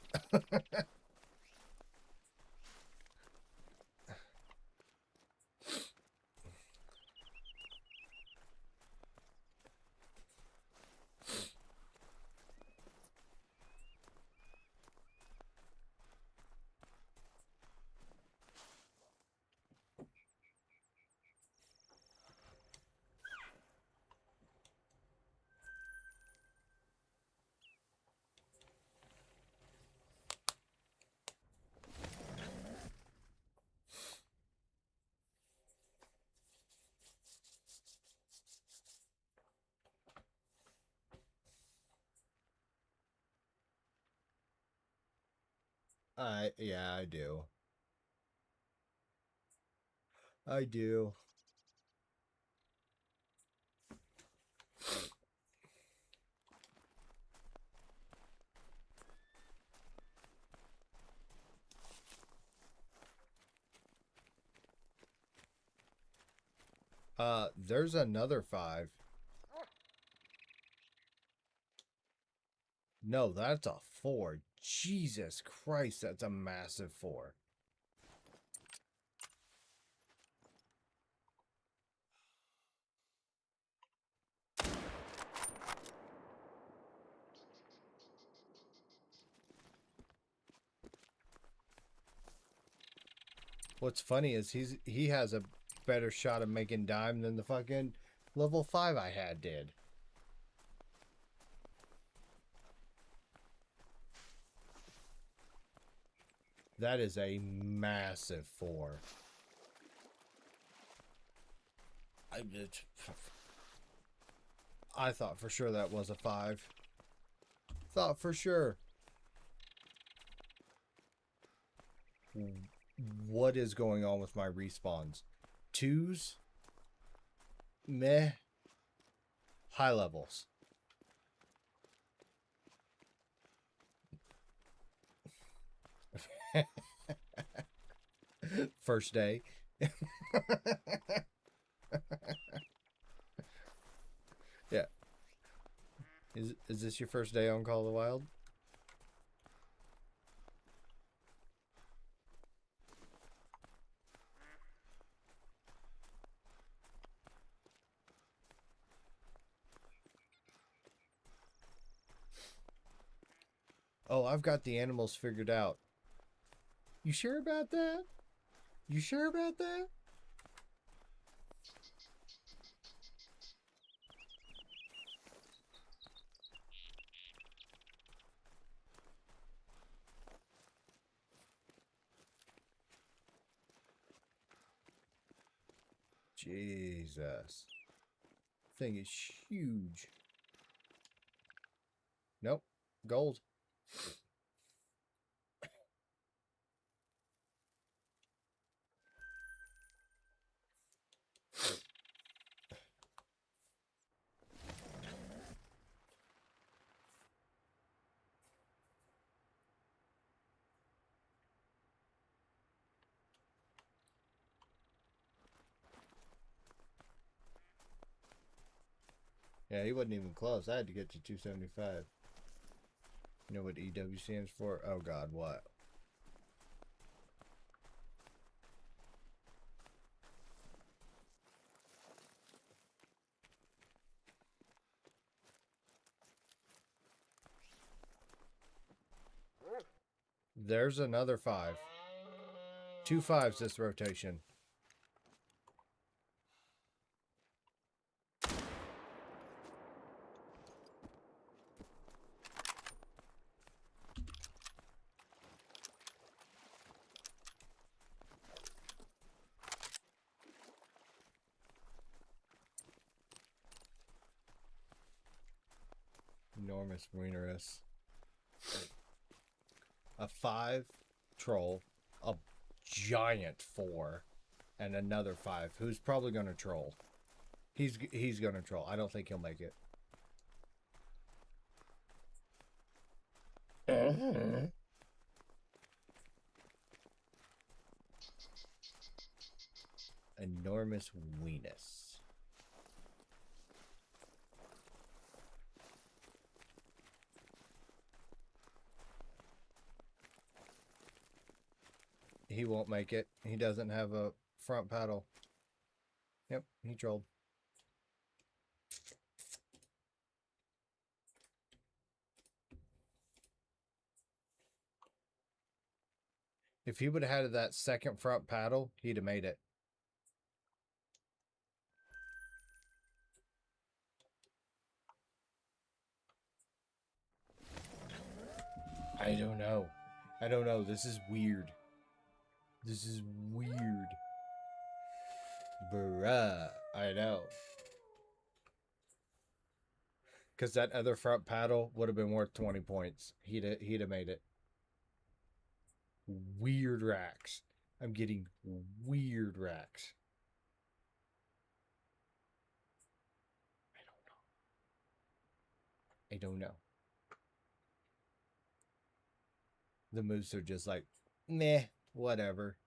Yeah, I do. I do. There's another 5. No, that's a 4. Jesus Christ, that's a massive 4. What's funny is he has a better shot of making dime than the fucking level 5 I had did. That is a massive 4. I thought for sure that was a 5. Thought for sure. What is going on with my respawns? 2s? Meh. High levels. First day. Yeah. Is this your first day on Call of the Wild? Oh, I've got the animals figured out. You sure about that? You sure about that? Jesus. Thing is huge. Nope. Gold. Yeah, he wasn't even close. I had to get to 275. You know what EW stands for? Oh god, what? There's another 5. 2 5s this rotation. Enormous Wienerus. A 5 troll. A giant 4. and another 5 who's probably going to troll. He's going to troll. I don't think he'll make it. Enormous weenus. He won't make it. He doesn't have a front paddle. Yep, he trolled. If he would have had that second front paddle, he'd have made it. I don't know. I don't know. This is weird. This is weird. Bruh. I know. Because that other front paddle would have been worth 20 points. He'd have made it. Weird racks. I'm getting weird racks. I don't know. The moves are just like, meh, whatever.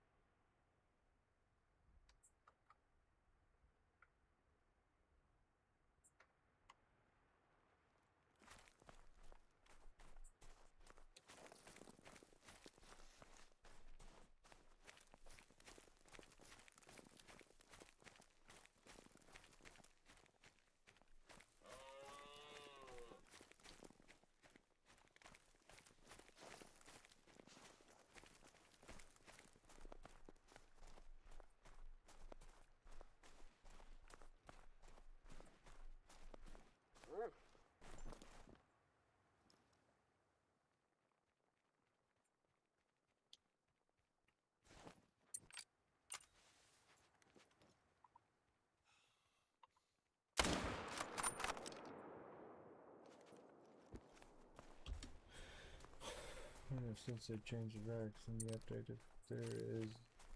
Since they changed the racks in the update, if there is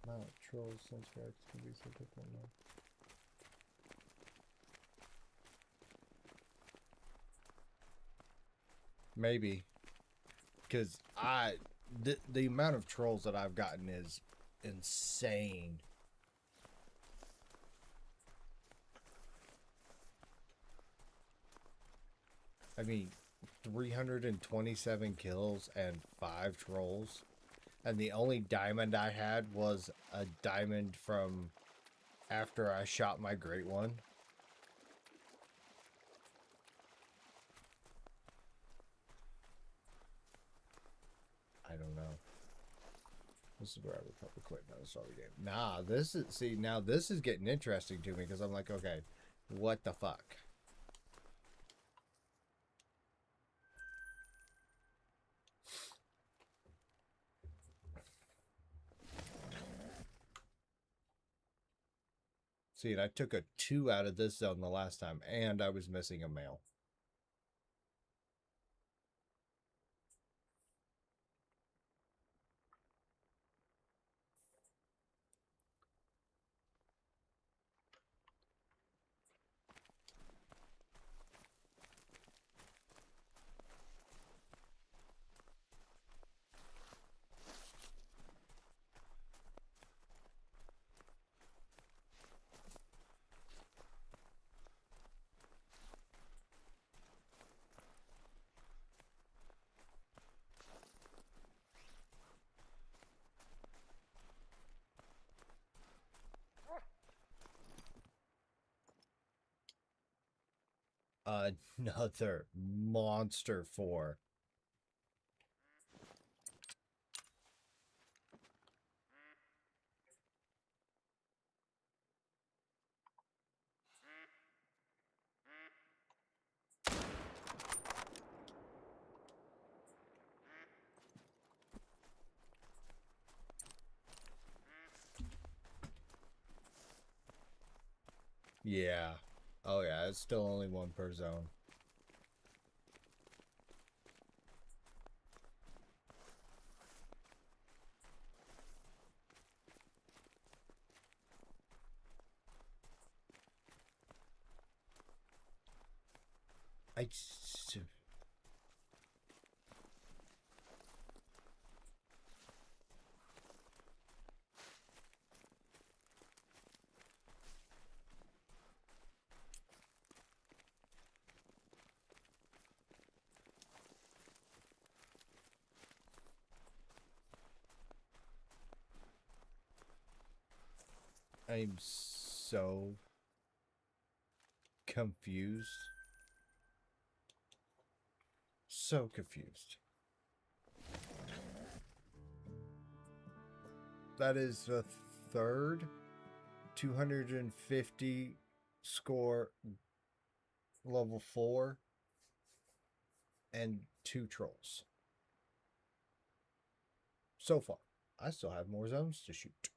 not trolls, since racks can be so different now. Maybe. Because the amount of trolls that I've gotten is insane. I mean, 327 kills and 5 trolls. And the only diamond I had was a diamond from after I shot my great one. I don't know. This is where I would probably quit now. Sorry, game. Nah, this is, see, now this is getting interesting to me because I'm like, okay, what the fuck? See, and I took a 2 out of this zone the last time, and I was missing a male. Another monster 4. Yeah. Oh yeah, it's still only 1 per zone. I. I'm so confused. So confused. That is the third 250 score level 4 and 2 trolls. So far. I still have more zones to shoot.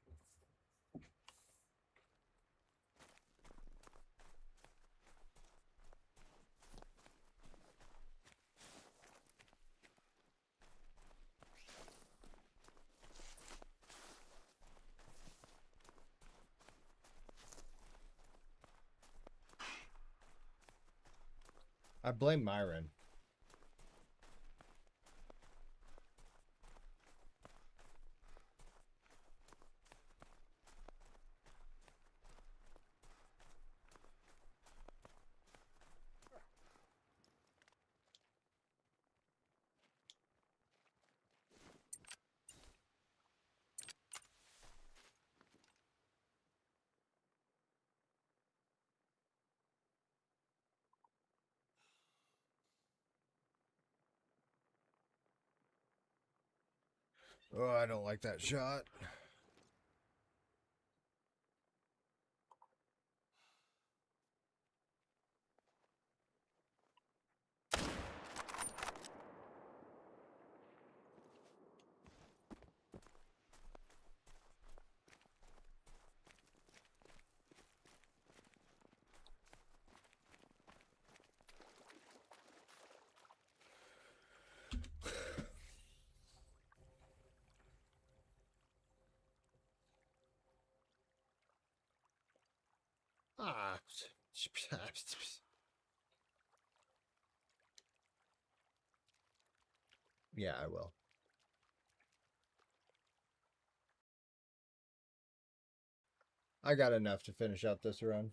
I blame Myron. Oh, I don't like that shot. Ah. Yeah, I will. I got enough to finish out this run.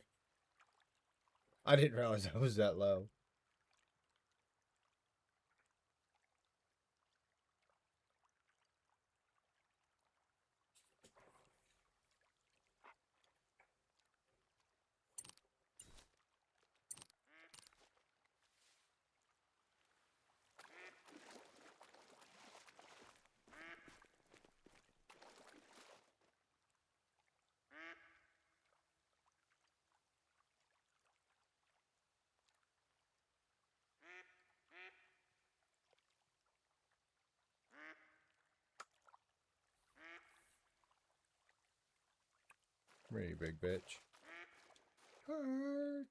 I didn't realize I was that low. Really big bitch. Hurt.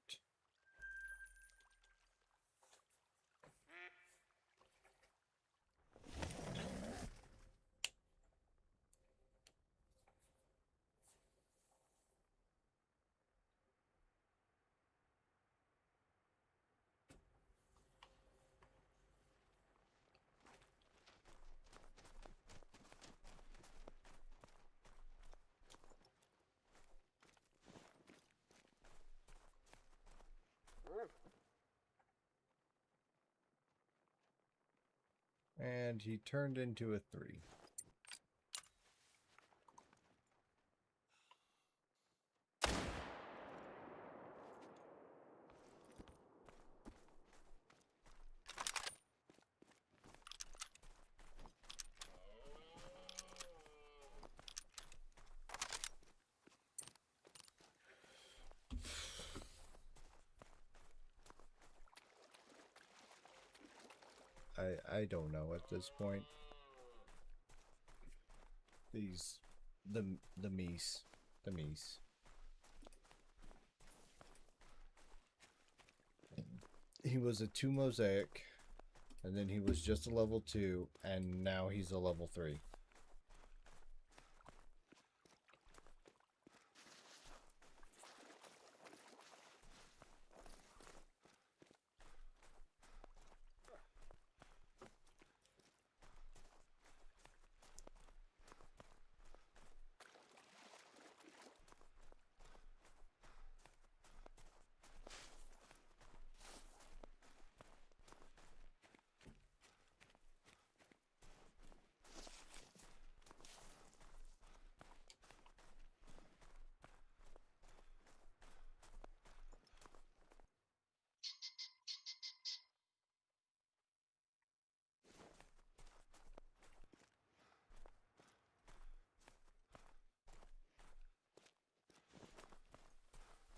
And he turned into a 3. I don't know at this point. These the Meese. The Meese. He was a 2 mosaic, and then he was just a level 2, and now he's a level 3.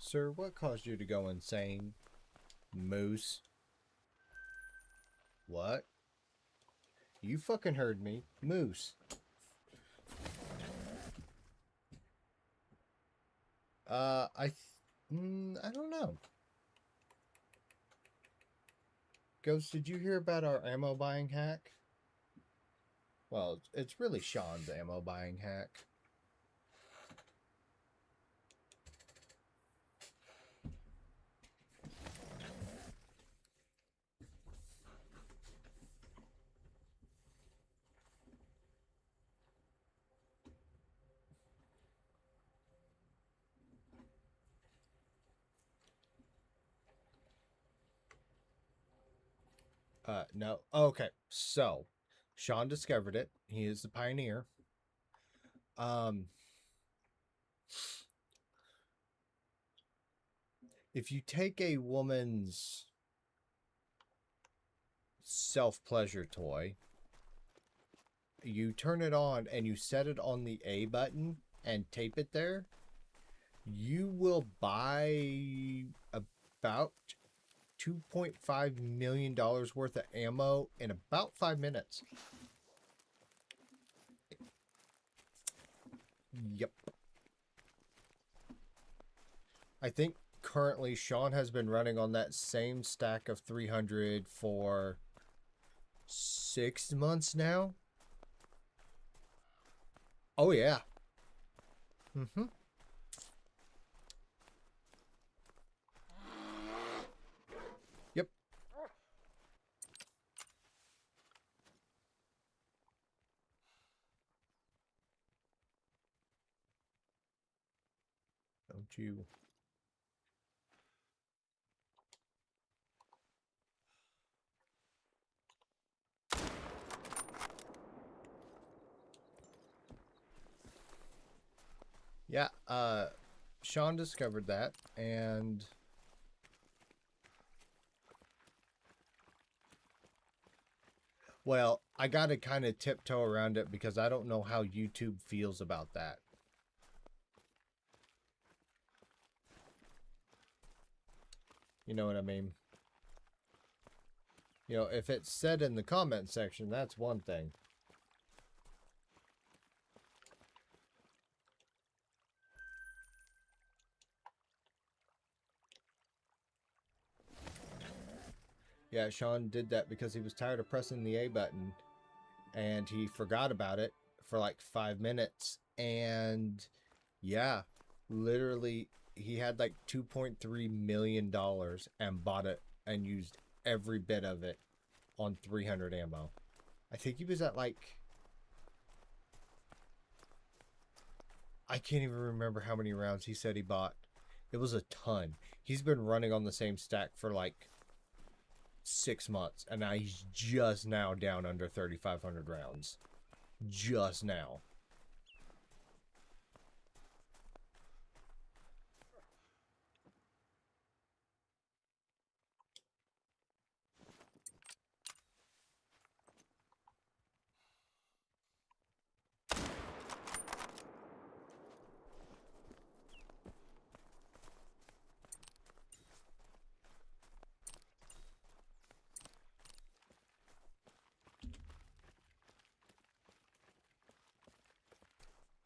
Sir, what caused you to go insane? Moose. What? You fucking heard me. Moose. I don't know. Ghost, did you hear about our ammo buying hack? Well, it's really Sean's ammo buying hack. No. Okay. So, Sean discovered it. He is the pioneer. Um, if you take a woman's self-pleasure toy, you turn it on and you set it on the A button and tape it there, you will buy about $2.5 million worth of ammo in about 5 minutes. Yep. I think currently Sean has been running on that same stack of 300 for 6 months now. Oh, yeah. Mm-hmm. Yep. Don't you... Yeah, Sean discovered that, and... Well, I gotta kind of tiptoe around it because I don't know how YouTube feels about that. You know what I mean? You know, if it's said in the comment section, that's one thing. Yeah, Sean did that because he was tired of pressing the A button and he forgot about it for like 5 minutes. And yeah, literally, he had like $2.3 million and bought it and used every bit of it on 300 ammo. I think he was at like... I can't even remember how many rounds he said he bought. It was a ton. He's been running on the same stack for like 6 months, and now he's just now down under 3,500 rounds. Just now.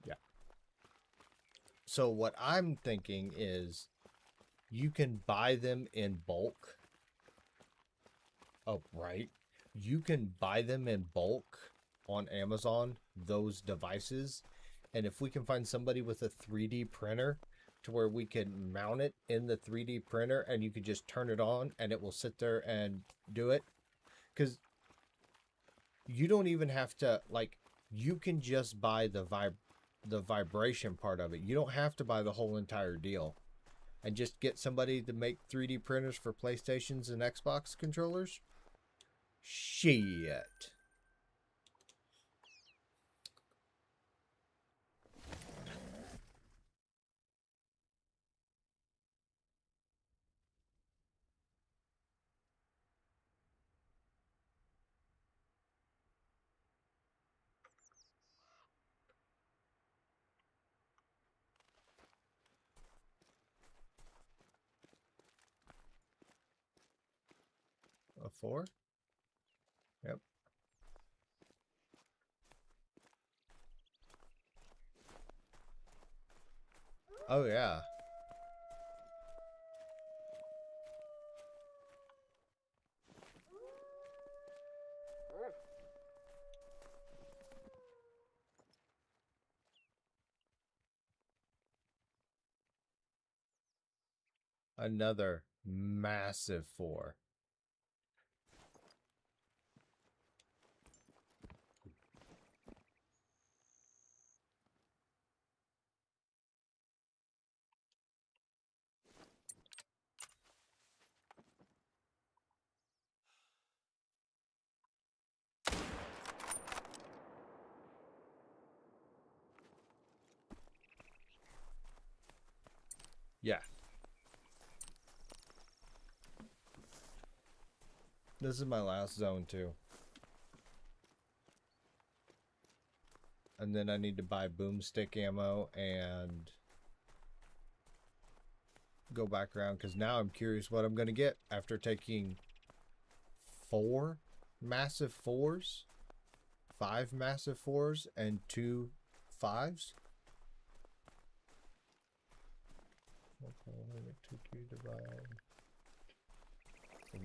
Yeah. So what I'm thinking is you can buy them in bulk. Oh, right. You can buy them in bulk on Amazon, those devices. And if we can find somebody with a 3D printer to where we can mount it in the 3D printer and you can just turn it on and it will sit there and do it. Because you don't even have to, like, you can just buy the vibration part of it. You don't have to buy the whole entire deal. And just get somebody to make 3D printers for PlayStations and Xbox controllers. Shit. 4? Yep. Oh, yeah. Another massive 4. Yeah. This is my last zone, too. And then I need to buy boomstick ammo and go back around, because now I'm curious what I'm going to get after taking 4 massive 4s, 5 massive 4s, and 2 5s.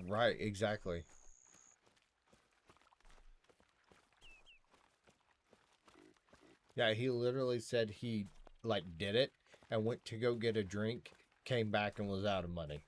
Right, exactly. Yeah, he literally said he, like, did it and went to go get a drink, came back and was out of money.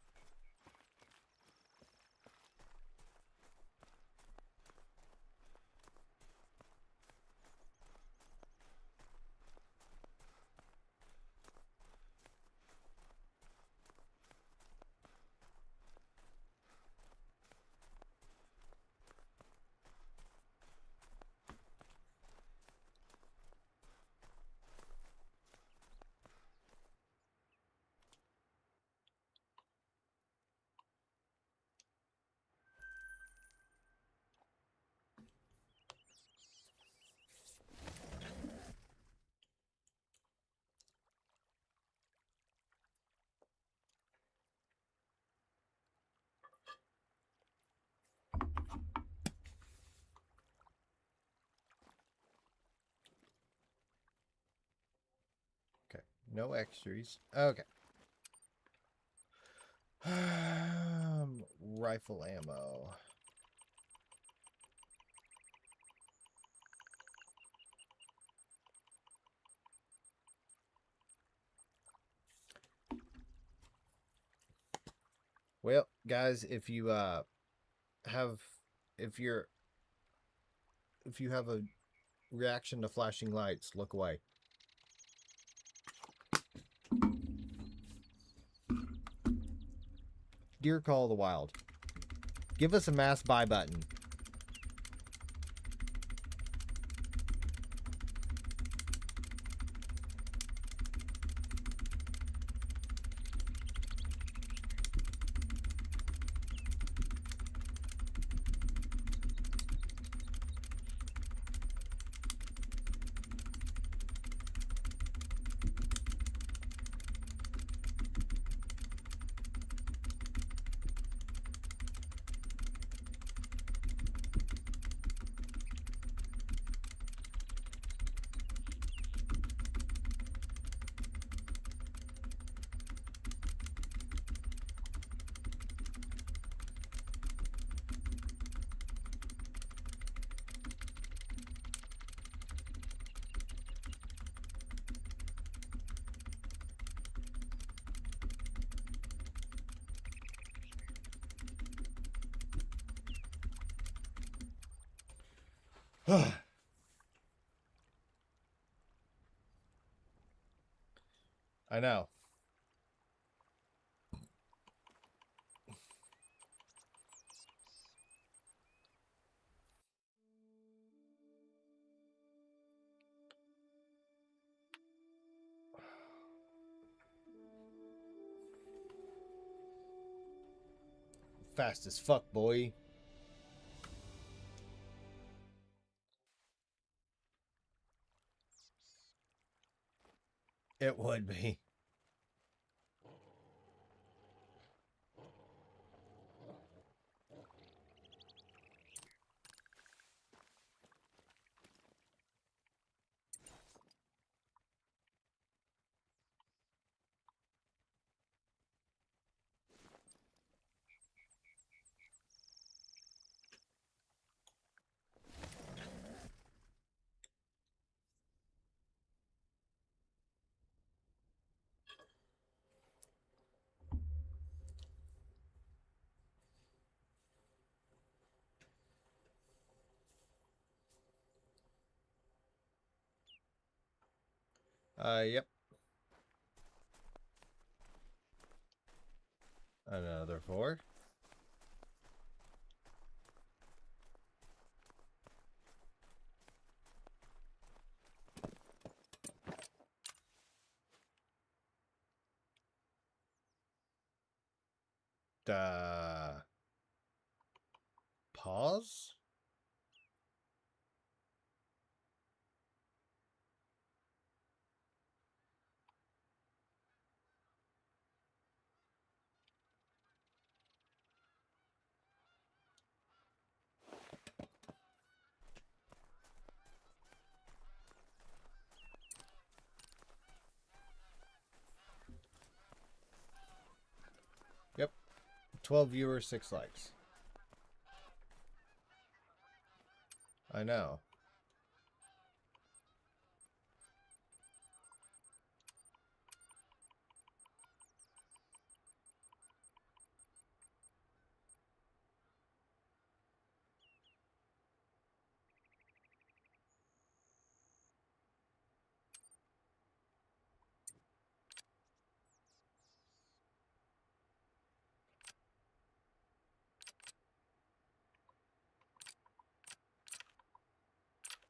Okay, no extras. Okay. Rifle ammo. Well, guys, if you have if you're if you have a reaction to flashing lights, look away. Dear Call of the Wild, give us a mass buy button. I know. Fast as fuck, boy. It would be. Yep. Another 4. Pause? Yep. 12 viewers, 6 likes. I know.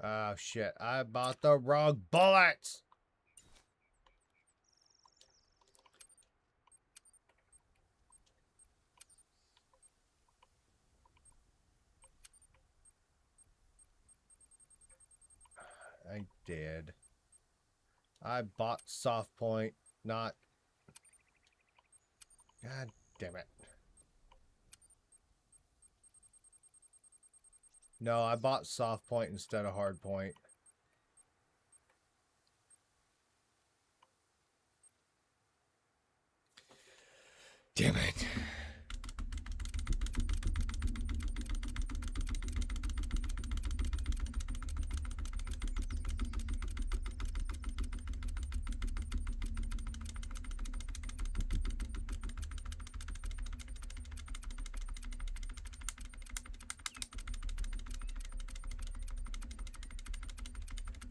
Oh shit, I bought the wrong bullets! I did. I bought soft point, not... God damn it. No, I bought soft point instead of hard point. Damn it.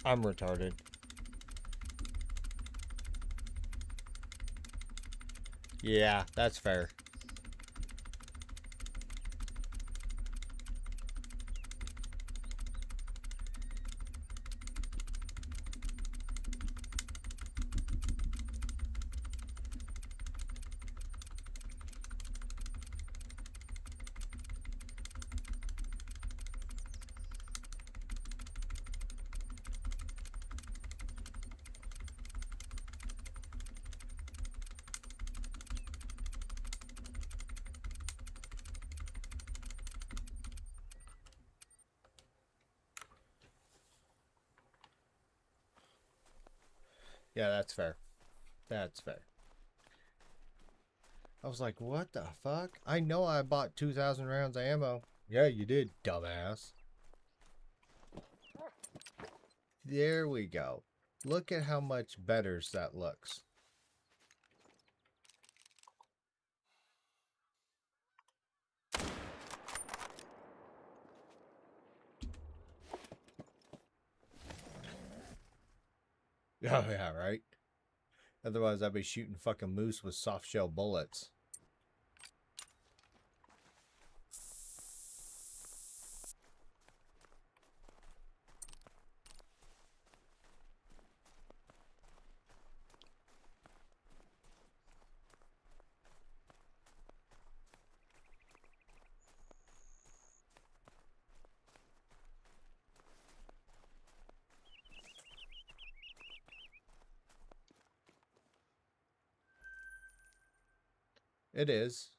I'm retarded. Yeah, that's fair. Yeah, that's fair. That's fair. I was like, what the fuck? I know I bought 2,000 rounds of ammo. Yeah, you did, dumbass. There we go. Look at how much better that looks. Oh, yeah, right? Otherwise, I'd be shooting fucking moose with soft shell bullets. It is.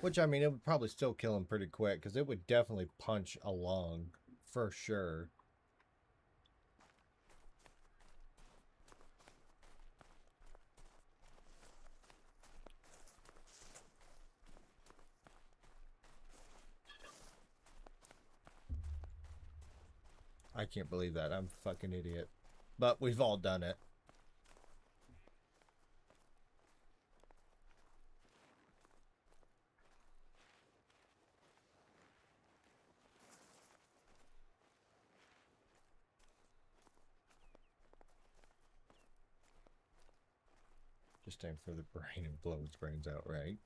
Which, I mean, it would probably still kill him pretty quick, because it would definitely punch along, for sure. I can't believe that. I'm a fucking idiot. But we've all done it. Just aim for the brain and blow its brains out, right?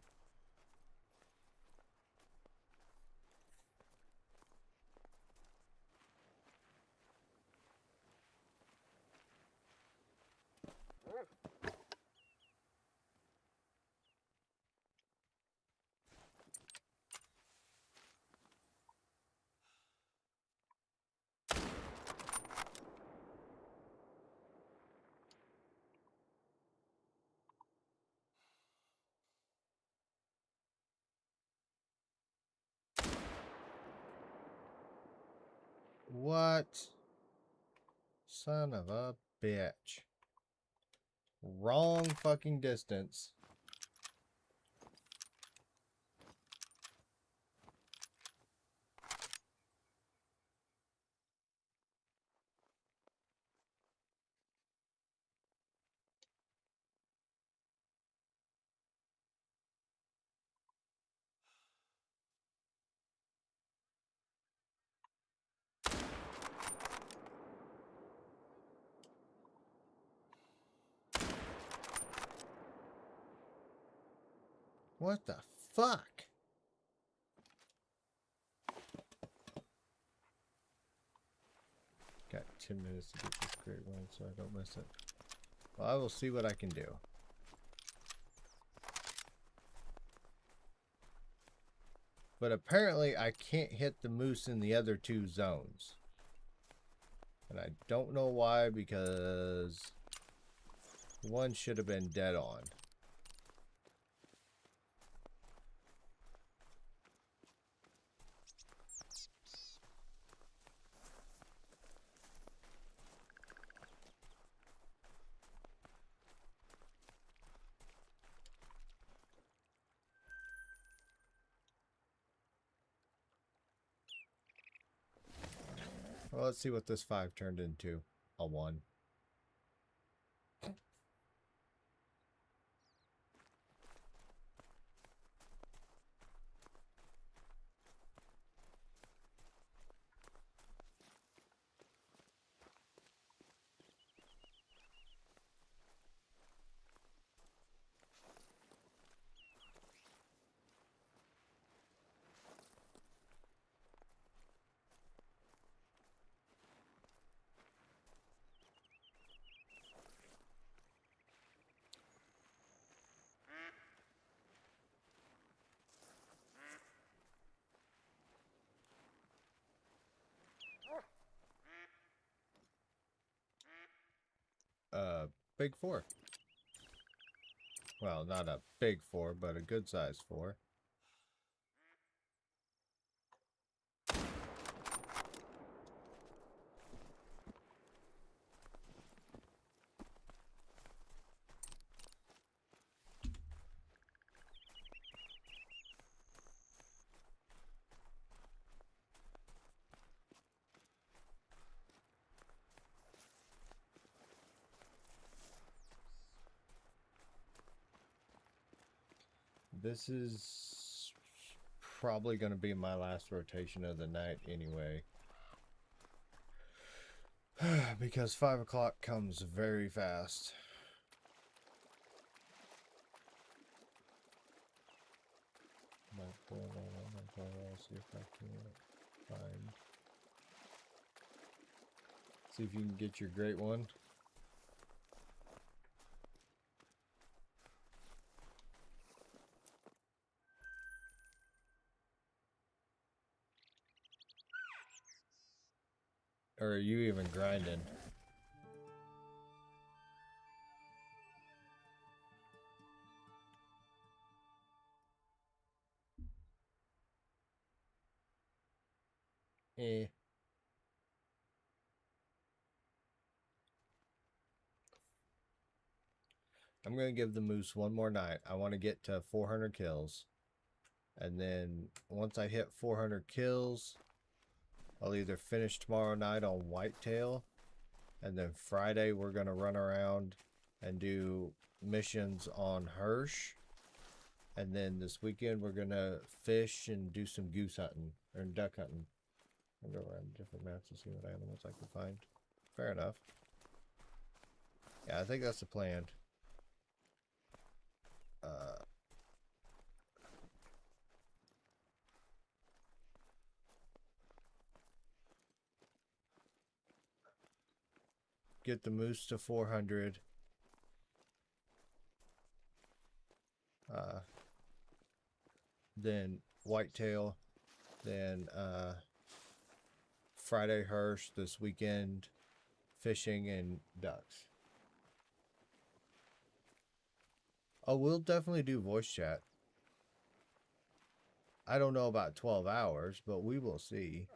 What? Son of a bitch. Wrong fucking distance. What the fuck? Got 10 minutes to get this great one so I don't miss it. Well, I will see what I can do. But apparently I can't hit the moose in the other two zones. And I don't know why, because one should have been dead on. Well, let's see what this 5 turned into. A 1. Big 4. Well, not a big 4, but a good size 4. This is probably going to be my last rotation of the night anyway. Because 5 o'clock comes very fast. See if I can find. See if you can get your great one. Or are you even grinding? Eh. I'm going to give the moose one more night. I want to get to 400 kills. And then once I hit 400 kills, I'll either finish tomorrow night on whitetail. And then Friday we're going to run around and do missions on Hirsch. And then this weekend we're going to fish and do some goose hunting or duck hunting. I'll go around different maps and see what animals I can find. Fair enough. Yeah, I think that's the plan. Get the moose to 400. Then whitetail. Then Friday Hirsch this weekend. Fishing and ducks. Oh, we'll definitely do voice chat. I don't know about 12 hours, but we will see.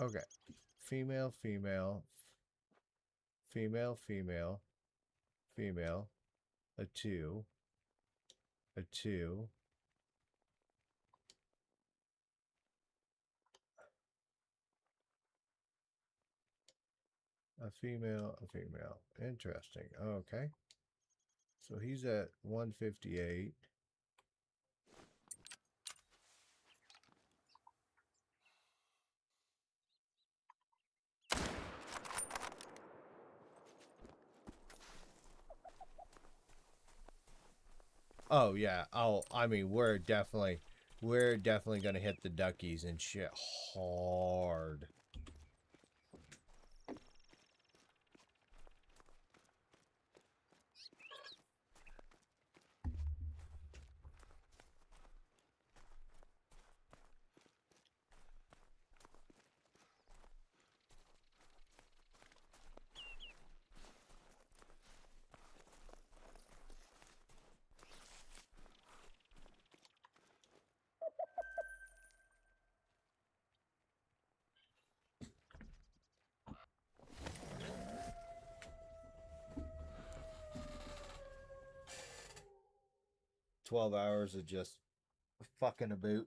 Okay. Female, female, female, female, female, a 2, a 2. A female, a female. Interesting. Okay. So he's at 158. Oh yeah. I mean, we're definitely gonna hit the duckies and shit hard. $12 of just fucking about.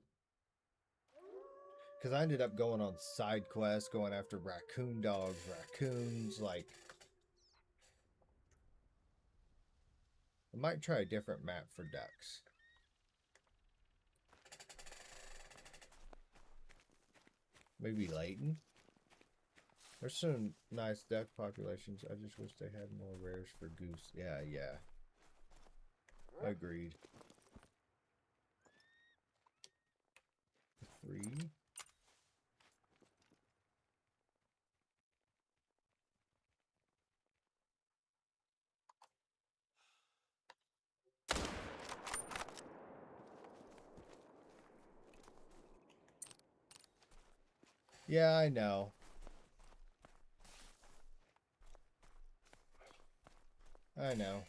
Because I ended up going on side quests, going after raccoon dogs, raccoons, like... I might try a different map for ducks. Maybe Layton? There's some nice duck populations. I just wish they had more rares for goose. Yeah, yeah. Agreed. 3. Yeah, I know. I know.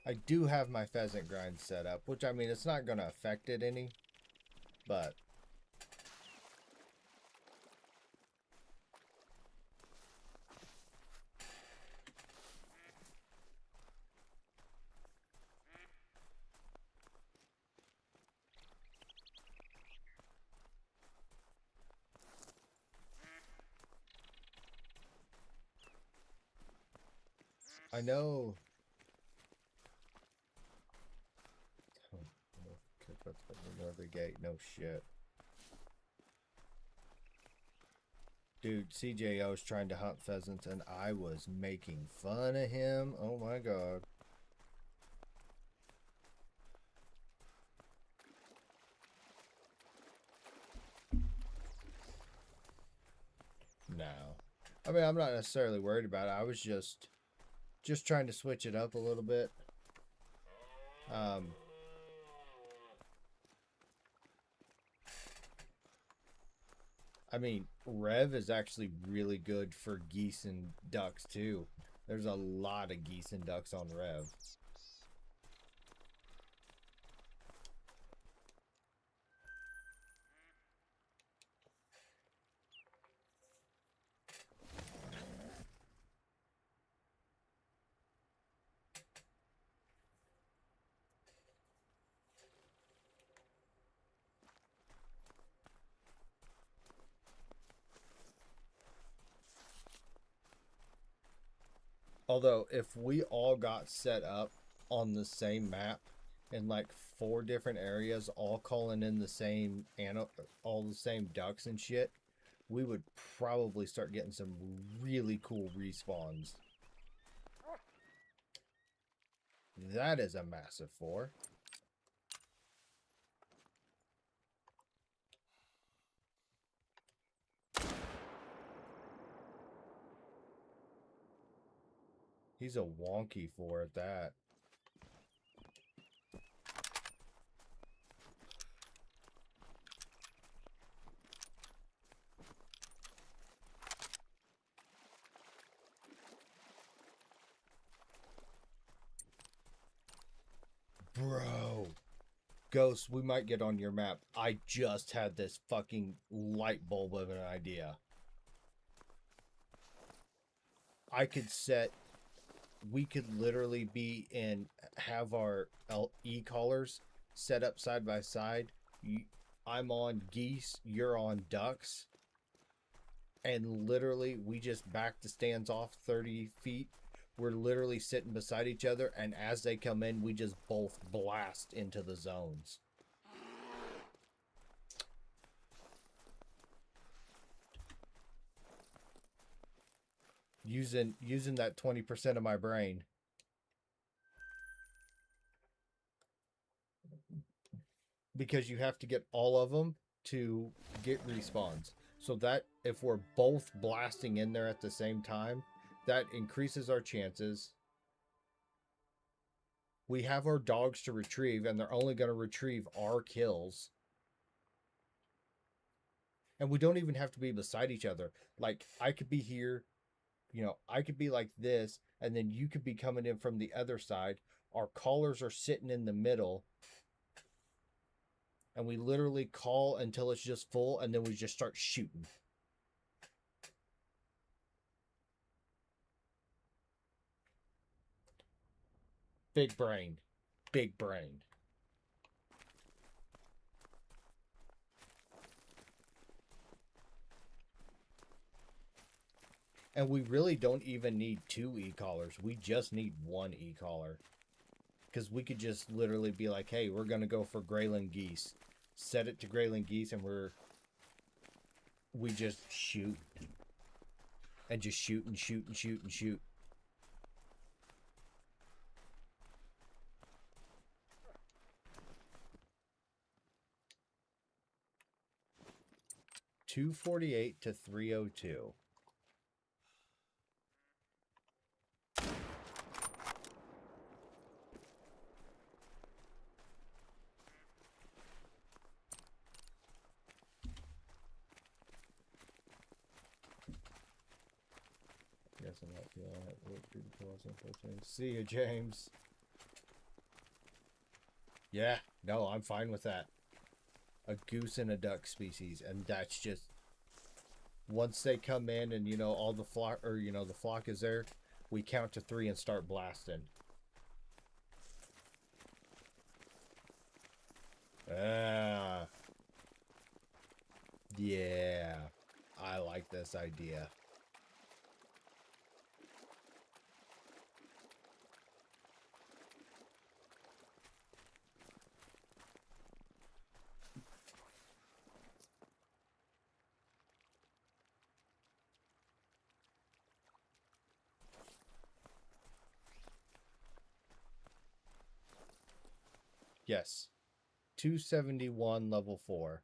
I do have my pheasant grind set up, which, I mean, it's not going to affect it any, but... I know. Another gate, no shit. Dude, CJO's trying to hunt pheasants and I was making fun of him. Oh my god. No. I mean, I'm not necessarily worried about it. I was just trying to switch it up a little bit. I mean, Rev is actually really good for geese and ducks too. There's a lot of geese and ducks on Rev. Although, if we all got set up on the same map, in like 4 different areas, all calling in the same all the same ducks and shit, we would probably start getting some really cool respawns. That is a massive 4. He's a wonky 4 at that. Bro. Ghost, we might get on your map. I just had this fucking light bulb of an idea. We could literally be in, have our e-collars set up side by side. I'm on geese, you're on ducks. And literally, we just back the stands off 30 feet. We're literally sitting beside each other, and as they come in, we just both blast into the zones. Using that 20% of my brain. Because you have to get all of them to get respawns. So that if we're both blasting in there at the same time, that increases our chances. We have our dogs to retrieve, and they're only going to retrieve our kills. And we don't even have to be beside each other. Like, I could be here, I could be like this, and then you could be coming in from the other side. Our callers are sitting in the middle. And we literally call until it's just full, and then we just start shooting. Big brain. Big brain. And we really don't even need 2 e-collars. We just need 1 e-collar. Because we could just literally be like, hey, we're going to go for Grayling geese. Set it to Grayling geese, and we just shoot. And just shoot and shoot and shoot and shoot. $248 to $302. Yes, I'm not feeling it. See you, James. Yeah, no, I'm fine with that. A goose and a duck species, and that's just once they come in and all the flock, or the flock is there, we count to 3 and start blasting. Yeah, I like this idea. Yes. 271 level 4.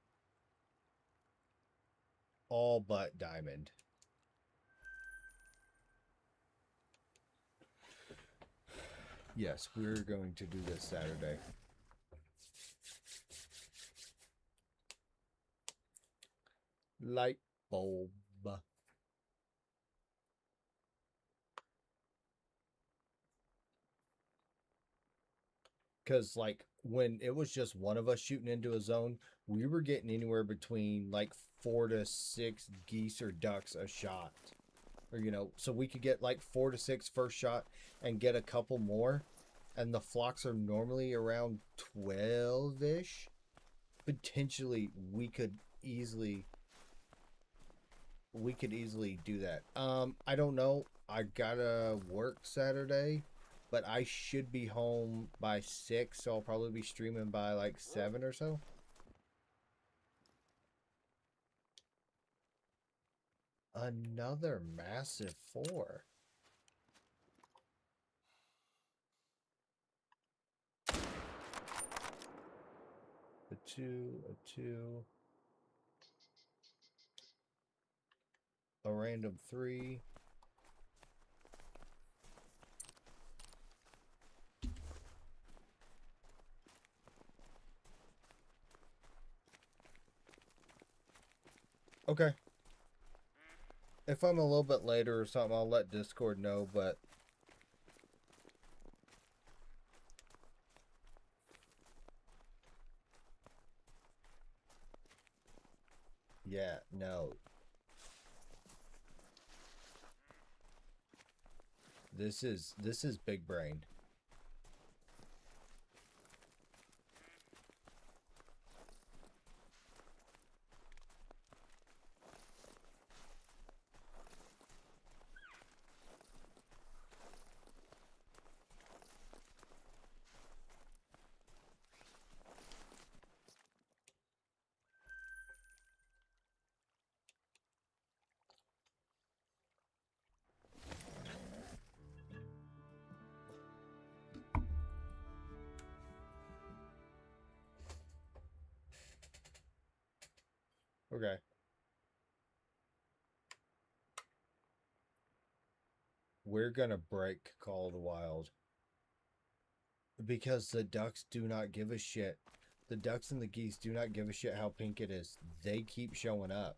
All but diamond. Yes, we're going to do this Saturday. Light bulb. Because, like, when it was just one of us shooting into a zone, we were getting anywhere between, like, 4 to 6 geese or ducks a shot. Or, so we could get, like, 4 to 6 first shot and get a couple more. And the flocks are normally around 12-ish. Potentially, we could easily do that. I don't know. I gotta work Saturday. but I should be home by 6, so I'll probably be streaming by like 7 or so. Another massive 4. A 2, a 2. A random 3. Okay. If I'm a little bit later or something, I'll let Discord know, but yeah, no. This is big brain. Okay. We're gonna break Call of the Wild. Because the ducks do not give a shit. The ducks and the geese do not give a shit how pink it is. They keep showing up.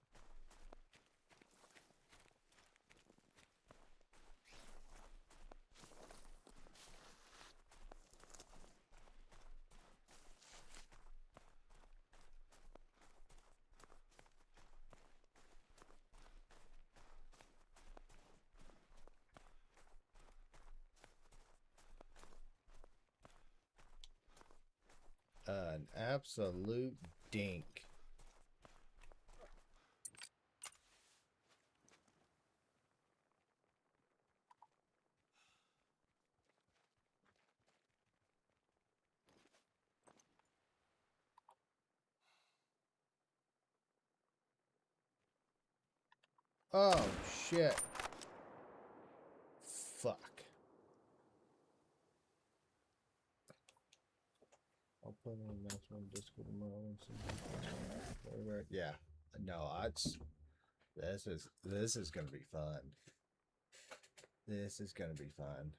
An absolute dink. Oh, shit. Fuck. I'll put an announcement on Discord tomorrow. Yeah. No, this is gonna be fun. This is gonna be fun.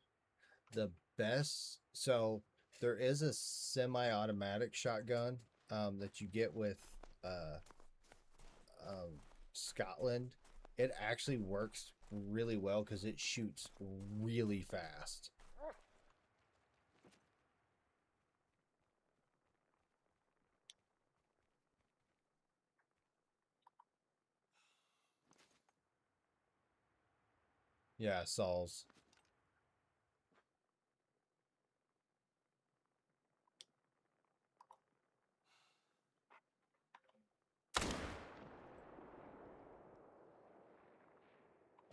The best, so there is a semi-automatic shotgun that you get with uh, Scotland. It actually works really well because it shoots really fast. Yeah, Saul's.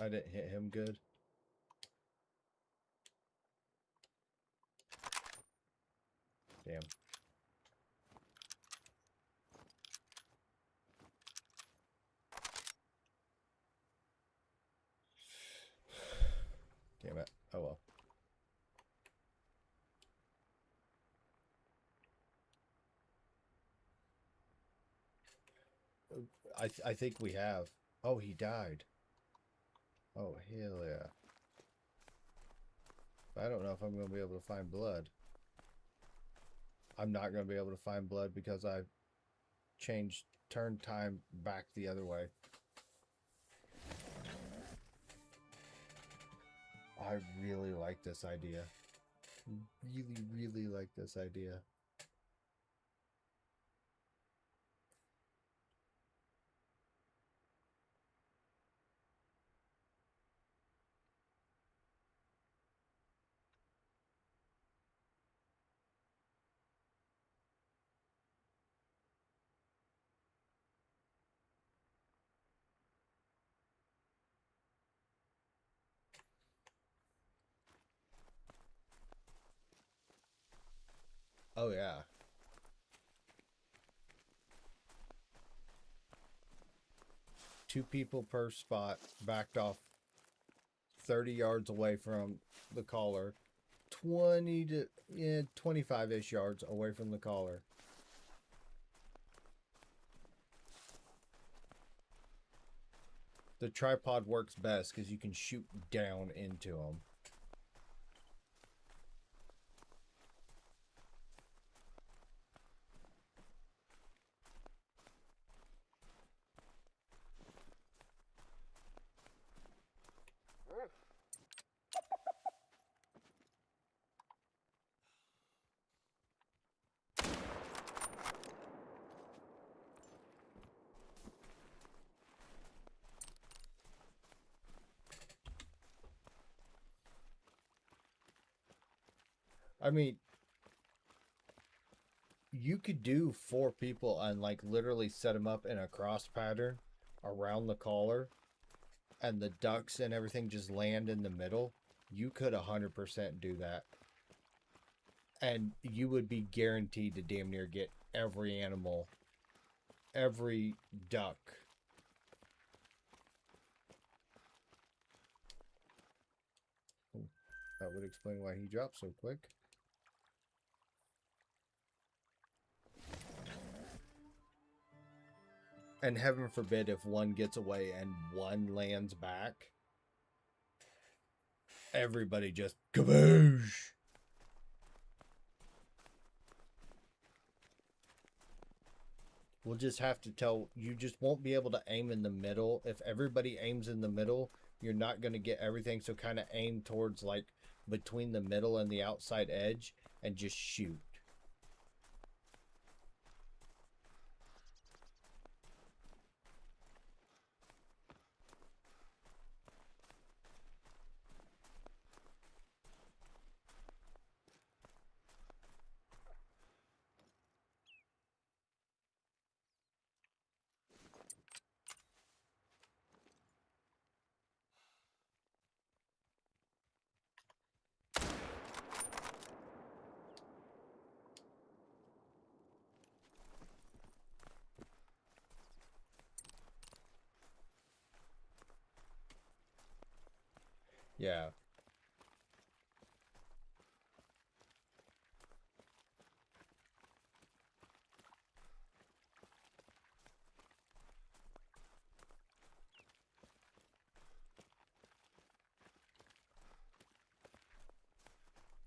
I didn't hit him good. Damn. Damn it. Oh well. I think we have. Oh, he died. Oh, hell yeah. I don't know if I'm going to be able to find blood. I'm not going to be able to find blood because I changed turn time back the other way. I really like this idea. Really, really like this idea. Oh yeah. Two people per spot, backed off 30 yards away from the caller, 20 to 25-ish yards away from the caller. The tripod works best because you can shoot down into them. I mean, you could do 4 people and like literally set them up in a cross pattern around the collar, and the ducks and everything just land in the middle. You could 100% do that, and you would be guaranteed to damn near get every animal, every duck. That would explain why he dropped so quick. And heaven forbid if one gets away and one lands back, everybody just kaboosh. We'll just have to tell you, just won't be able to aim in the middle. If everybody aims in the middle, you're not going to get everything. So kind of aim towards like between the middle and the outside edge and just shoot. Yeah.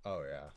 Oh, yeah.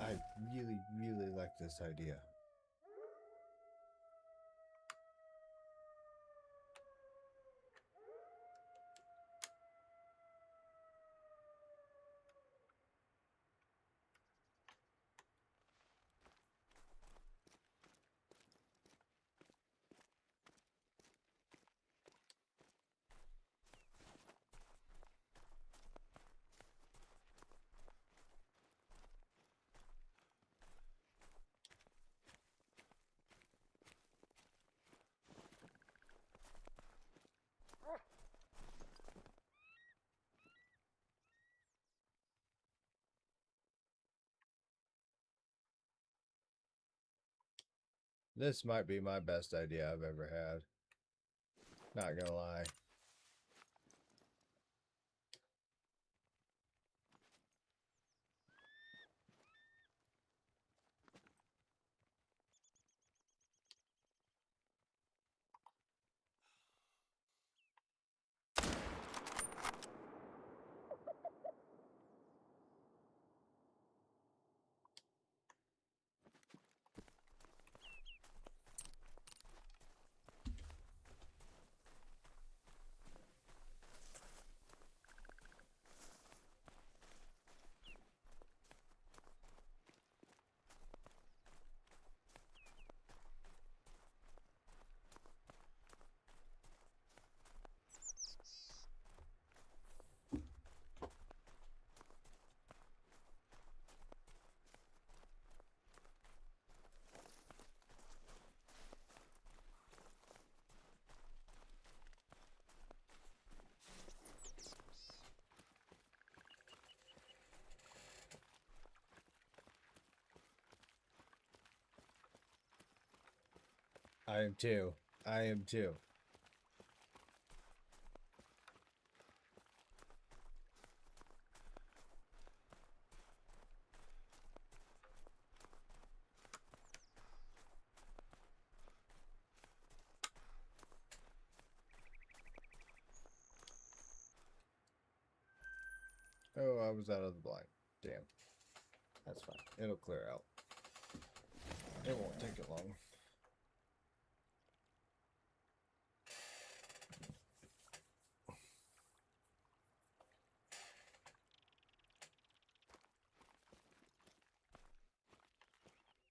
I really, really like this idea. This might be my best idea I've ever had. Not gonna lie. I am too. I am too. Oh, I was out of the blind. Damn. That's fine. It'll clear out. It won't take it long.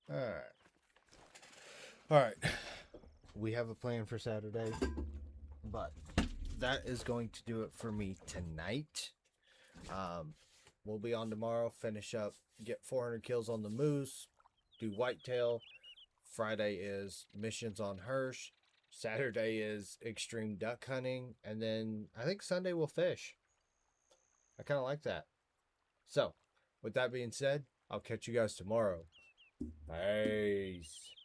Alright. Alright. We have a plan for Saturday, but that is going to do it for me tonight. We'll be on tomorrow, finish up, get 400 kills on the moose, do whitetail. Friday is missions on Hirsch. Saturday is extreme duck hunting. And then I think Sunday we'll fish. I kind of like that. So, with that being said, I'll catch you guys tomorrow. Peace.